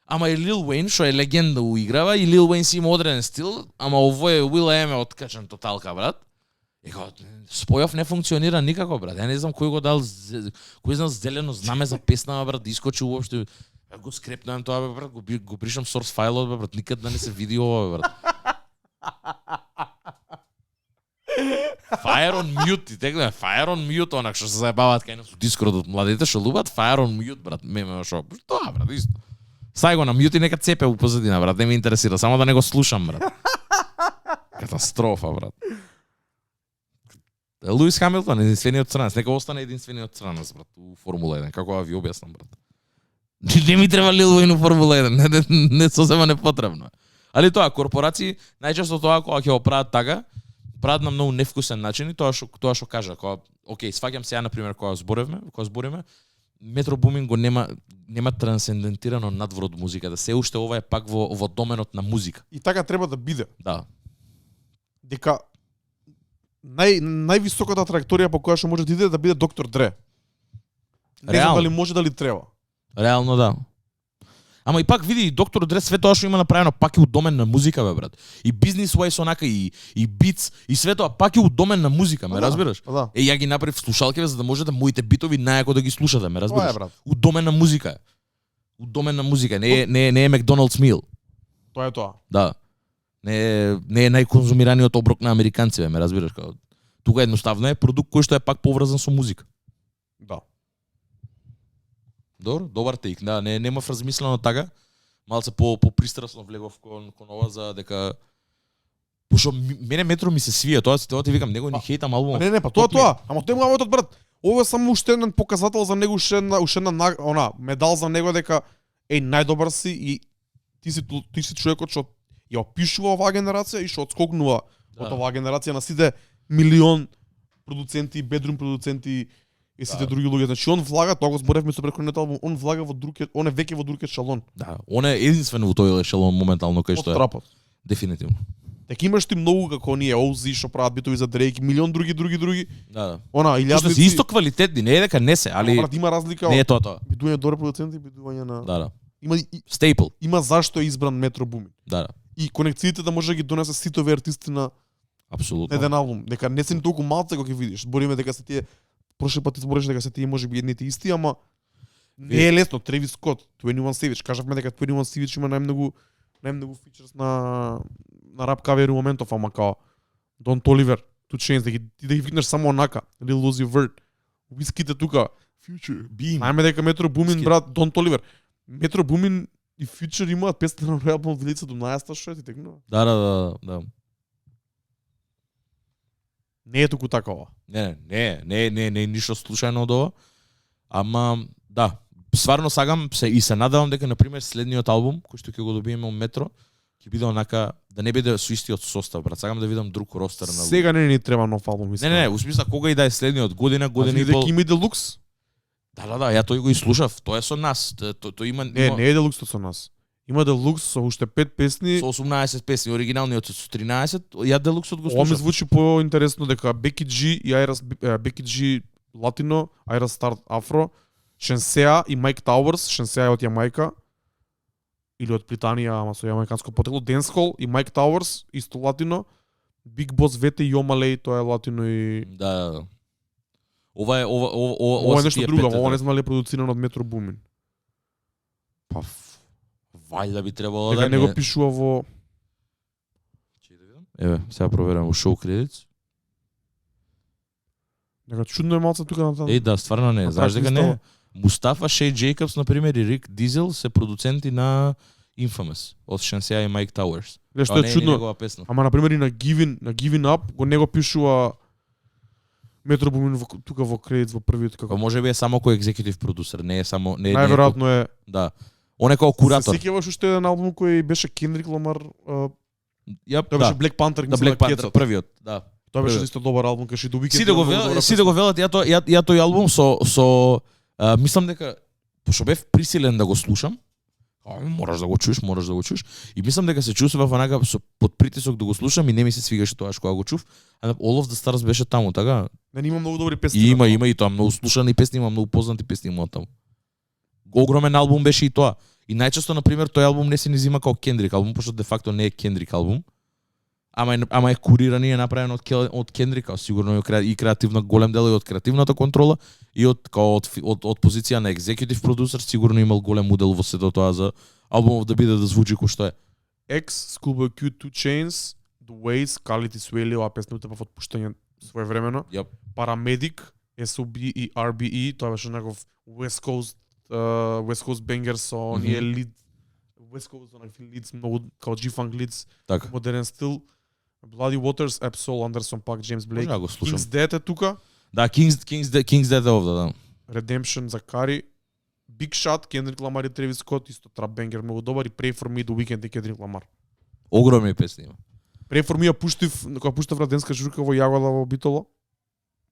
Ама и Lil Wayne, што е легенда уиграва, и Lil Wayne си има одреден стил, ама овој Will.i.am е откачен тоталка, брат. И као, спојов не функционира никако, брат. Ја не знам кој го дал, кој знам зелено знаме за песна, брат, да искочи уопште. Го скрепнувам тоа, бе, брат, го бришам source файлот, бе, брат, никад да не се види ова, бе, брат. Fire on mute, ти тегнем, fire on mute, онак што се заебаваат кај нас у Discord од младите, што лубат, fire on mute, брат, меме шо. Тоа, брат, исто. Сај го на мјут и нека цепе у позадина, брат, не ме интересира, само да не го слушам, брат. Катастрофа, брат. Луис Хамилтон, единствениот црнац, нека остане единствениот црнац, брат, у Формула 1, како ви објаснам, брат. Не ми треба Lil Wayne у Формула 1, не сосема непотребно. Али тоа, корпорации, најчесто тоа кога ќе го прават така, прават на многу невкусен начин и тоа што кажа, кога, окей, сваќам сега, например, кога збориме, Метро Бумин го нема трансцендентирано надвор од музиката. Се уште ова е пак во доменот на музика. И така треба да биде. Да. Дека највисоката траекторија по која што може да иде да биде Доктор Дре. Не знам дали може, дали треба. Реално да. Ама и пак види, Доктор Дре све тоа што има направено пак е у домен на музика, бе, брат. И Business Wise онака и битс и све тоа пак е у домен на музика, ме разбираш? Да. Ја ги направив слушалките за да можете моите битови најако да ги слушате, ме разбираш? Тоа е, брат. У домен на музика. У домен на музика, не е Макдоналдс мил. Тоа е тоа. Да. не е најконзумираниот оброк на американци, ме разбираш како. Тука едноставно е продукт кој што е пак поврзан со музика. Да. Добар тейк, да, немав размислено така. Малце попристрасно влегов кон ова за дека пошто мене Метро ми се свија, тоа ти викам, него ни хейтам албумот. Не, па тоа. Ама тој му работат брат. Ова е само уште еден показател за него, уште една медал за него дека најдобар си и ти си човекот што ја опишува оваа генерација и што отскокнува од оваа генерација на сите милион продуценти, бедрум продуценти и сите други луѓе. Значи он влага, тоа го зборевме со претходниот албум, он влага во друг, он е веќе во друг ешелон. Да, он е единствено во тој ешелон моментално кај што е. Трапот. Дефинитивно. Така имаш ти многу како ние Оузи што прават битови за Дрейк, милион други. Да. Она илјадници. Што се исто квалитетни, не е дека не се, али брат, има разлика. Не е тоа. Бидување добри продуценти, бидување на Да. Има Стейпл. Има зашто е избран Метро Бумин. Да. И конекциите да може да ги донесе сите овие артисти на апсолутно еден албум. Дека не се ни толку малце кога ги видиш. Збориме дека се тие прошли пат збореше дека се тие можеби едните исти, ама не е лесно. Тревис Скот, 21 Savage, кажавме дека 21 Savage има најмногу фичерс на рап кавери моментов, ама као Don Toliver, Two Chainz, да ги викнеш само онака, Lil Uzi Vert, Whiskey тука, Future, Beam. Знаеме дека Метро Бумин брат, Don Toliver. Метро Бумин и Future имаат песна на албум Велица 12-та, што ти текнува? Да. Не е туку такова. Не, ништо случајно од ова. Ама да, стварно сагам и се надевам дека на пример следниот албум кој што ќе го добиеме од Метро ќе биде онака да не биде со истиот состав, брат. Сагам да видам друг ростер на. Сега не ни треба нов албум, мислам. Не, во смисла кога и да е следниот година и пол. Дека има Делукс? Да, ја тој го и слушав. Тоа е со нас. Тој има Не е Делукс со нас. Има Делукс со уште 5 песни. Со 18 песни, оригиналниот со 13, ја Делуксот го слушав. Ова ми звучи поинтересно дека Becky G и Becky G Latino, Айра Старт Афро, Шенсеа и Майк Тауърс, Шенсеа е од Јамајка или од Британија, ама со јамајканско потекло, Денсхол и Майк Тауърс, исто латино, Биг Бос Вете и Јомалеј, тоа е латино и Да. Ова е нешто друго, ова не знам дали е продуцирано од Метро Бумин. Па вајда би требало дека да не го пишува во Еве, сега проверам во шоу кредитс. Нека чудно е малце тука на таа. Да, стварно не. Знаеш дека не. Мустафа Шей Джейкобс, например, и Рик Дизел се продуценти на Infamous од Шенсеа и Майк Тауърс. Нешто е чудно. Ама на пример и на Giving Up го него пишува Метро Бумин тука во кредит во првиот како. Може би е само кој екзекутив продусер, не е само Најверојатно е. Да. Он е како куратор. Се сеќаваш уште еден албум кој беше Кендрик Ламар, тоа беше Black Panther, да, Black Panther првиот, да. Тоа беше исто добар албум, кај The Weeknd. Сите го велат, ја тој албум со мислам дека пошто бев присилен да го слушам. Мораш да го чуеш. И мислам дека се чувствував онака со под притисок да го слушам и не ми се свигаше тоа кога го чув. All of the Stars беше таму, така? Не, има многу добри песни. Има и тоа многу слушани песни, има многу познати песни има таму. Огромен албум беше и тоа. И најчесто на пример тој албум не се ни зима како Кендрик албум, пошто де факто не е Кендрик албум. Ама е куриран и е направен од Кендрика, сигурно и креативно голем дел и од креативната контрола и од позиција на екзекутив продусер, сигурно имал голем удел во сето тоа за албумов да биде да звучи кој што е. X, Schoolboy Q, 2 Chainz, The Ways, Khalid и Swaley, оваа песна утепа во отпуштање своевремено. Yep. Paramedic, SOB и RBE, тоа беше неков West Coast banger со оние лид West Coast онакви лидс, многу као G-Funk лидс, модерен стил. Bloody Waters, Absol, Anderson Paak, James Blake, да King's Dead е тука. Да, King's Dead е овде, да. Redemption за Кари, Big Shot, Kendrick Lamar и Travis Scott, исто трап бенгер многу добар и Pray For Me, The Weeknd и Kendrick Lamar. Огромни песни има. Pray For Me ја пуштив, кога пуштав раденска журка во Јагола во Битоло,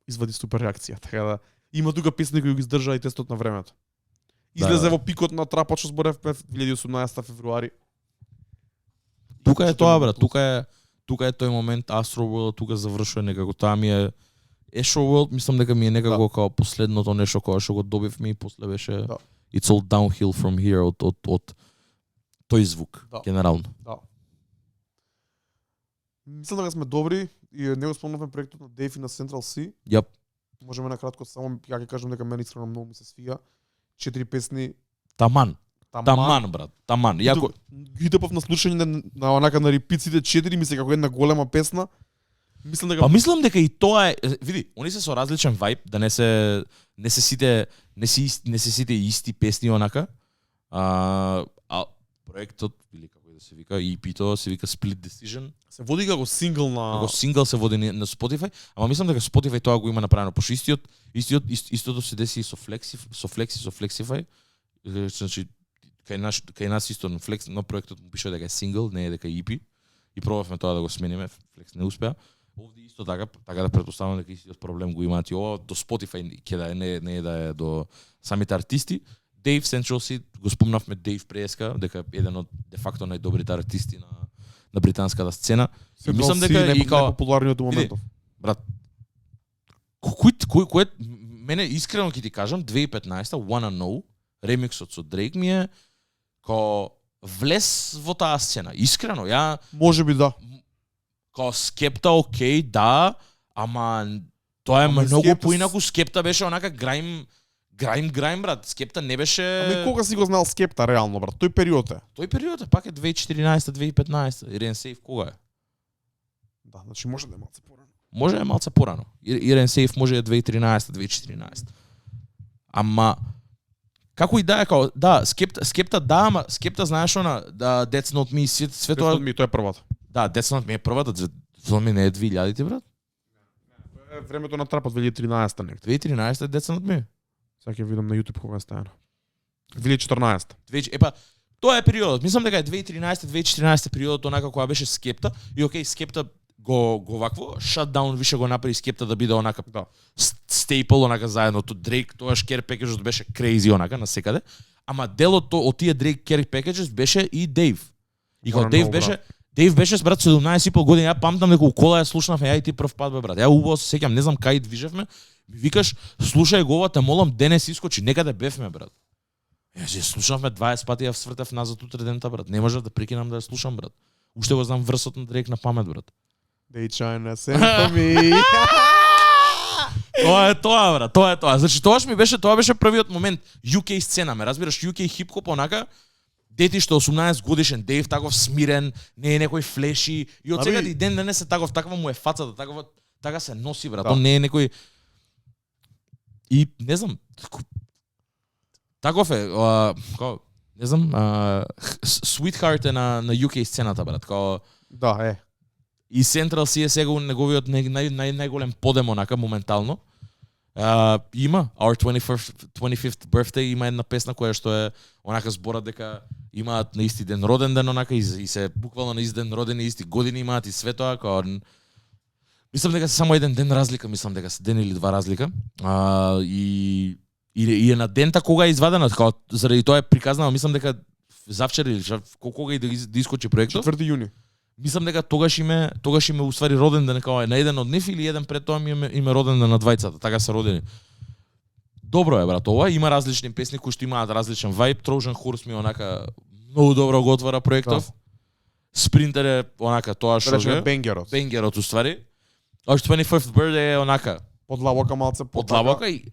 извади супер реакција, така да има тука песни кои го издржаа и тестот на времето. Излезе во пикот на трапот што зборев 2018 февруари. Тука е тоа, брат, тука е тој момент Astroworld, тука завршува некако, таа ми е Astroworld, мислам дека ми е некако као последното нешто кога што го добивме и после беше It's all downhill from here од тој звук, генерално. Да. Мислам дека сме добри и не го спомнавме проектот на Dave на Central C. Јап. Можеме на кратко само ја ќе кажам дека мене искрено многу ми се свија. 4 песни. Таман. Таман брат, таман. Јако Ги тепав на слушање на онака на репиците 4 ми се како една голема песна. Мислам дека па мислам дека и тоа е, види, они се со различен вајб, да не се сите исти песни онака. А проектот или како да се вика, EP-то се вика Split Decision. се води како сингл на Како сингл се води на Spotify, ама мислам дека Spotify тоа го има направено, пошто истото се деси со Flexify. Значи кај нас исто на Flex на проектот му пише дека е сингл, не е дека е EP. И пробавме тоа да го смениме, Flex не успеа. Овде исто така да претпоставам дека истиот проблем го имаат и ова до Spotify ќе да е, не е да е до самите артисти. Dave Central C, го спомнавме Dave преска, дека еден од де факто најдобрите артисти на британската сцена. И мислам дека и као популарниот у моментов. брат, кој мене искрено ќе ти кажам 2015 Wanna Know ремиксот со Drake ми е као влез во таа сцена. Искрено, ја Можеби да. као Скепта окей, да, ама тоа е Ама многу Скепта поинаку. Скепта беше онака граим брат. Скепта не беше Ами кога си го знал Скепта реално брат? Тој период е. тој период е пак е 2014, 2015. Ирен Сейф кога е? Да, значи може да е малце порано. Може е малце порано. Ирен Сейф може е 2013, 2014. Ама како и да е као да, Скепта да, ама Скепта знаеш она да That's Not Me све тоа. Тоа ми тоа е првата. Да, That's Not Me е првата, филми не е 2000-ти брат. Тоа е времето на трапот 2013 некаде. 2013 That's Not Me. Сега ќе видам на YouTube кога е стајано. 2014. Епа, тоа е периодот. Мислам дека е 2013-2014 периодот онака кога беше Скепта и окей, Скепта го вакво шатдаун више го направи Скепта да биде онака Да. стейпл онака заедно то Drake, тоа Care Packages беше crazy онака насекаде. Ама дел од тие Drake Care Packages беше и Dave. И кога Дейв беше брат 17,5 години, ја памтам дека у кола ја слушнавме ја и ти прв пат бе брат. Ја убаво се сеќам, не знам кај движевме. Ми викаш, слушај го ова, те молам денес искочи, некаде бевме брат. Ја се слушнавме 20 пати, ја свртев назад утре дента брат. Не можев да прекинам да ја слушам брат. Уште го знам врсот на Drake на памет брат. They tryna send for me. Тоа е тоа. Значи тоа беше првиот момент UK сцена, ме разбираш, UK хип-хоп онака дети што 18 годишен Дейв таков смирен, не е некој флеши и од сега и ден денес е таква му е фацата, така се носи брат. Он не е некој и не знам таков е, не знам, Sweetheart е на UK сцената брат, као Да, е. и Central C е сега неговиот најголем подем онака моментално. Има Our 25th Birthday, има една песна која што е онака збора дека имаат на исти ден роден ден онака и се буквално на ист ден родени, исти години имаат и све тоа, као мислам дека се само еден ден разлика, мислам дека се ден или два разлика. И е на дента кога е извадена, као заради тоа е приказнано, мислам дека завчера или кога и да искочи проектот. 4 јуни. Мислам дека тогаш име уствари роден ден као на еден од нив или еден пред тоа име роден ден на двајцата, така се родени. Добро е брат ова, има различни песни кои што имаат различен вајб. Trojan Horse ми онака многу добро го отвара проектов. Sprinter е онака тоа што е бенгерот уствари. Our 25th Birthday е онака подлабока малце подлабока и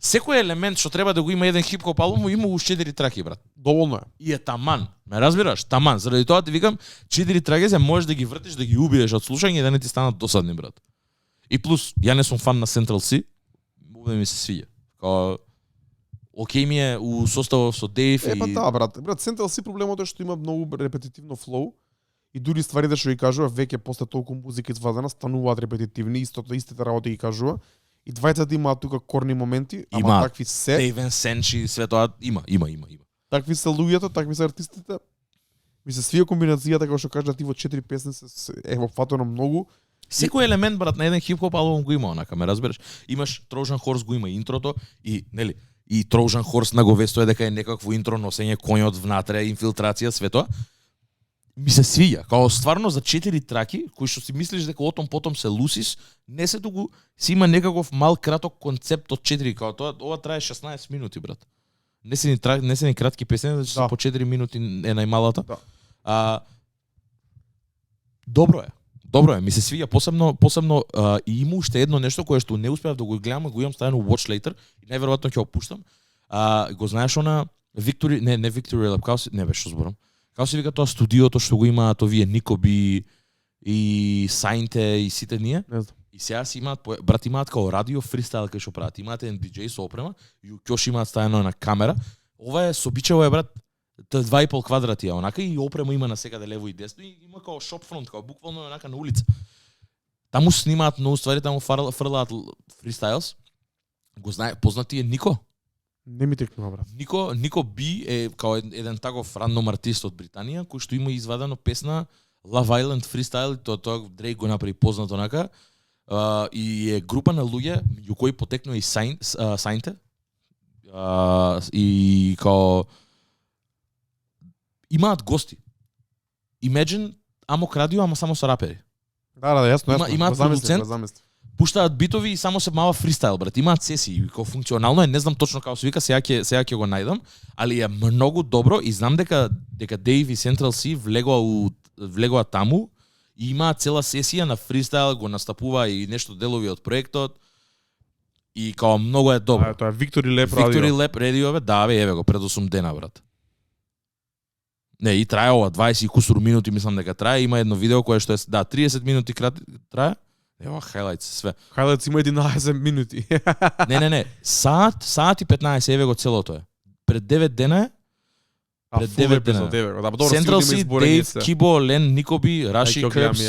секој елемент што треба да го има еден хип-хоп албум има уште 4 траки брат. Доволно е. И е таман. Ме разбираш? Таман. Заради тоа ти викам 4 траки се можеш да ги вртиш, да ги убиеш од слушање и да не ти станат досадни брат. И плюс ја не сум фан на Central C. Овде ми се свиѓа. Као окей ми е у составот со Дейв и Па да брат. Брат, Central C проблемот е што има многу репетитивно флоу и дури стварите што ги кажува веќе после толку музика извадена стануваат репетитивни, истите работи ги кажува. И двајцата имаат тука корни моменти, ама такви се. Дейвен Сенчи, све тоа има. Такви се луѓето, такви се артистите. Ми се свија комбинацијата како што кажа ти во 4 песни е опфатено многу. Секој елемент брат на еден хип-хоп албум го има онака, ме разбираш. Имаш Trojan Horse го има интрото и нели и Trojan Horse наговестува дека е некакво интро носење коњот внатре, инфилтрација, све тоа. Ми се свиѓа, као стварно за 4 траки, кои што си мислиш дека отом потом се лусиш, не се туку си има некаков мал краток концепт од 4, као тоа ова трае 16 минути брат. Не се ни кратки песни, значи да. По 4 минути е најмалата. Да. Добро е, ми се свиѓа посебно и има уште едно нешто кое што не успеав да го гледам, го имам ставено watch later и најверојатно ќе го пуштам. Го знаеш она Victory, не Victory Lab, како не беше што зборам. Како се вика тоа студиото што го имаат овие Никоби и Саинте и сите ние? Не знам. И сега си имаат, брат, имаат као радио фристайл кај што прават. Имаат еден диџеј со опрема и ќе имаат ставено на камера. Ова е собичево е, брат, 2,5 квадрати, онака и опрема има на секаде лево и десно и има као шопфронт, као буквално е онака на улица. Таму снимаат многу ствари, таму фрлаат фристайлс. Го знае, познати е Нико. Не ми текнува, брат. Нико Би е као еден таков рандом артист од Британија кој што има извадено песна Love Island Freestyle, тоа Дрейк го направи познато онака. И е група на луѓе меѓу кои потекнува и Саинте. И као имаат гости. Imagine Амок радио, ама само со рапери. Да, јасно. Имаат продуцент, пуштаат битови и само се мава фристайл, брат. Имаат сесии, како функционално е, не знам точно како се вика, сега ќе го најдам, али е многу добро и знам дека Дейв и Central C влегоа таму и имаат цела сесија на фристайл, го настапува и нешто делови од проектот. И као многу е добро. Тоа е Victory Lab радио. Victory Lab радио, да, еве го пред 8 дена, брат. Не, и трае ова 20 и кусур минути, мислам дека трае. Има едно видео кое што е 30 минути трае. Ева хайлайтс све. Хайлайтс има 11 минути. Не. Саат и 15, еве го целото е. Пред 9 дена е. Пред 9 дена. Central C, Dave, Кибо, Лен, Никоби, Раши, Крепс,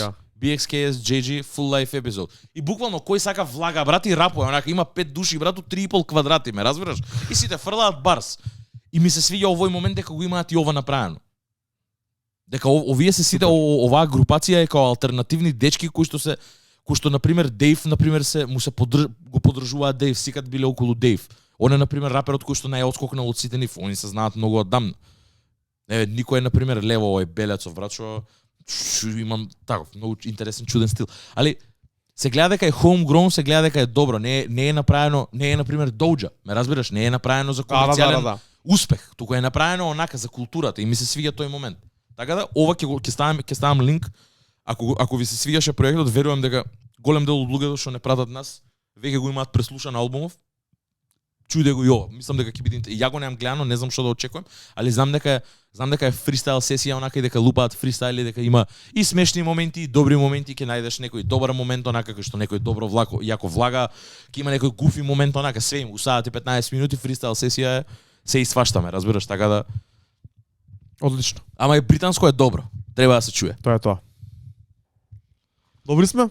BXKS, JG, Full Life епизод. И буквално кој сака влага, брат, и рапува, онака има 5 души, брат, 3,5 квадрати, ме разбираш? И сите фрлаат барс. И ми се свиѓа овој момент дека го имаат и ова направено. Дека овие се сите оваа групација е као алтернативни дечки кои што на пример Дейв го поддржуваат Дейв, секад биле околу Дейв. Он е на пример раперот кој што најотскокнал од сите нив, они се знаат многу оддамна. Никој е на пример лево овој Белецов, брат, што имам таков многу интересен чуден стил. Али се гледа дека е homegrown, се гледа дека е добро, не е направено, не е на пример Доуџа, ме разбираш, не е направено за комерцијален успех, туку е направено онака за културата и ми се свиѓа тој момент. Така да ова ќе ставам линк. Ако ви се свиѓаше проектот, верувам дека голем дел од луѓето што не пратат нас, веќе го имаат преслушан албумов. Чуде го и ова. Мислам дека ќе биде ја го немам гледано, не знам што да очекувам, али знам дека е фристайл сесија онака и дека лупаат фристайли, дека има и смешни моменти, и добри моменти, ќе најдеш некој добар момент онака кај што некој добро јако влага, ќе има некој гуфи момент онака, све им саат и 15 минути фристайл сесија е, се сваштаме, разбираш, така да одлично. Ама и британско е добро. Треба да се чуе. Тоа е тоа. Добри сме?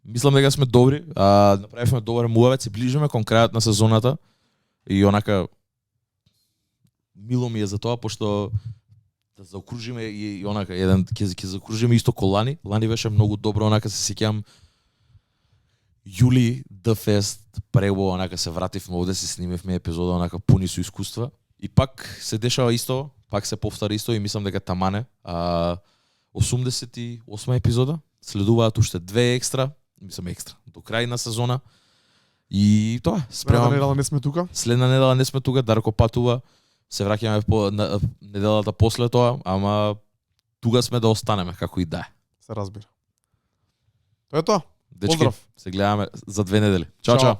Мислам дека сме добри. Направивме добар муавет, се ближиме кон крајот на сезоната. И онака мило ми е за тоа, пошто да заокружиме и онака ќе заокружиме исто ко Лани. Лани беше многу добро, онака се сеќавам јули The Fest пребо, онака се вративме овде, се снимевме епизода онака пуни со искуства и пак се дешава исто, пак се повтори исто и мислам дека тамане 88 епизода, следуваат уште 2 екстра, мислам екстра, до крај на сезона. И тоа, спремам. Следна недела не сме тука. Следна недела не сме тука, Дарко патува. Се враќаме по неделата после тоа, ама тука сме да останеме како и да е. Се разбира. Тоа е тоа. Дечки, Поздрав. се гледаме за 2 недели. Чао, чао.